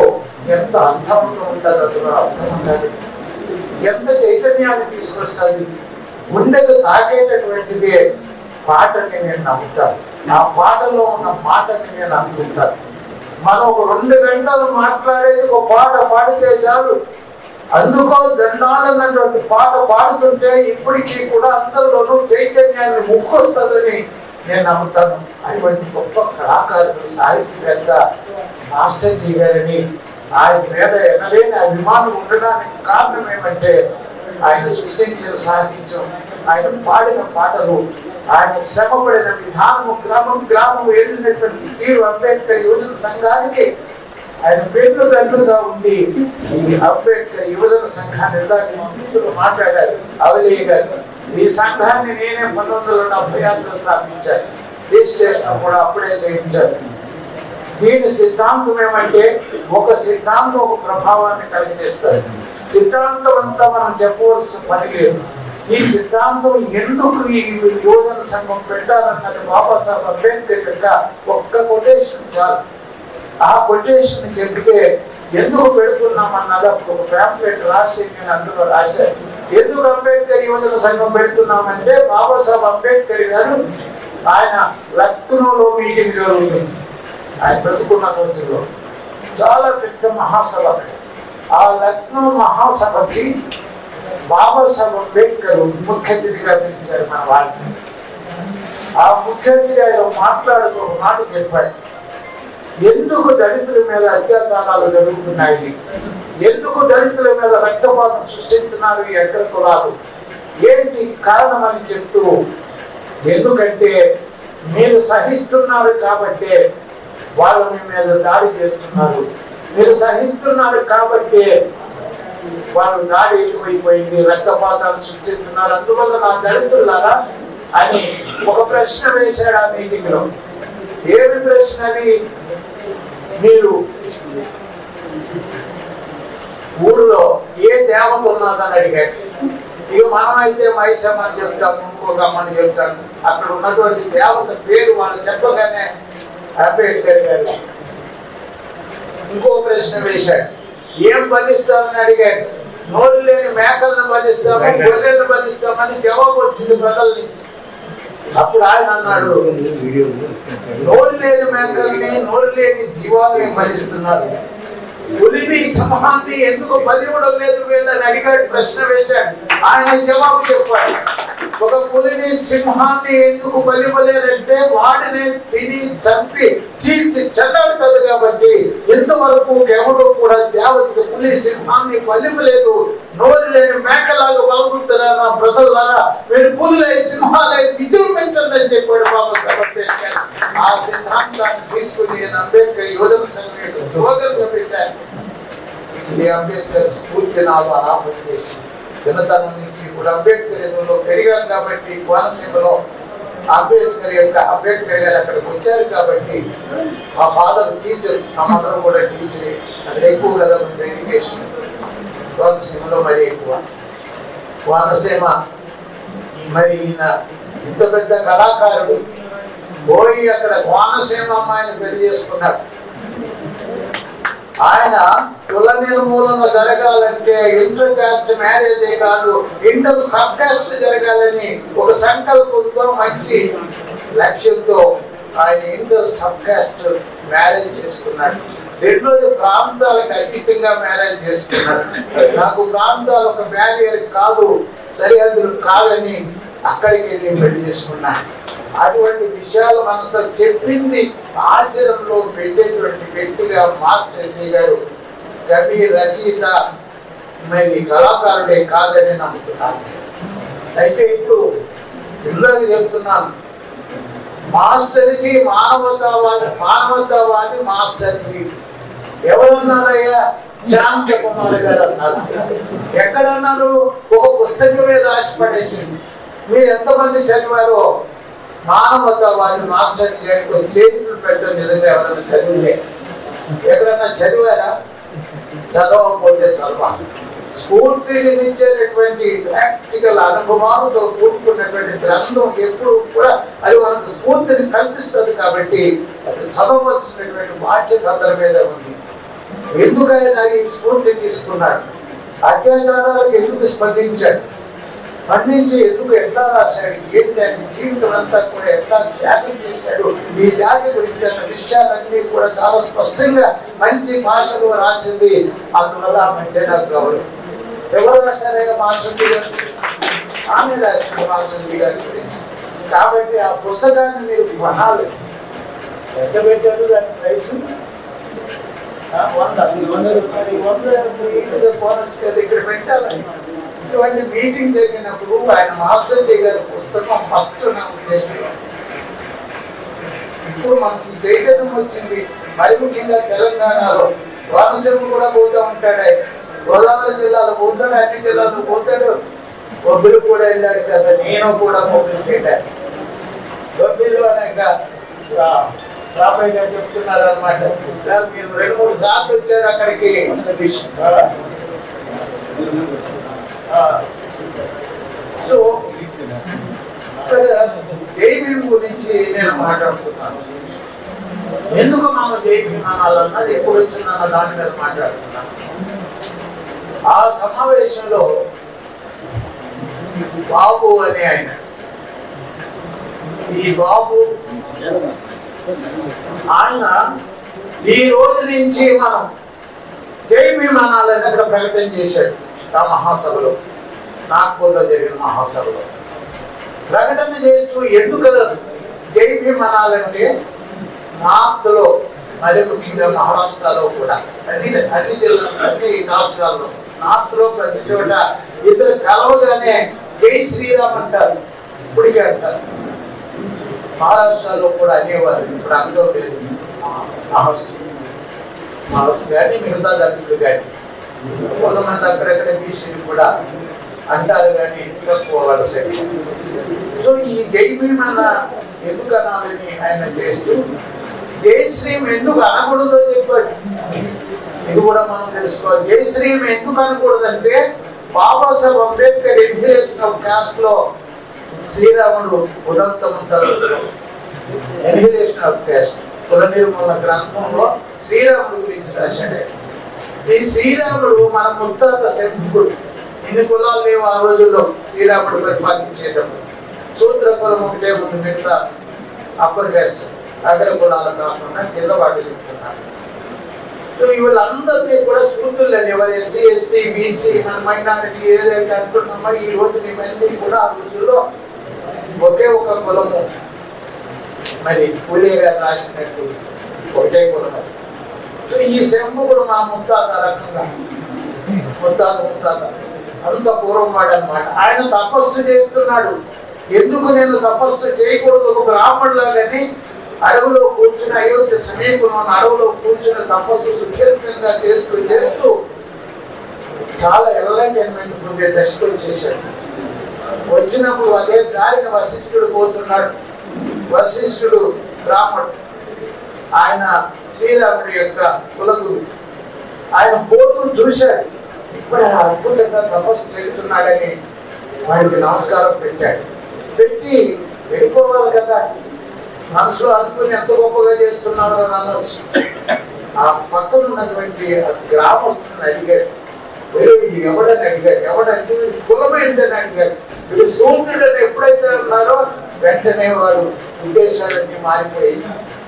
ఎంత అర్థవంతం ఉంటుంది, అందులో అర్థం ఉంటుంది, ఎంత చైతన్యాన్ని తీసుకొస్తుంది, గుండెకు తాకేటటువంటిదే పాటని నేను నమ్ముతాను. ఆ పాటలో ఉన్న మాటని నేను అనుకుంటాను. మనం ఒక 2 గంటలు మాట్లాడేది ఒక పాట పాడితే చాలు, అందుకో దండాలన్నటువంటి పాట పాడుతుంటే ఇప్పటికీ కూడా అందరిలోనూ చైతన్యాన్ని ముక్కొస్తుందని నేను నమ్ముతాను. అటువంటి గొప్ప కళాకారుడు సాహిత్యవేత్త మాస్టర్ జీ గారిని ఆయన మీద ఎనలేని అభిమానం ఉండడానికి కారణం ఏమంటే ఆయన సృష్టించిన సాహిత్యం, ఆయన పాడిన పాటలు, ఆయన శ్రమపడిన విధానము, గ్రామం గ్రామం వెళ్ళినటువంటి తీరు. అంబేద్కర్ యువజన సంఘానికి ఆయన పెన్నుదన్నుగా ఉండి ఈ అంబేద్కర్ యువజన సంఘాన్ని మాట్లాడారు అవలీయ గారు. ఈ సంఘాన్ని నేనే 1976లో స్థాపించాను. రిజిస్ట్రేషన్ కూడా అప్పుడే చేయించారు. దీని సిద్ధాంతం ఏమంటే ఒక సిద్ధాంతం ఒక ప్రభావాన్ని కలిగజేస్తారు. సిద్ధాంతం అంతా మనం చెప్పవలసిన పని లేదు. ఈ సిద్ధాంతం ఎందుకు ఈ యువజన సంఘం పెట్టారన్నది బాబాసాహెబ్ అంబేద్కర్ యొక్క ఒక్క కొటేషన్ చాలు. ఆ కొటేషన్ చెప్తే ఎందుకు పెడుతున్నామన్నది అప్పుడు ఒక ప్యాంప్లెట్ రాసి నేను అందులో రాశాను. ఎందుకు అంబేద్కర్ యువజన సంఘం పెడుతున్నామంటే బాబాసాహెబ్ అంబేద్కర్ గారు ఆయన లక్నోలో మీటింగ్ జరుగుతుంది. ఆయన బ్రతుకున్న రోజుల్లో చాలా పెద్ద మహాసభ. ఆ లక్నో మహాసభకి బాబాసాహెబ్ అంబేద్కర్ ముఖ్య అతిథిగా పిలిచారు మన వాళ్ళని. ఆ ముఖ్య అతిథి ఆయన మాట్లాడుతూ ఒక మాట చెప్పాడు. ఎందుకు దళితుల మీద అత్యాచారాలు జరుగుతున్నాయి, ఎందుకు దళితుల మీద రక్తపాతం సృష్టిస్తున్నారు ఈ అగ్ర కులాలు, ఏంటి కారణం అని చెప్తూ, ఎందుకంటే మీరు సహిస్తున్నారు కాబట్టే వాళ్ళు మీ మీద దాడి చేస్తున్నారు, మీరు సహిస్తున్నారు కాబట్టే వాళ్ళు దాడి ఎక్కువైపోయింది, రక్తపాతాలు సృష్టిస్తున్నారు, అందువల్ల నా దళితులారా అని ఒక ప్రశ్న వేశాడు ఆ మీటింగ్ లో. ఏమి ప్రశ్న అది? మీరు ఊళ్ళో ఏ దేవత ఉన్నదని అడిగాడు. ఇక మనమైతే మైసమ్మ అని చెప్తాము, ఇంకొక అమ్మని చెప్తాను. అక్కడ ఉన్నటువంటి దేవత పేరు వాళ్ళు చెప్పగానే అంబేద్కర్ గారు ఇంకో ప్రశ్న వేశాడు. ఏం బలిస్తామని అడిగాడు. నోరు లేని మేకలను బలిస్తాము, గొర్రెలను బలిస్తామని జవాబు వచ్చింది ప్రజల నుంచి. అప్పుడు ఆయన అన్నాడు, నోరు లేని మేకల్ని, నోరు లేని జీవాలని బలిస్తున్నారు, పులిని సింహాన్ని ఎందుకు బలి ఇవ్వడం లేదు వీళ్ళని అడిగాడు, ప్రశ్న వేశాడు. ఆయన జవాబు చెప్పాడు. ఒక పులిని సింహాన్ని ఎందుకు బలి ఇవ్వలేరంటే వాడిని తిని చంపి చీల్చి చెల్లాడుతుంది కాబట్టి ఎంతవరకు ఎవరు కూడా దేవతకు పులి సింహాన్ని బలి ఇవ్వలేదు. నోరు లేని మేకలాగా బలుగుతారా నా ప్రజలారా, మీరు పులులై సింహాలై విజృంభించండి అని చెప్పాడు బాబాసాహెబ్ అంబేద్కర్. ఆ సిద్ధాంతాన్ని తీసుకుని నేను అంబేద్కర్ యువజన సంఘం యొక్క స్లోగన్ గా పెట్టాను. ఇది అంబేద్కర్ స్ఫూర్తి నాలో అలా పనిచేసింది. చిన్నతనం నుంచి ఇప్పుడు అంబేద్కరిజంలో పెరిగాను కాబట్టి కోనసీమలో అంబేద్కర్ గారు అక్కడికి వచ్చారు కాబట్టి మా ఫాదర్ టీచర్, మా మదర్ కూడా టీచరే. అక్కడ ఎక్కువ కదా ఎడ్యుకేషన్ కోనసీమలో మరి ఎక్కువ. కోనసీమ మరి ఈయన ఇంత పెద్ద కళాకారుడు పోయి అక్కడ కోనసీమ అమ్మాయిని పెళ్లి చేసుకున్నాడు. ఆయన కుల నిర్మూలన జరగాలంటే ఇంటర్ కాస్ట్ మ్యారేజే కాదు, ఇంటర్ సబ్ కాస్ట్ జరగాలని ఒక సంకల్పంతో మంచి లక్ష్యంతో ఆయన ఇంటర్ సబ్ కాస్ట్ మ్యారేజ్ చేసుకున్నాడు. రెండోది ప్రాంతాలకు అతీతంగా మ్యారేజ్ చేసుకున్నాడు. నాకు ప్రాంతాలు ఒక బ్యారియర్ కాదు, సరిహద్దులు కాదని అక్కడికి వెళ్ళి పెళ్లి చేసుకున్నాడు. అటువంటి విషయాలు మనసులో చెప్పింది ఆచరణలో పెట్టేటువంటి వ్యక్తిగా మాస్టర్ జీ గారు కవి, రచయిత, మరి కళాకారుడే కాదని నమ్ముతున్నాను. అయితే ఇప్పుడు పిల్లలకి చెప్తున్నాను, మాస్టర్జీ మానవతావాది మాస్టర్జీ ఎవరన్నారయ్యా? శాంత కుమార్ గారు అన్నారు. ఎక్కడన్నారు? ఒక పుస్తకమే రాసి పడేసింది. మీరు ఎంతమంది చదివారో మానవతావాది మాస్టర్ గారికి చేతులు పెట్టడం నిజంగా ఎవరైనా చదివితే? ఎక్కడన్నా చదివారా? చదవకపోతే చదవాలి. స్ఫూర్తినిచ్చేటటువంటి ప్రాక్టికల్ అనుభవాలతో కూడుకున్నటువంటి గ్రంథం ఎప్పుడు కూడా అది మనకు స్ఫూర్తిని కల్పిస్తుంది కాబట్టి అది చదవలసినటువంటి బాధ్యత అందరి మీద ఉంది. ఎందుకైనా ఈ స్ఫూర్తి తీసుకున్నాడు? అత్యాచారాలకు ఎందుకు స్పందించాడు? స్పందించి ఎందుకు ఎట్లా రాశాడు? ఏంటి అని జీవితం అంతా కూడా ఎట్లా త్యాగం చేశాడు ఈ జాతి గురించి అన్న విషయాలన్నీ కూడా చాలా స్పష్టంగా మంచి భాషలో రాసింది. అందువల్ల అంటే నాకు గౌరవం. ఎవరు రాశారే మాస్టర్జీ గారి గురించి? ఆమె రాసిన మాస్టర్జీ గారి గురించి. కాబట్టి ఆ పుస్తకాన్ని మీరు కొనాలి. ఎంత పెట్టారు దాని ప్రైస్? 100 కొనొచ్చు కదా, ఇక్కడ పెట్టాలి. ఇటువంటి మీటింగ్ జరిగినప్పుడు ఆయన మాస్టర్జీ గారి పుస్తకం ఫస్ట్ నా ఉద్దేశం. ఇప్పుడు మనకి చైతన్యం వచ్చింది, మరి ముఖ్యంగా తెలంగాణలో కోనసీమ కూడా పోతూ ఉంటాడు ఆయన. గోదావరి జిల్లాలో పోతాడు, అన్ని జిల్లాలో పోతాడు. బొబ్బిలు కూడా వెళ్ళాడు కదా, నేను కూడా బొబ్బిలికి వెళ్ళాను. బొబ్బిలు అనేక సాపయ్య గారు చెప్తున్నారు అనమాట, మీరు 2-3 సార్లు వచ్చారు అక్కడికి. సో జై భీమ్ గురించి నేను మాట్లాడుతున్నాను. ఎందుకు మనం జై భీమ్ అనాలన్నది ఎప్పుడు వచ్చిందన్న దాని మీద మాట్లాడుతున్నాను. ఆ సమావేశంలో బాబు అనే ఆయన, ఈ బాబు ఆయన ఈ రోజు నుంచి మనం జై భీమ్ అనాలని అక్కడ ప్రకటన చేశాడు. ఆ మహాసభలో, నాగ్పూర్లో జరిగిన మహాసభలో ప్రకటన చేస్తూ ఎందుకు జై భీమ్ అనాలంటే నార్త్ లో, మరి ముఖ్యంగా మహారాష్ట్రలో కూడా అన్ని జిల్లాలు, అన్ని రాష్ట్రాల్లో నార్త్ లో ప్రతి చోట ఇద్దరు కలవగానే జై శ్రీరామ్ అంటారు, ఇప్పటికే అంటారు. మహారాష్ట్రలో కూడా అనేవారు, ఇప్పుడు అందరూ లేదు. మహర్షి కానీ మిగతా దళితులు కానీ కొంతమంది అక్కడెక్కడ బీసీలు కూడా అంటారు, కానీ తక్కువ వాళ్ళ సంఖ్య. సో ఈ జై భీమ్ అన్న ఎందుకు అనాలని ఆయన చేస్తూ జై శ్రీమ్ ఎందుకు అనకూడదో చెప్పాడు. ఇది కూడా మనం తెలుసుకోవాలి. జై శ్రీమ్ ఎందుకు అనకూడదంటే Babasaheb Ambedkar annihilation of caste లో శ్రీరాముడు ఉదంతముంటారు. ఎన్హిలేషన్ ఆఫ్ కాస్ట్ కుల నిర్మూలన గ్రంథంలో శ్రీరాముడు గురించి రాశాడు. ఈ శ్రీరాముడు మన ముత్తాత శంభుకుడు. ఇన్ని కులాలు లేవు ఆ రోజుల్లో శ్రీరాముడు పరిపాలించేటప్పుడు. శూద్ర కులం ఒకటే ఉంది, మిగతా అప్పర్ క్యాస్ట్ అగ్ర కులాలు కాకుండా కింద వాటి చెప్తున్నారు. సో వీళ్ళందరినీ కూడా శూద్రులు అనేవారు. ఎస్సీ, ఎస్టీ, బీసీ, మన మైనారిటీ ఏదైతే అంటున్నామో ఈ రోజు ఇవన్నీ కూడా ఆ రోజుల్లో ఒకే ఒక కులము. మరి పూలే గారు రాసినట్టు ఒకటే కులం. సో ఈ శంభుకుడు మా ముత్తాత రకంగా, ముత్తాత అంత పూర్వం వాడు అనమాట. ఆయన తపస్సు చేస్తున్నాడు. ఎందుకు నేను తపస్సు చేయకూడదు? ఒక బ్రాహ్మణులాగాని అడవిలో కూర్చుని, అయోధ్య సమీపంలో ఉన్న అడవిలో కూర్చుని తపస్సు సుదీర్ఘంగా చేస్తూ చాలా ఎన్లైటైన్మెంట్ పొందే దశకు వచ్చేసాడు. వచ్చినప్పుడు అదే దారిని వశిష్ఠుడు పోతున్నాడు. వశిష్ఠుడు బ్రాహ్మణుడు, ఆయన శ్రీరాముడి యొక్క కులగురు. ఆయన పోతూ చూశాడు, ఇప్పుడు అద్భుతంగా తపస్సు చేస్తున్నాడని వాడికి నమస్కారం పెట్టాడు. పెట్టి వెళ్ళిపోవాలి కదా, మనసులో అనుకుని ఎంత గొప్పగా చేస్తున్నారో అని అనొచ్చు. ఆ పక్కన ఉన్నటువంటి గ్రామస్తుని అడిగాడు, వీడు ఎవడని అడిగాడు. ఎవడంటే వీడి కులం ఏంటని అడిగాడు. వీడు శూద్రుడని ఎప్పుడైతే అన్నారో వెంటనే వాడు ఉద్దేశాలన్నీ మారిపోయి,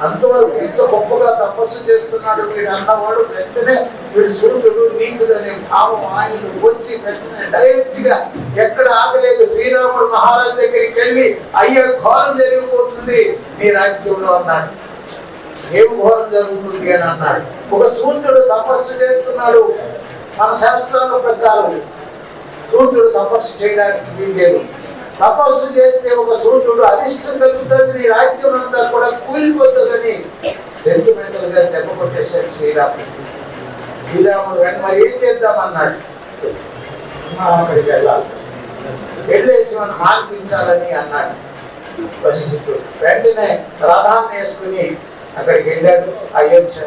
అంతవరకు ఎంత గొప్పగా తపస్సు చేస్తున్నాడు వీడు అన్నవాడు వెంటనే వీడు శూద్రుడు, నీతుడు అనే భావం ఆయన వచ్చి వెంటనే డైరెక్ట్ గా ఎక్కడ ఆగలేదు. శ్రీరాముడు మహారాజు దగ్గరికి వెళ్ళి, అయ్యా ఘోరం జరిగిపోతుంది నీ రాజ్యంలో అన్నాడు. ఏం ఘోరం జరుగుతుంది అని అన్నాడు. ఒక శూద్రుడు తపస్సు చేస్తున్నాడు. మన శాస్త్రాల ప్రకారం శూద్రుడు తపస్సు చేయడానికి వీల్లేదు. తపస్సు చేస్తే ఒక శూద్రుడు అరిష్టం కలుగుతుంది, నీ రాజ్యం అంతా కూడా కూలిపోతుందని సెంటిమెంటల్ గా దెబ్బ కొట్టేశాడు శ్రీరాముడు. శ్రీరాముడు వెంట మరి ఏం చేద్దామన్నాడు. అక్కడికి వెళ్ళాలి, వెళ్ళేసి మనం మాన్పించాలని అన్నాడు వశిష్ఠుడు. వెంటనే రథాన్ని వేసుకుని అక్కడికి వెళ్ళాడు అయోధ్య.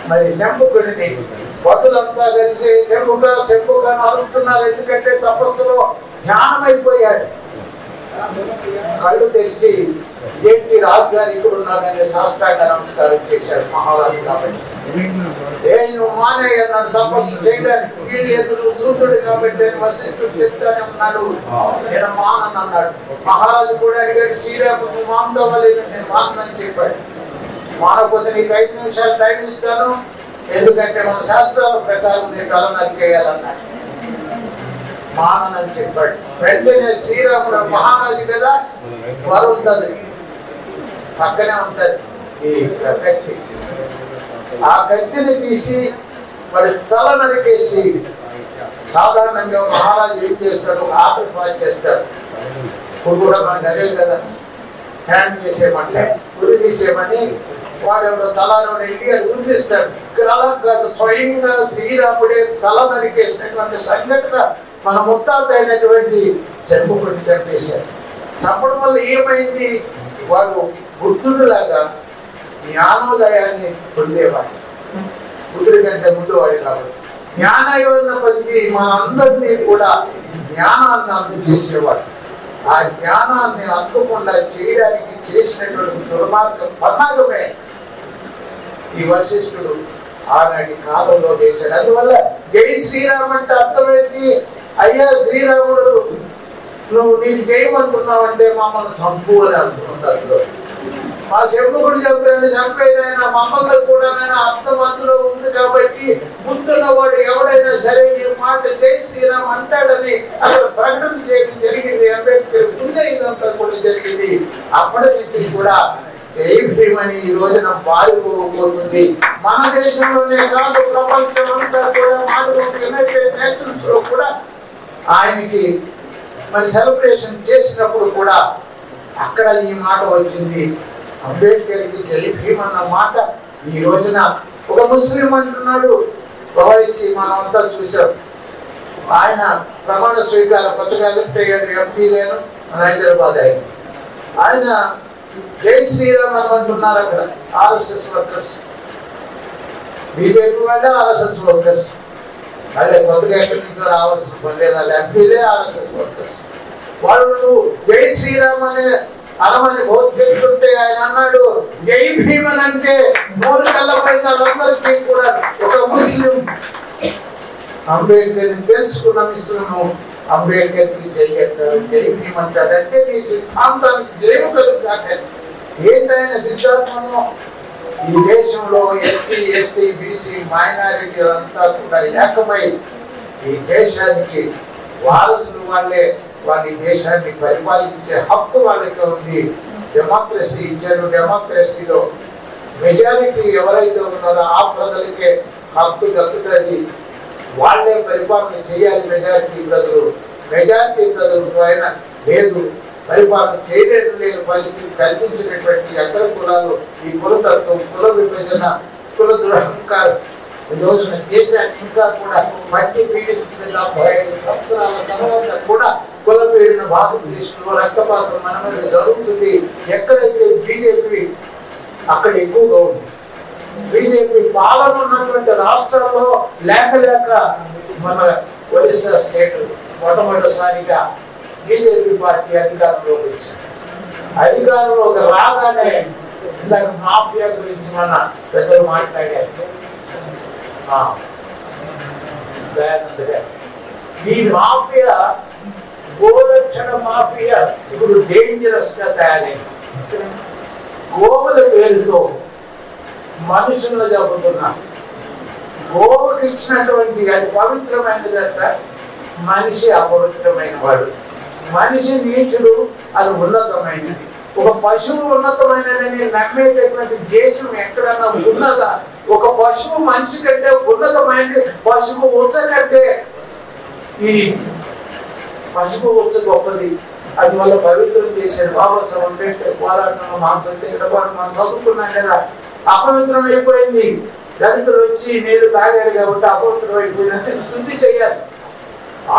మరి శంభుకుడిని భటులంతా కలిసి శంభుగా అరుస్తున్నారు. ఎందుకంటే తపస్సులో ధ్యానం అయిపోయాడు. కళ్ళు తెరిచి ఇదేంటి రాజుగారు ఇక్కడ ఉన్నాడని సాష్టాంగ నమస్కారం చేశాడు మహారాజు. కాబట్టి నువ్వు మానే అన్నాడు తపస్సు చేయడానికి. వీళ్ళు ఎదురు సూర్యుడు కాబట్టి వశిష్ఠుడు చెప్తానే ఉన్నాడు, నేను మానని అన్నాడు. మహారాజు కూడా అడిగాడు, శ్రీరాముడు నువ్వు మానుతావా లేదని. నేను మానని చెప్పాడు. మానకపోతే నీకు 5 నిమిషాలు టైం ఇస్తాను, ఎందుకంటే మన శాస్త్రాల ప్రకారం నేను తల నరికేయాలన్నాడు. మానని చెప్పాడు. వెంటనే శ్రీరాముడు మహారాజు కదా వరం ఉంటుంది, పక్కనే ఉంటది ఈ కత్తి. ఆ కత్తిని తీసి వాడి తల నరికేసి, సాధారణంగా మహారాజు ఏం చేస్తాడు, ఆటలు పాస్ చేస్తాడు. ఇప్పుడు కూడా మనకు అదే కదా, హ్యాండ్ చేసేయమంటే ఉరి తీసేయమని వాడు ఎవడో తలను వెళ్ళి అది ఉరి తీస్తాడు. ఇక్కడ అలా కాదు, స్వయంగా శ్రీరాముడే తల నరికేసినటువంటి సంఘటన మన ముత్తాత అయినటువంటి జన్మకుడిని చంపేశారు. చంపడం వల్ల ఏమైంది, వాడు బుద్ధుడిలాగా జ్ఞానోదయాన్ని పొందేవాడు. బుద్ధుడి కంటే ముందు వాడు కాబట్టి జ్ఞానయోగం పొంది మనందరినీ కూడా జ్ఞానాన్ని అందజేసేవాడు. ఆ జ్ఞానాన్ని అందకుండా చేయడానికి చేసినటువంటి దుర్మార్గ పన్నాగమే ఈ వశిష్ఠుడు ఆనాటి కాలంలో చేశాడు. అందువల్ల జై శ్రీరామ్ అంటే అర్థం ఏంటి, అయ్యా శ్రీరాముడు నువ్వు నీకు చేయమంటున్నావు అంటే మమ్మల్ని చంపు అని అర్థం ఉంది. అందులో మా శంభుకుడు చంపాడు, చంపేదైనా మమ్మల్ని కూడా అర్థం అందులో ఉంది. కాబట్టి బుద్ధున్నవాడు ఎవడైనా సరే ఈ మాట జై శ్రీరామ్ అంటాడని అక్కడ ప్రకటన చేయడం జరిగింది. అంబేద్కర్ ముందే ఇదంతా కూడా జరిగింది. అప్పటి నుంచి కూడా జై భీమ్ అని ఈ రోజున మారిపోతుంది. మన దేశంలోనే కాదు, ప్రపంచం అంతా కూడా యునైటెడ్ నేషన్స్ లో కూడా ఆయనకి మరి సెలబ్రేషన్ చేసినప్పుడు కూడా అక్కడ ఈ మాట వచ్చింది. అంబేద్కర్కి జై భీమ్ అన్న మాట ఈ రోజున ఒక ముస్లిం అంటున్నాడు. ఓవైసీ మనం అంతా చూసాం. ఆయన ప్రమాణ స్వీకారం కొత్తగా ఎలక్ట్ అయ్యాడు, ఎంపీ గాను మన హైదరాబాద్ అయ్యాడు. ఆయన జై శ్రీరామ్ అని అంటున్నారు. అక్కడ ఆర్ఎస్ఎస్ వర్కర్స్, బీజేపీ వాళ్ళే ఆర్ఎస్ఎస్ వర్కర్స్, అదే కొత్తగా ఎక్కడి నుంచో రావాల్సిన పని లేదు. వాళ్ళ ఎంపీలే ఆర్ఎస్ఎస్ వర్కర్స్. వాళ్ళు జై శ్రీరామ్ అనే అనమని బోధిస్తుంటే ఆయన అన్నాడు జై భీమ్ అని అంటే మూడు కళ్ళపైన వాళ్ళందరికీ కూడా ఒక ముస్లిం అంబేద్కర్ని తెలుసుకున్న మిశ్రము అంబేద్కర్కి జై అంటారు, జై భీమ్ అంటాడు. అంటే నీ సిద్ధాంతానికి జయము కలుగుతాక ఏంటైన సిద్ధాంతము, ఈ దేశంలో ఎస్సీ ఎస్టీ బీసీ మైనారిటీలంతా కూడా ఏకమై ఈ దేశానికి వారసులు వాళ్ళే, వాళ్ళ దేశాన్ని పరిపాలించే హక్కు వాళ్ళకి ఉంది. డెమోక్రసీ ఇచ్చారు. డెమోక్రసీలో మెజారిటీ ఎవరైతే ఉన్నారో ఆ ప్రజలకే హక్కు దక్కుతుంది. వాళ్ళే పరిపాలన చేయాలి. మెజారిటీ ప్రజలకు ఆయన లేదు, పరిపాలన చేయడం లేని పరిస్థితి కల్పించినటువంటి అగ్ర కులాలు, ఈ కులతత్వం, కుల విభజన, కుల దురహంకారం ఈ రోజున దేశాన్ని ఇంకా కూడా మట్టి పీడిస్తుంది. 75 సంవత్సరాల తర్వాత కూడా కుల పీడిన భారతదేశంలో రక్తపాతం మన మీద జరుగుతుంది. ఎక్కడైతే బీజేపీ అక్కడ ఎక్కువగా ఉంది. బీజేపీ పాలన ఉన్నటువంటి రాష్ట్రాల్లో లేక మన ఒరిస్సా స్టేట్ మొట్టమొదటిసారిగా బీజేపీ పార్టీ అధికారంలోకి వచ్చింది. అధికారంలోకి రాగానే ఇందాక మాఫియా గురించి మన పెద్దలు మాట్లాడారు. ఈ మాఫియా, గోరక్షణ మాఫియా ఇప్పుడు డేంజరస్ గా తయారైంది. గోవుల పేరుతో మనుషులను చంపుతున్నారు. గోవుకి ఇచ్చినటువంటి అది పవిత్రమైనదంట, మనిషి అపవిత్రమైన వాడు. మనిషి నీచుడు, అది ఉన్నతమైనది. ఒక పశువు ఉన్నతమైనదని నమ్మేటటువంటి దేశం ఎక్కడన్నా ఉన్నదా? ఒక పశువు మనిషి కంటే ఉన్నతమైనది. పశువు ఉచ్చ కంటే ఈ పశువు ఉచ్చ గొప్పది. అందువల్ల పవిత్రం చేశారు. బాబాసాహెబ్ అంబేద్కర్ పోరాటంలో మాంసత్యాగ్రహం మనం చదువుకున్నాం కదా. అపవిత్రం అయిపోయింది. దళితులు వచ్చి నీళ్లు తాగారు కాబట్టి అపవిత్రం అయిపోయినంత శుద్ధి చేయాలి.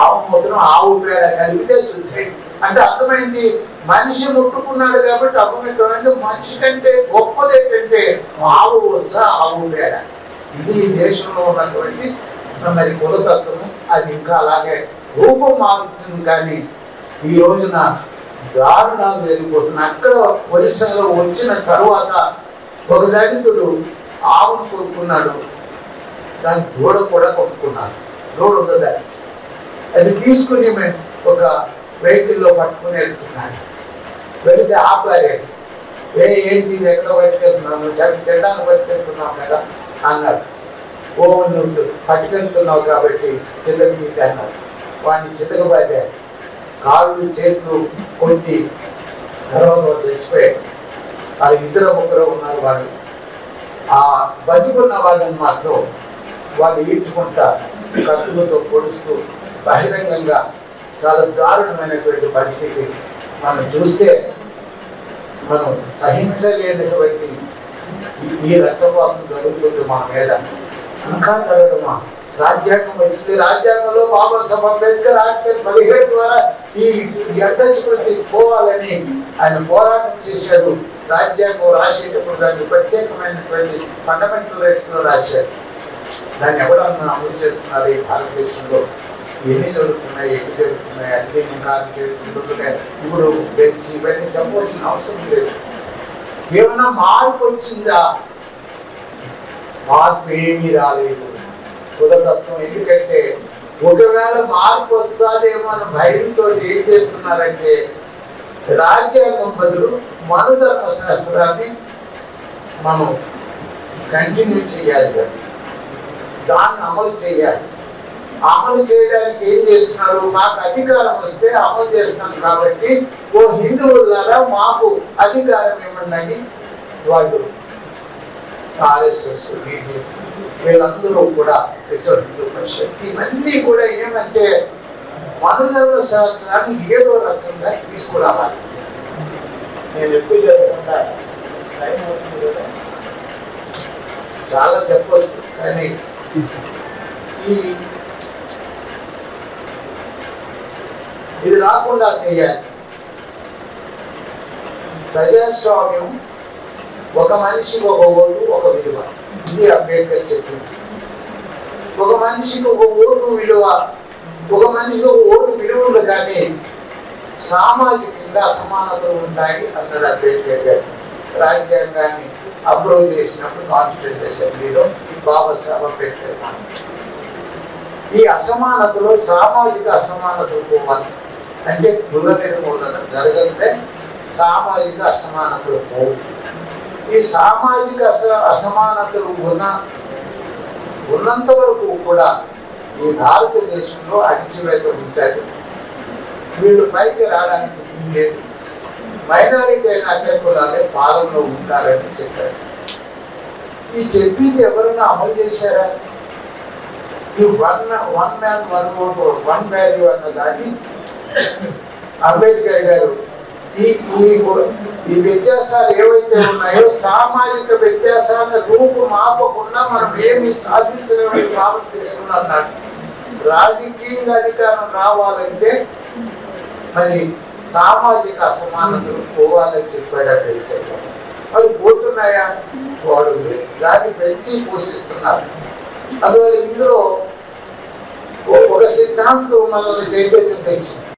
ఆవు మూత్రం ఆవు పేడ కలిపితే శుద్ధి అయింది. అంటే అర్థమైంది, మనిషి ముట్టుకున్నాడు కాబట్టి అపవిత్రమైంది. మనిషి కంటే గొప్పది ఏంటంటే ఆవు వచ్చా, ఆవు పేడ. ఇది ఈ దేశంలో ఉన్నటువంటి మరి కులతత్వము. అది ఇంకా అలాగే రూపం మారుతుంది. కానీ ఈ రోజున దారుణాలు జరిగిపోతున్నాయి. అక్కడ ఒరిస్సాలో వచ్చిన తర్వాత ఒక దళితుడు ఆవును కొనుక్కున్నాడు, దాని దూడ కూడా కొనుక్కున్నాడు. దూడ ఉందా, అది తీసుకుని మేము ఒక వెహికల్లో పట్టుకుని వెళ్తున్నాడు. వెళితే ఆపారు. ఏంటి ఇది ఎక్కడ పట్టుకెళ్తున్నావు, తినడానికి పట్టుకెళ్తున్నావు కదా అన్నాడు. ఓ నువ్వు పట్టుకెళ్తున్నావు కాబట్టి కిందకి నీకు అన్నాడు. వాడిని చితకబాదారు, కాళ్ళు చేతులు కొట్టి తర్వాత చచ్చిపోయాడు. వాళ్ళు ఇద్దరు ముగ్గురు ఉన్నారు. వాళ్ళు ఆ బతికున్న వాళ్ళని మాత్రం వాళ్ళు ఈడ్చుకుంటా కత్తులతో పొడుస్తూ బహిరంగంగా చాలా దారుణమైనటువంటి పరిస్థితి మనం చూస్తే మనం సహించలేనటువంటి ఈ రక్తపాతం జరుగుతుంది మన మీద. ఇంకా జరగడమా? రాజ్యాంగం వచ్చింది, రాజ్యాంగంలో బాబాసాహెబ్ అంబేద్కర్ ఆర్టికల్ 17 ద్వారా ఈ అడ్డంచుకుని పోవాలని ఆయన పోరాటం చేశాడు. రాజ్యాంగం రాసేటప్పుడు దాన్ని ప్రత్యేకమైనటువంటి ఫండమెంటల్ రైట్స్ లో రాశారు. దాన్ని ఎవరన్నా అమలు చేస్తున్నారు ఈ భారతదేశంలో? ఎన్ని జరుగుతున్నాయి అన్ని కార్యక్రమాలు ఇప్పుడు బెంచ్ ఇవన్నీ చెప్పవలసిన అవసరం లేదు. ఏమన్నా మార్పు వచ్చిందా? మార్పు ఏమీ రాలేదు. కులతత్వం ఎందుకంటే ఒకవేళ మార్పు వస్తాదేమో అని భయంతో ఏం చేస్తున్నారంటే రాజ్యాంగం బదులు మనుధర్మ శాస్త్రాన్ని మనం కంటిన్యూ చేయాలి, దాన్ని అమలు చేయాలి. అమలు చేయడానికి ఏం చేస్తున్నాడు? మాకు అధికారం వస్తే అమలు చేస్తాం కాబట్టి ఓ హిందువులారా మాకు అధికారం ఇవ్వండి వాళ్ళు ఆర్ఎస్ఎస్ బీజేపీ వీళ్ళందరూ కూడా హిందూ పరిషత్ ఇవన్నీ కూడా ఏమంటే మనుధర్మ శాస్త్రాన్ని ఏదో రకంగా తీసుకురావాలి. నేను ఎక్కువ చెప్పకుండా టైం అవుతుంది కదా, చాలా చెప్పవచ్చు. కానీ ఇది రాకుండా చేయాలి. ప్రజాస్వామ్యం ఒక మనిషికి ఒక ఓటు ఒక విలువ, ఇది అంబేద్కర్ చెప్పింది. ఒక మనిషికి ఒక ఓటు విలువ, ఒక మనిషికి ఒక ఓటు విలువ ఉంది, కానీ సామాజికంగా అసమానతలు ఉంటాయి అన్నాడు అంబేద్కర్ గారు. రాజ్యాంగాన్ని అప్రూవ్ చేసినప్పుడు కాన్స్టిట్యూంట్ అసెంబ్లీలో బాబాసాహెబ్ అంబేద్కర్ ఈ అసమానతలో సామాజిక అసమానతలు పోవాలి అంటే కుల నిర్మూలన జరగతే సామాజిక అసమానతలు పోవు. ఈ సామాజిక అసమానతలు ఉన్నంత వరకు కూడా ఈ భారతదేశంలో అణిచివేత ఉంటుంది. వీళ్ళు పైకి రావడానికి వీల్లేదు. మైనారిటీ అయిన అన్ని కులాలే పాలనలో ఉంటారని చెప్పారు. ఈ చెప్పింది ఎవరైనా అమలు చేశారా? ఈ one man one vote one value అన్న దాన్ని అంబేద్కర్ గారు ఈ వ్యత్యాసాలు ఏవైతే ఉన్నాయో సామాజిక వ్యత్యాసాలను రూపుమాపకుండా మనం ఏమి సాధించలేమని భారతదేశంలో అన్నాడు. రాజకీయంగా అధికారం రావాలంటే మరి సామాజిక అసమానతలు పోవాలని చెప్పాడు అంబేద్కర్ గారు. మరి పోతున్నాయా? వాడు దాన్ని పెంచి పోషిస్తున్నారు. అందువల్ల ఇందులో ఒక సిద్ధాంతం మనల్ని చైతన్యం తెచ్చింది.